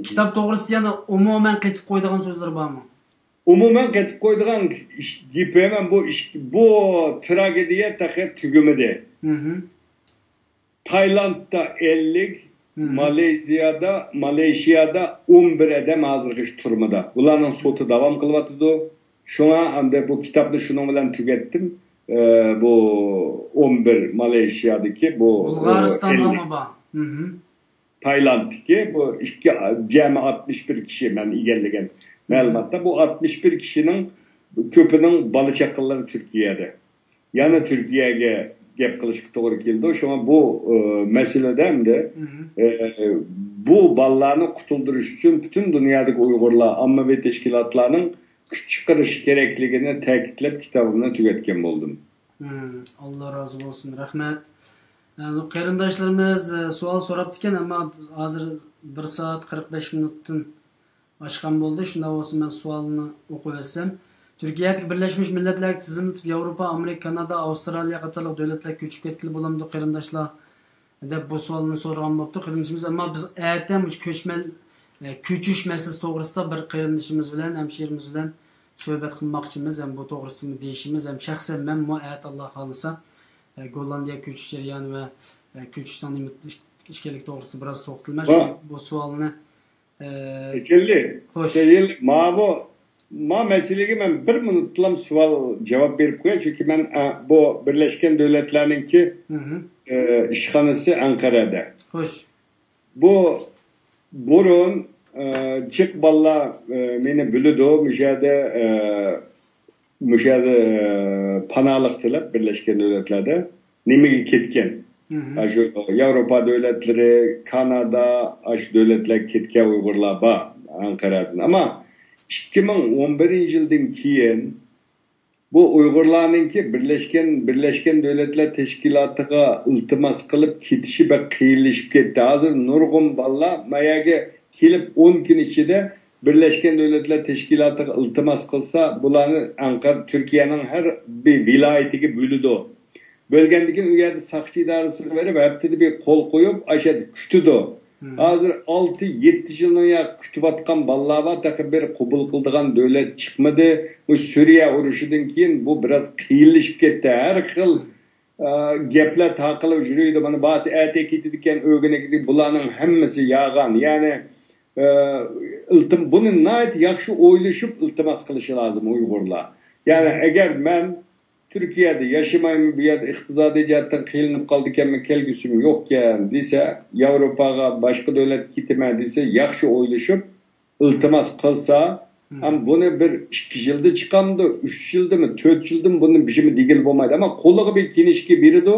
Kitap doğrusu yana umumen ketip koyduğun sözler var mı? Umumen ketip koyduğun gibi hemen bu tragediye takı tügümüde. Tayland'da 50 Malezya'da 11 adam hazırgış turmada. Bunların sotu devam kılmatıdı. Şuna anda bu kitabını şunun bilen tükettim. Bu 11 Malezya'daki bu Bulgaristan'da mı ba? Tayland'daki bu cemi 61 kişi ben ilerlegen malumatta bu 61 kişinin köpünün balı çakılları Türkiye'de. Yani Türkiye'ye gap kılışık doğru geldi. Şu an bu meseleden de bu ballarını kutulduruş için bütün dünyadaki Uygurlar amma ve teşkilatlarının küçük karış gerekliğini tekitlep kitabımla tüketken buldum. Allah razı olsun. Rahmet. Yani, qarindoshlarimiz sual so'rabdikan ama hazır 1 saat 45 minutdan oshgan bo'ldi. Shunda bo'lsa men savolni o'qib o'tsam. Türkiye'deki Birleşmiş Milletler tizimli Avrupa, Amerika, Kanada, Avustralya qatorliq davlatlar ko'chib ketgili bo'lamdi qarindoshlar deb bu savolni so'ragan bo'libdi qarindoshimiz. Ammo biz aytdim ko'chish masalasi to'g'risida bir qarindoshimiz bilan, hamshirimiz bilan suhbat qilmoqchimiz. Ham bu to'g'risida deyishimiz, ham shaxsan men muayat Alloh xolisa Gollandiya ko'chish jarayoni va ko'chishdan ishkilik to'g'risida biroz to'xtalman. Bu savolni Ma meselegi ben 1 minutlam sual cevap verip koyayım. Çünkü ben bu Birleşken Devletleri'ninki işhanesi Ankara'da. Hoş. Bu burun çık balla beni bülüdü müşahede panalık tilip Birleşken Devletler'de nimi ketken. Avrupa devletleri, Kanada, devletler ketken Uygurlar var Ankara'dan. Ama 2011 yıldan keyin bu Uygurlarınki Birleşken Devletler Teşkilatı'na iltimas kılıp ketişi ve kıyılışıp ketdi. Hazır nurgun balla mayaga kelip 10 gün içinde Birleşken Devletler Teşkilatı'na iltimas kılsa bularını Ankara Türkiye'nin her bir vilayetiga bölüdü. Bölgendeki üyede sakçı idaresi verip hepsi bir kol koyup aşağı kütüdü. Hazır 6-7 yılına kütüp atkan ballava takı bir kubul kıldıgan devlet çıkmadı. Bu Suriye uruşudan keyin bu biraz kıyılışıp ketdi. Her xil gepler takılıp jürüydü. Bana bazı etekiydi diken ögüne gidip bulanın hemmesi yağan. Yani bunun nayet yakşı oylaşıp iltimas kılışı lazım Uygurlar. Yani eğer ben Türkiye'de yaşamayım bir yerde iktisadi cihattan kıyılıp kaldıkken kelgüsüm yokken dese Avrupa'ya başka devlet gitme dese yakşı oylaşıp iltimas kılsa ama bunu bir 2 yılda çıkandı 3 yılda mı 4 yılda mı bunun bir şey mi digil olmaydı ama kolluğu bir kinişki biri de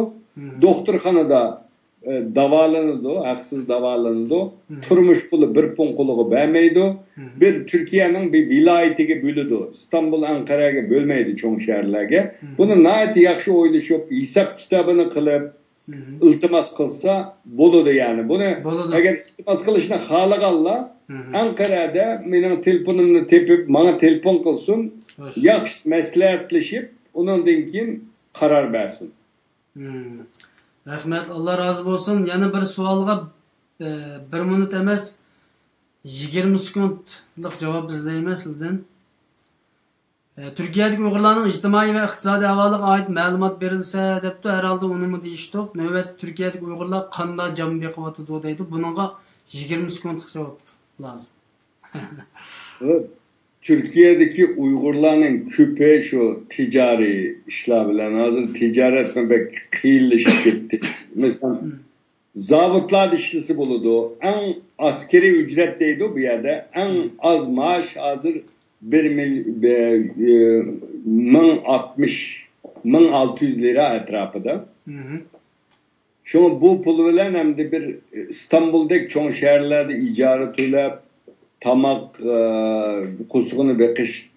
doktorxanada davalanıdı, haksız davalanıdı. Turmuş pulu bir punkuluğu vermeydi. Bir Türkiye'nin bir vilayetiga bölüdü. İstanbul, Ankara'ya bölmeydi çoğun şehirlerge. Bunu nayet yakşı oylaşıp, hesap kitabını kılıp, iltimas kılsa boludu yani. Bunu eğer iltimas kılışına halıqalla Ankara'da benim telefonumunu tepip bana telefon kılsın, yakşı mesleğetleşip onun dinkin karar versin. Rahmet, Allah razı olsun. Yana bir sualga 1 minut emas 20 sekundlik cevap izleymiz sizden. Türkiye'deki Uygurlarning ijtimoiy va iqtisodiy ahvoliga oid ma'lumot berilsa debdi, herhalde onu mu deyishdik. Navbatda Türkiye'deki Uygurlar qanday jam beqiyotidir deydi. Buningga 20 sekundlik cevap lazım. Evet. Türkiye'deki Uygurların küpe şu ticari işler bilen hazır ticaret mi pek kıyılışıp gitti. Mesela zabıtlar işlisi buludu. En askeri ücretteydi bu yerde. En az maaş hazır 1600 lira etrafında. Şu bu pul bilen hem de bir İstanbul'daki çoğun şehirlerde icara tülep tamak kusuğunu bekiş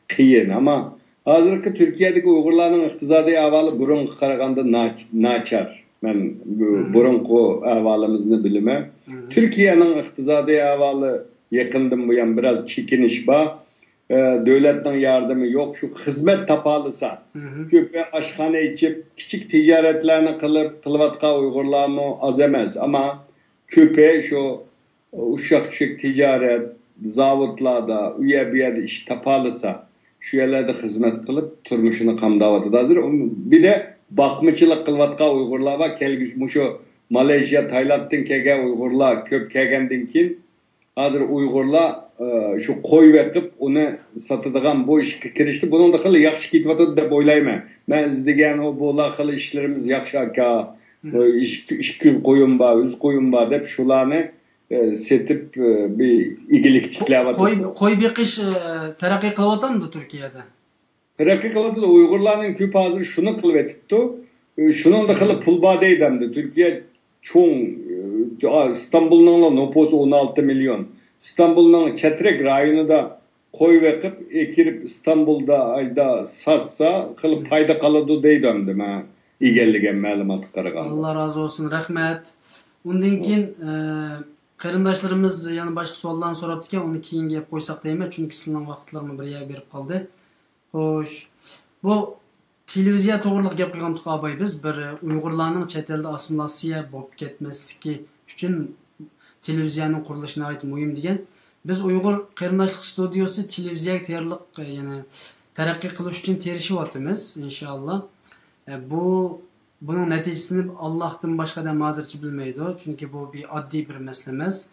kıyın ama hazırki Türkiye'deki Uygurların iqtisadi ahvalı burun qaraganda naçar. Ben burunku ahvalımızını bilime. Türkiye'nin iqtisadi ahvalı yakındım bu yan biraz çekiniş var. Devletin yardımı yok. Şu hizmet tapalısa. Köpe aşkhane içip küçük ticaretlerini kılıp kılvatka Uygurlar mı az emez ama köpe şu uşak küçük ticaret zavutlarda üye bir yerde iş tapalısa şu yerlerde hizmet kılıp turmuşunu kamdavatıdadır. Bir de bakmıçılık kılvatka Uygurlar var. Kelgüç şu Malezya, Tayland'ın kege Uygurlar köp kegendinkin hazır Uygurlar şu koy vekip onu satıdığan bu işe kirişti. Bunun da kılı yakşı gitvatıdı da boylayma. Ben izlegen o boğla kılı işlerimiz yakşı aka iş küz koyun ba, üz koyun ba dep şularını setip bir ilgilik kitlevatıdı. Koy bir kış terakki kılvatan mı Türkiye'de? Terakki kılvatıdı. Uygurların küp hazır şunu kılvetipti. Şunun da kılı pulba deydemdi. Türkiye çoğun İstanbul'un nüfusu 16 milyon. İstanbul'un Çetrek rayonu da koy vekip ekirip İstanbul'da ayda satsa kılıp payda kalıdı deydemdim ha. İgelligen malumatı karaganda. Allah razı olsun. Rahmet. Ondan keyin qarindoshlarimiz yana boshqa savollarni so'rabdi ekan, uni keyinga gap qo'ysak deyman, chunki sizning vaqtlarni bir yerga berib qoldi. Xo'sh, bu televiziya to'g'riliq gap qilgandik abay biz bir Uyg'urlarning chet elda assimilyatsiya bo'lib ketmasligi uchun televiziyaning qurilishini ayt muhim degan. Biz Uyg'ur qarindoshlik studiyasi televiziyaga tayyorlik yana taraqqiy qilish uchun tirishyapmiz inshaalloh. Bunun neticesini Allah'tan başka da mazırçı bilmeydi o. Çünkü bu bir addi bir meslemez.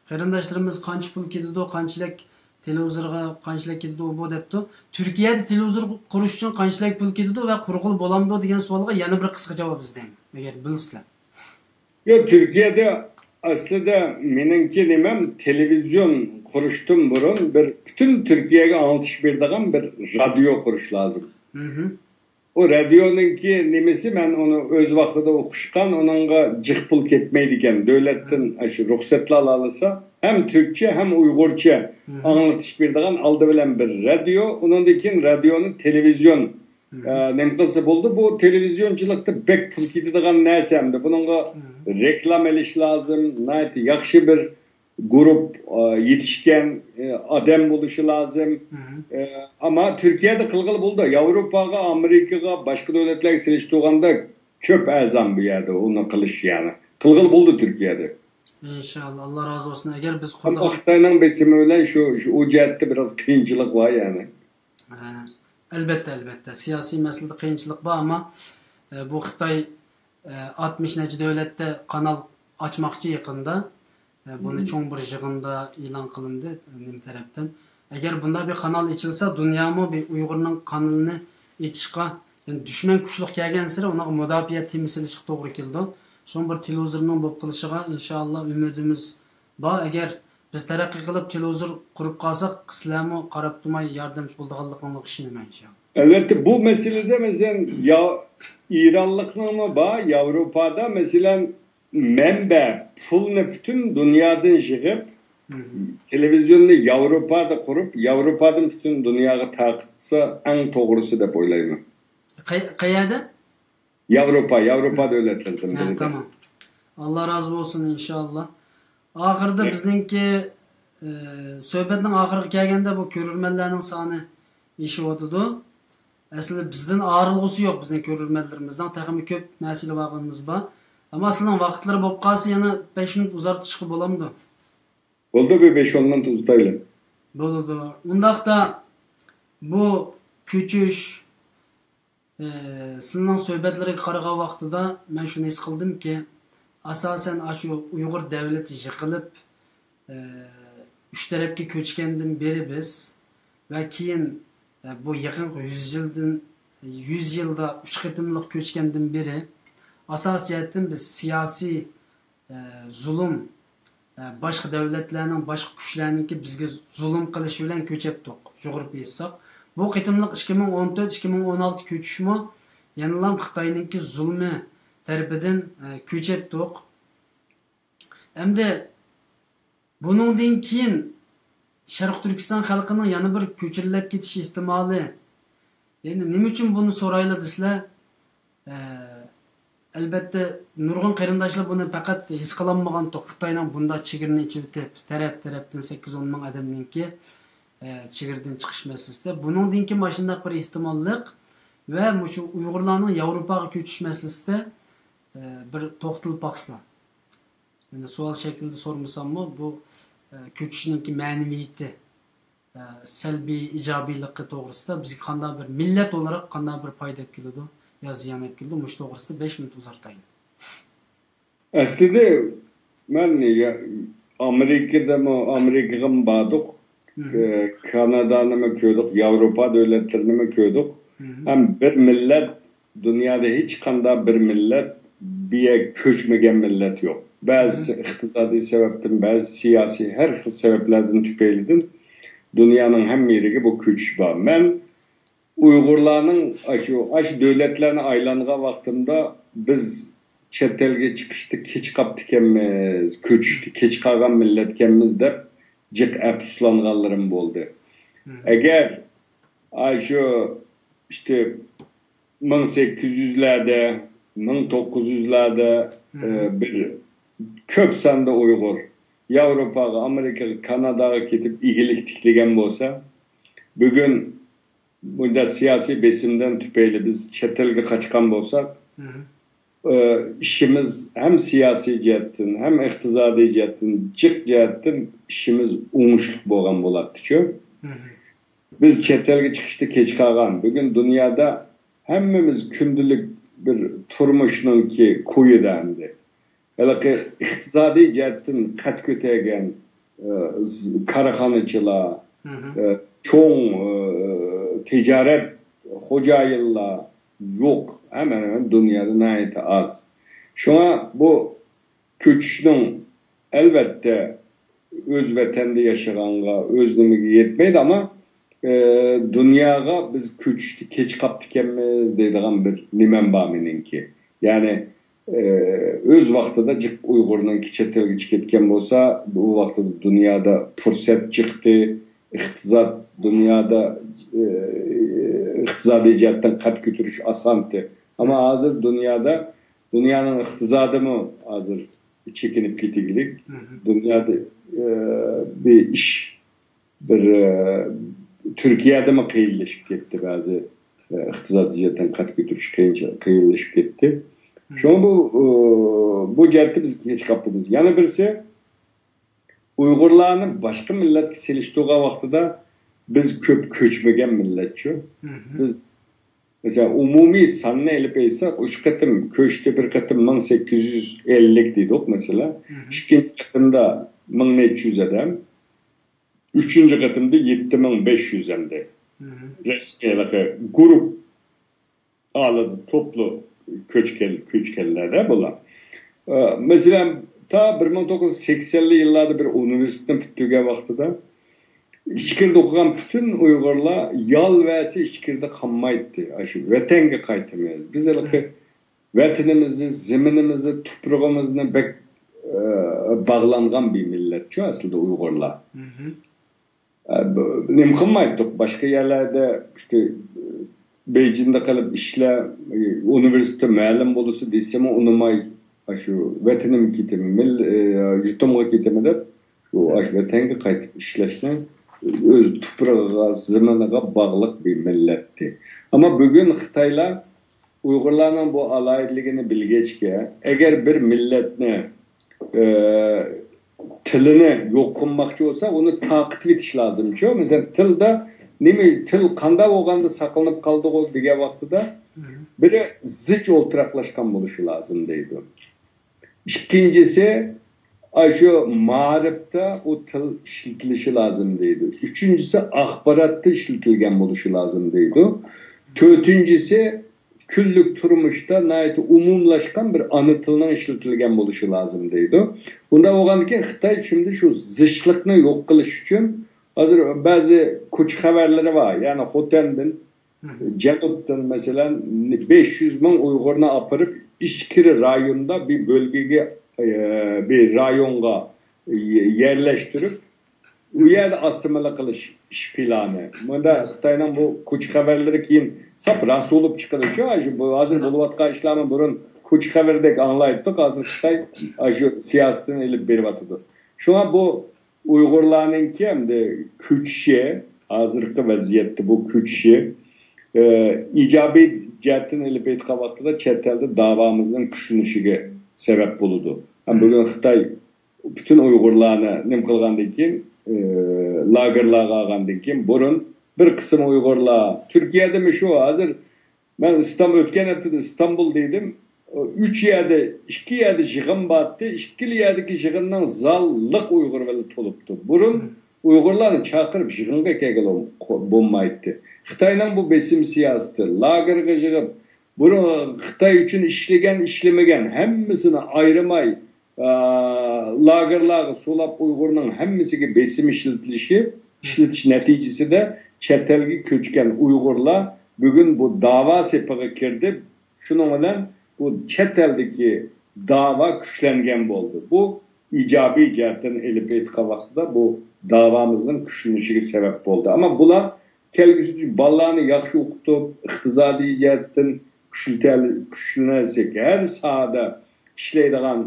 Qarindoshlarimiz qancha pul ketdi, qanchalik televizorga qanchalik ketdi bu debdi. Turkiyada televizor qurish uchun qanchalik pul ketdi va qurg'ul bo'lamdi degan savolga yana bir qisqa javob izlayman. Agar bilsizlar. Yo Türkiye'de aslında menimki nimem televizyon kuruştum burun bir bütün Türkiye'ye anlatış bir dağım bir radyo kuruş lazım. O radyonunki nimesi ben onu öz vaxtıda okuşkan onunla cık pul ketmeydiken devletin ruhsatla alırsa hem Türkçe hem Uygurça anlatış bir dağın aldı bilen bir radyo. Onundaki radyonun televizyon nemkası buldu. Bu televizyonculukta bek pul ketdiğin neysemdi. Bununla reklam eliş lazım. Yakşı bir grup yetişken adam buluşu lazım. Ama Türkiye'de kılgıl buldu. Avrupa'ga, Amerika'ga, başka devletlerle siliştiğinde köp azam bir yerde onu kılış yani. Kılgıl buldu Türkiye'de. İnşallah Allah razı olsun. Eğer biz Ama Xitay'ın besimi öyle şu ucette biraz kıyınçılık var yani. Elbette. Siyasi meselede kıyınçılık var ama bu Xitay 60 neci devlette kanal açmakçı yakında. Bunu çoğun bir yığında ilan kılındı benim taraftan. Eğer bunda bir kanal içilse dünyamı bir Uygur'un kanalını içişka yani düşman güçlük gelgen sıra ona müdafaa temsil çık doğru keldi. Son bir televizorun bu kılışıga inşallah ümidimiz var. Eğer biz terakki kılıp televizor kurup kalsak İslam'ı qarab durmay yardımcı bulduğanlıqını düşünmem inşallah. Evet bu meselede mesela ya İranlıklı mı var Avrupa'da mesela menbe pulni bütün dünyadan yığıp televizyonda Avrupa'da kurup Avrupa'dan bütün dünyaya takıtsa en doğrusu dep oylayman. Qayerda? Avrupa devletlerinde. Tamam. Allah razı olsun inşallah. Ahırda bizningki söhbetning ahiriga kelganda bu ko'rurmanlarning soni eshiyotidu. Aslida bizdan ayrılg'usi yo'q bizning ko'rurmanlarimizdan. Taxmi ko'p narsalar vaqtimiz bor. Ammo aslida vaqtlari bo'lib qolsa yana 5 minut uzartishga bo'lamdi. Bo'ldi bir 5-10 minut uzatayli. Bo'ldi. Undaqda bu ko'chish sizning söhbetlariga qaragan vaqtida men shuni his qildimki, asosan shu Uyg'ur davlati yiqilib üç tarafga ko'chgandan beri biz va keyin bu yaqin 100 yilda 3 qitimliq ko'chgandan beri asosiyatdan biz siyosiy zulm boshqa davlatlarning boshqa kuchlarniki bizga zulm qilish bilan ko'chatdik. Jug'urib yetsak, bu qitimliq 2014-2016 ko'chishmi yanalam Xitoyninki zulmi tarafidan ko'chatdik. Endi buningdan keyin Sharq Turkiston xalqining yana bir ko'chirilib ketish ehtimoli. Endi nima uchun buni so'raylar desizlar? Albatta nurg'un qarindoshlar buni faqat his qilolmagan Xitoyning bunda chegarini ichirib taraf-tarafdan 8-10 ming odamninki chegaradan chiqish masalasida buningdan keyin mashina bir ehtimollik va shu Uyg'urlarning Yevropaga ko'chish masalasida bir to'xtalib baqsizlar. Endi savol shaklida so'rmasammi, bu ko'chishninki ma'naviyati, salbiy ijobiyligi to'g'risida bizga qanday bir millat olarak qanday bir foyda keladi yo ziyon keladi, mush to'g'risida 5 minut uzartayım. Aslida men Amerika'ga bordik, Kanada'nı mı gördük, Avrupa devletlerini mi gördük? Hem bir millet, dünyada hiç qanday bir millet bir köçmegen millet yok. Bazı iqtisadi sebepten, bazı siyasi her xil sebeplerden tüpeylidin dünyanın hem yeriga bu köçüş var. Men Uygurlarning aş devletlerine aylanğan vaqtimda biz chet elga chiqishni kech qaptikanmiz, köçüşni kech qolgan milletkenmiz deb jiq afsuslanganlarim bo'ldi. Agar shu işte 1800'lerde, 1900'lerde bir köp sanda Uygur Avrupaga, Amerikaga, Kanadaga ketip igilik tiklegan bo'lsa, bugun bunda siyasi besimden tüpeyli biz chet elga qochgan bo'lsak, işimiz hem siyasi cihettin hem iqtisadi cihettin, jiq cihettin işimiz uğuşluk bo'lgan bo'ladi-ku. Biz chet elga chiqishni kech qolgan. Bugun dunyoda hammamiz kundilik bir turmushningki ko'yida endi. Balki iqtisodiy jihatdan qad ko'targan korxonachilar, cho'ng tijorat xo'jayinlar yo'q. Hemen dunyoda nayta az. Shunga bu ko'chishning albatta o'z vatanda yashaganga o'zlimiga yetmaydi, ama dunyoga biz ko'chishni kech qaptikanmiz deydigan bir nimam bor meningki. Ya'ni öz vaqtida jiq Uyg'urning chet elga chiqib ketgan bo'lsa, bu vaqtda dunyoda fursat chiqdi, iqtisod dunyoda iqtisodiy jihatdan qad ko'tarish osonti. Ama hozir dünyanın iqtisodi mi hozir chekinib ketiglik. Dunyoda bir ish Türkiye'de mi qiyinlashib ketdi, ba'zi iqtisodiy jihatdan qad ko'tarish qiyinlashib ketdi. Şunu bu jihatda biz kech qolibmiz. Yana birisi Uyg'urlarni boshqa millatga selishtirgan vaqtida biz ko'p ko'chmagan millatchu. Biz mesela umumiy sonni elib aytsak, 3 qatim ko'chdi, bir qatim 1850 deydik mesela. Ikkinchi qatimda 1300 adam. Üçüncü qatimda 7500 endi. Resmiy grup aladı, toplu köçkenlerde bular. Mesela ta 1980'li yıllarda bir üniversiteden bitirgen vaqtida İçkirde okugan bütün Uygurlar yal versi içkirde kalmaydı. Vatanga qaytamayız. Biz vatanimizni, ziminimizni, tuprog'imizni bağlangan bir millet şu aslında Uygurlar. Nima qilmaydik? Başka yerlerde işte Beijing'de kalıp işle üniversite ma'lum bo'lsa desem unumay şu vatanim ketimi, yurtimga ketimi deb şu vatanga qaytib ishlashni o'z tuprog'iga, ziminiga bog'liq bir millatdi. Ama bugün Xitoylar Uygurlarning bu alayidligini bilgechki, agar bir millatni tilini yo'q qilmoqchi bo'lsa, uni taqib etish lozim-ku. Masalan, tilda til qanday bo'lganda saqlanib qoldi degan vaqtida biri zich o'ltiraqlashgan bo'lishi lozim deydi. İkincisi, şu ma'rifda o til işletilishi lozim deydi. Üçüncüsü, axborotda işletilgan bo'lishi lozim deydi. To'rtinchisi, kunlik turmuşda nayet umumlaşkan bir ana tilning işletilgan bo'lishi lozim deydi. Bunda bo'lgandan keyin Xitoy şimdi şu zishlikni yo'q qilish uchun hozir ba'zi kuch xabarlari var. Yani Xotandan, Janubdan mesela 500 ming Uyg'urni apirib İşkiri rayonda bir bölgeye, bir rayonga yerleştirip u yerda asimile qilish ish planı. Bunda Xitoyning bu kuch xabarlari keyin sap rast bo'lib chiqadi. Bu hozir bo'layotgan ishlarni burun kuch xabardek anglaydik. Hozir Xitoy shu siyosatini ilib beryapti. Shunga bu Uyg'urlarning hamda kuchi, hozirgi vaziyatda bu kuchi ijobiy jihatini ilib aytgan vaqtida chet elda davomizning kuchlanishiga sabab bo'ldi. Ham bugun Xitoy bütün Uyg'urlarni nim qilgandan keyin lagerlarga olgandan keyin burun bir qism Uyg'urlar Turkiyadami shu hozir men o'tgan haftada İstanbul dedim. 3 yerde, 2 yerde yig'in batdi. 2 yerdagi yig'inning zalliq Uyg'ur bilan to'libdi. Burun Uyg'urlarni chaqirib yig'inga kelgan bo'lmaydi. Xitoyning bu besim siyosati, lagerga yig'ib, buni Xitoy uchun ishlagan, ishlamagan hammasini ayrimay lagerlarga solab Uyg'urning hammasiga besim ishlatish natijasida chet elga ko'chgan Uyg'urlar bugun bu da'vo sepiga kirdi. Shuning bilan bu chet eldagi da'vo kuchlangan bo'ldi. Bu ijobiy jihatdan elib aytgan vaqtida bu davomizning kuchlanishiga sabab bo'ldi. Ammo bular kelgusi bolalarni yaxshi o'qitib, iqtisodiy jihatdan kuchlansak, har sohada ishlaydigan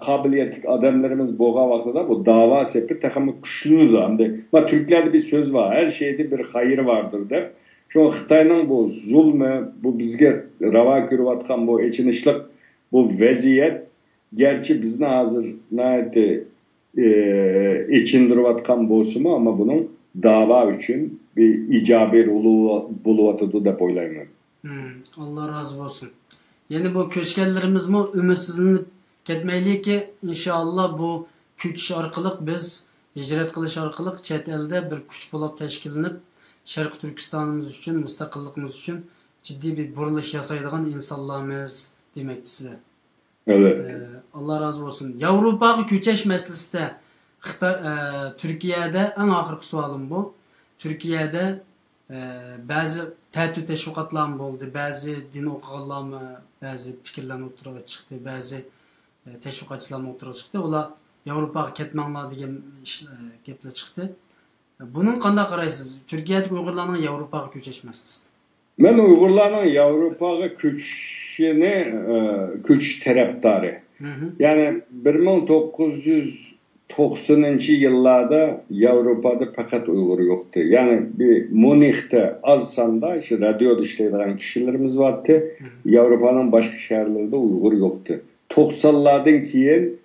qobiliyatli odamlarimiz bo'lgan vaqtida bu da'vo sepi taxmi kuchlanadi. Hamda Türklerde bir söz var, her şeyde bir hayır vardır deb. Şu Xitoyning bu zulmü, bu bizga ravo ko'rayotgan bu echinishlik bu vaziyat gerçi bizni hozir nayati echindirayotgan bo'lsa-mu, ama bunun dava uchun bir ijobiy bo'layotdi deb o'ylayman. Allah razı olsun. Yani bu köçkenlerimizmi ümitsizlanib ketmaylik ki inşallah bu kuch orqali biz hijrat qilish orqali chet elda bir kuch bo'lib tashkillanib Sharq Turkistonimiz uchun, mustaqilligimiz uchun ciddi bir burilish yasaydigan insonlarmiz demek sizlar. Evet. Allah razı olsun. Yevropaga ko'chish masalasida Türkiye'de en oxirgi savolim bu. Türkiye'de bazı ta'tü teşviqotlar bo'ldi, bazı din o'qiganlarmi, bazı fikrlarni o'tirib chiqdi, bazı teşviqotchilar o'tirib chiqdi. Ular Yevropaga ketmanglar degan gaplar chiqdi. Bunun qanday qaraysiz? Turkiyadagi Uyg'urlarning Yevropaga ko'chish masalasida. Men Uyg'urlarning Yevropaga ko'chishini ko'chish tarafdori. Yani 1990-yillarda Yevropada faqat Uyg'ur yo'qdi. Yani bir Munix'te az sanda işte radyoda ishlaydigan kishilarimiz vardı. Yevropaning boshqa shaharlarida Uyg'ur yo'qdi. 90'lardan keyin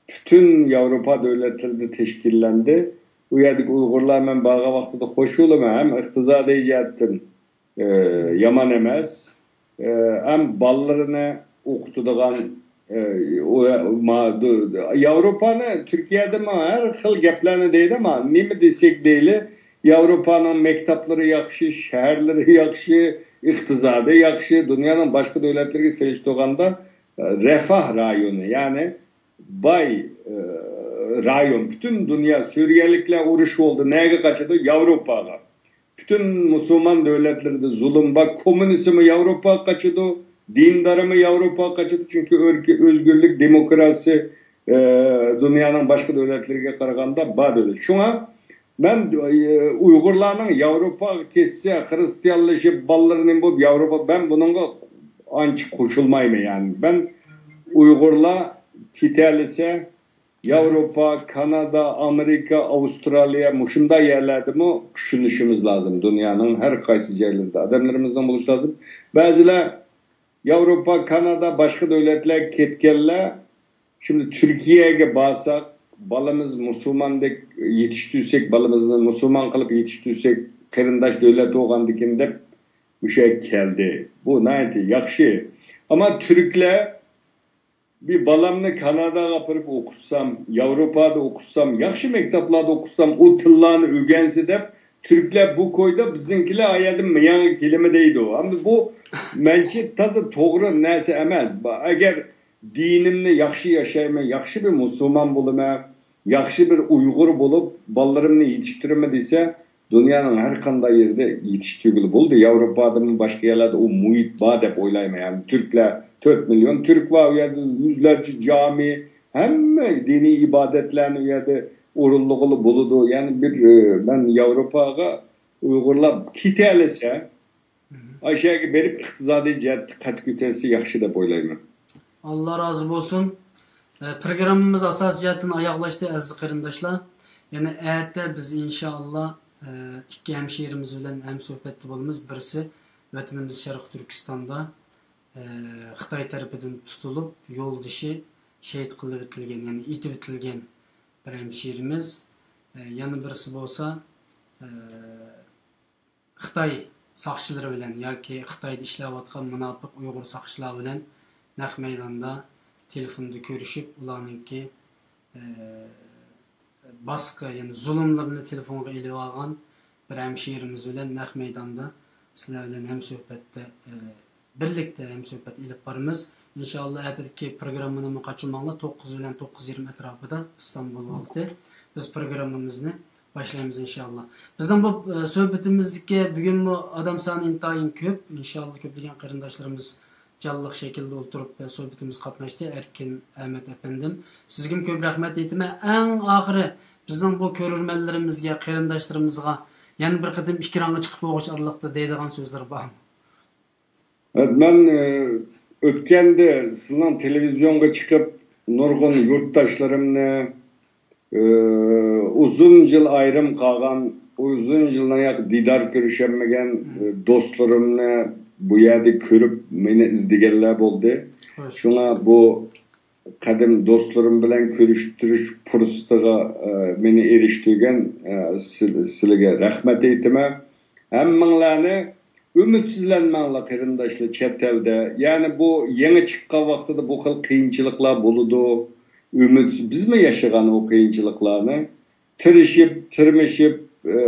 bütün Yevropa devletlerinde teşkillendi. Bu yerdeki Uygurlar men bağa vaqtida qo'shilib hem iqtisodiy jihatdan yaman emas, hem balllarını o'qitadigan Yevropani Türkiye'de her xil gaplarni deydi ama nima desek deyli Yevropaning maktablari yaxshi, shaharlari yaxshi, iqtisodi yaxshi, dunyoning boshqa davlatlariga selishtirganda refah rayonu yani bay rayon, bütün dünya Suriyelilikle uğraş oldu. Neye kaçırdı? Avrupa'ya. Bütün Müslüman devletleri de zulüm bak, komünizmi Avrupa'ya kaçırdı. dindarımı Avrupa kaçırdı çünkü özgürlük, demokrasi dünyanın başka devletlerine karaganda bad öyle. Şuna ben Uygurlarning Avrupa kesse Hristiyanlaşıp ballarının bu Avrupa ben bununla anç koşulmayım yani. Ben Uygurlar kitelise Avrupa, Kanada, Amerika, Avustralya muşunda yerlerde mi düşünüşümüz lazım. Dünyanın her kaysı yerlerinde adamlarımızdan buluş lazım. Bazılar Avrupa, Kanada, başka devletler ketkenler. Şimdi Türkiye'ye bağırsak, balımız Müslüman yetiştirsek, balımızı Müslüman kılıp yetiştirsek, kırındaş devlet oğandikinde bu şey geldi. Bu neydi? Yakşı. Ama Türkler bir balamını Kanada'ya kapırıp okutsam, Avrupa'da okutsam, yakşı mektaplarda okutsam, o tıllarını ögense de Türkler bu koyda bizimkiler ayadım mıyan kelime deydi o. Ama bu mençe tazı doğru neyse emez. Eğer dinimni yakşı yaşayma, yakşı bir Müslüman bulma, yakşı bir Uygur bulup ballarımını yetiştiremediyse dünyanın her kanday yerde yetiştirgili buldu. Avrupa'da mı başka yerlerde o muhit bağ dep oylayma yani. Türkler 4 milyon Türk var yani yüzlerce cami hem dini ibadetlerini ya da urulluğulu buludu. Yani bir ben Avrupa'ya Uygurlar kitelese aşağıya berip iqtisadi cihet kat kütesi yakşı dep oylayma. Allah razı olsun. Programımız asas cihetten ayaklaştı aziz qarindoshlar. Yani ayette biz inşallah iki hemşehrimiz bilen hem sohbetli bolumuz. Birisi vatanımız Şarkı Türkistan'da Xitay tarafından tutulup yol dışı şehit kılıp bitilgen yani itip bitilgen bir hemşehrimiz. Yani birisi olsa Xitay saqçıları bilen yoki Xitayda işleyotgan münafık Uygur saqçılar bilen naq meydanda telefonda görüşüp ularninki baskı yani zulümlerini telefonga elib algan bir hemşehrimiz bilen naq meydanda sizler bilen hem sohbette birlikte hem sohbet elib barımız. İnşallah erteki programını kaçırmanglar 9 bilen 9:20 etrafında İstanbul vakti. Biz programımızı başlayımız inşallah. Bizden bu sohbetimizdeki bugün bu adam sani intayin köp. İnşallah köpleyen qarindoshlarımız canlıq şekilde oturup sohbetimiz qatnaştı. Erkin Ahmet efendim. Sizge köp rahmet etime. En ahırı bizden bu körürmenlerimizge, qarindoshlarımızga yani bir qatim ikiranga chiqib boğuş arlıqda deydigan sözler var. Evet, ben ötkende sizden televizyonga çıkıp nurgun yurttaşlarımla uzun yıl ayrım kalgan, uzun yıldan didar görüşemegen dostlarımla bu yerde körüp beni izleyenler oldu. Şuna bu kadim dostlarım bilen görüştürüş fırsatına beni eriştirgen sizlere rahmet etime. Hemmanlarını ümitsizlenmenle qarindoshlar chet elde. Yani bu yeni çıkkan vaxtida bu xil qiyinchiliklar boludu. Biz mi yaşagan o qiyinchiliklarni? Tirishib,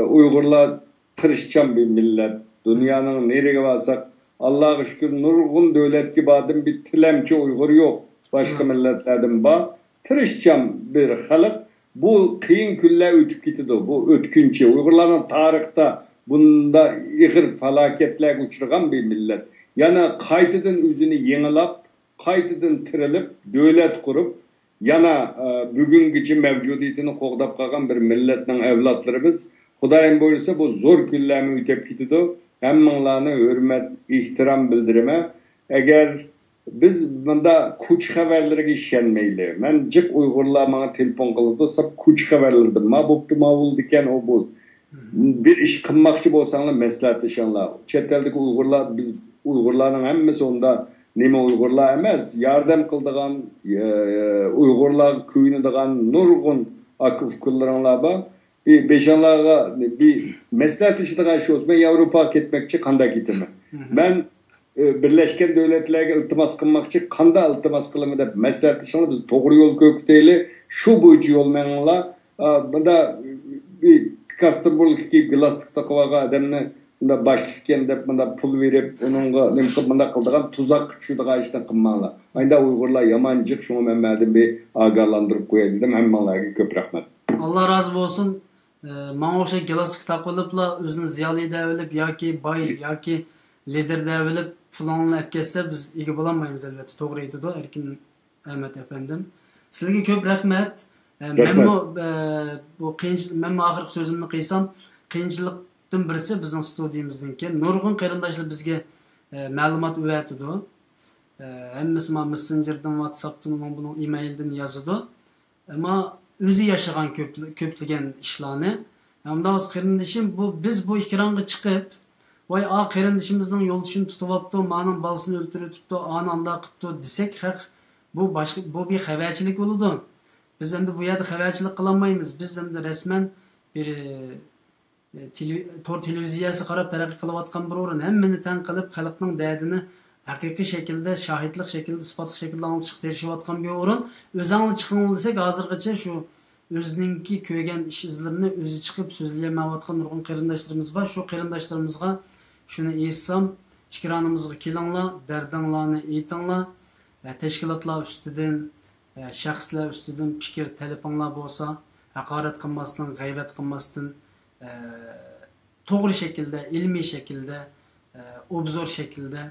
Uygurlar tirishchan bir millet. Dünyanın nereye varsak Allah'a şükür nurgun devlet gibi adım bir tilemci Uygur yok. Başka milletlerden var. Tirishchan bir xalq. Bu qiyin kunlar ötüp gitdi. Bu ötkünçe. Uygurların tarixte bunda ihir falaketler uçurgan bir millet. Yani qaytadan özünü yengilap, qaytadan tirilip, devlet kurup, yana bugünkü mevcudiyetini qoğdap qalgan bir milletning evlatlarımız. Xudayim buyursa bu zor günlerimi ötep gitdi. Hemmanlarına hürmet, ihtiram bildirime. Eğer biz bunda kuch haberlere işenmeyli. Ben cık Uygurlar bana telefon kıldı. Sap kuch haberlerdim. Ma boptu ma oldu diken o bu. Bir iş kılmakçı bolsanlar mesleğetleşenler. Chet eldeki Uygurlar, biz Uygurların hemmesi onda neme Uygurlar emez. Yardım kıldıgan Uygurlar köyünü digan nurgun akıf kıldıranlar var. Bir beşanlarga bir mesleğetleştiğin şey olsun. Ben Avrupa'ya gitmekçi kanda gitme. Ben Birleşken Devletler'e iltimas kılmakçı kanda iltimas kılımı da mesleğetleştiğinler biz doğru yol kökteyli şu boyucu yol menla bunda bir Kastamonu gibi glastik takıvaga adamını bunda başlıkken de bunda pul verip onunla nemkip bunda kıldıgan tuzak şudaga işten kılmalı. Aynı Uygurlar yamancık şunu memledim bir ağırlandırıp koyaydım. Hemmanlarga köp rahmet. Allah razı olsun. Mana o'sha glastik taqılıpla özünü ziyali devilip yoki boy yoki lider devilip Fulanını hep geçse biz iyi bulamayız elbette. Doğru aytdı Erkin Ahmet efendim. Sizge köp rahmet. Men bu men ahirki sözümni qilsam, qiyinchilikdan birisi bizning studiyamizniki. Nurg'un qarindoshlar bizga ma'lumot o'rgatdi. Hammasi Messenger'dan, WhatsApp'dan, bunun e-mail'dan yozadi. Ama o'zi yashagan ko'plagan ishlarni. Hamda o'z qarindishim biz bu ekranға chiqib, voy qarindishimizning yo'ldoshini tutyapti, mening bolasini o'ltiribdi, anda qilibdi desek, bu bir xabarchilik bo'ladi. Biz endi bu yerda xabarchilik qilolmaymiz. Biz endi rasman bir tor televiziyasi qarab taraqqiy qilayotgan bir o'rin, hammani tan qilib xalqning dardini haqiqiy shaklda, shohidlik shaklda, sifatli shaklda anglashga tirishayotgan bir o'rin. O'zingni chiqing desak, hozirgacha shu o'zininki ko'rgan ish izlarini o'zi chiqib so'zlayotgan nurg'un qarindoshlarimiz bor. Shu qarindoshlarimizga shuni aytsam, ikronimizga kelinglar, dardinglarni aytinglar. Tashkilotlar ustidan, shaxslar ustidan fikr talabinglar bo'lsa, haqorat qilmasdan, g'aybat qilmasdan, to'g'ri shaklda, ilmiy shaklda, obzor shaklda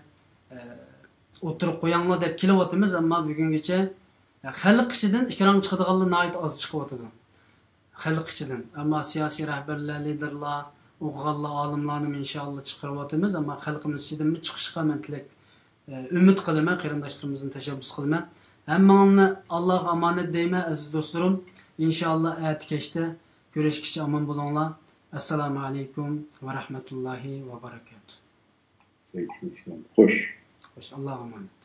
o'tirib qo'yinglar deb kelyapmiz, ammo bugungacha xalq ichidan ikron chiqadiganlar nihoyat oz chiqyapti. Xalq ichidan. Ammo siyosiy rahbarlar, liderlar, o'qiganlar, olimlarni inshaalloh chiqaryapmiz, ammo xalqimiz ichidan chiqishga men tilak umid qilaman, qarindoshlarimizni tashabbus qilaman. Hammangni Allohga omonat deyman, aziz do'stlarim. Inshaalloh atkashda ko'rishgacha omon bo'linglar. Assalomu alaykum va rahmatullohi va barakatuh. Xo'sh. Allohga omonat.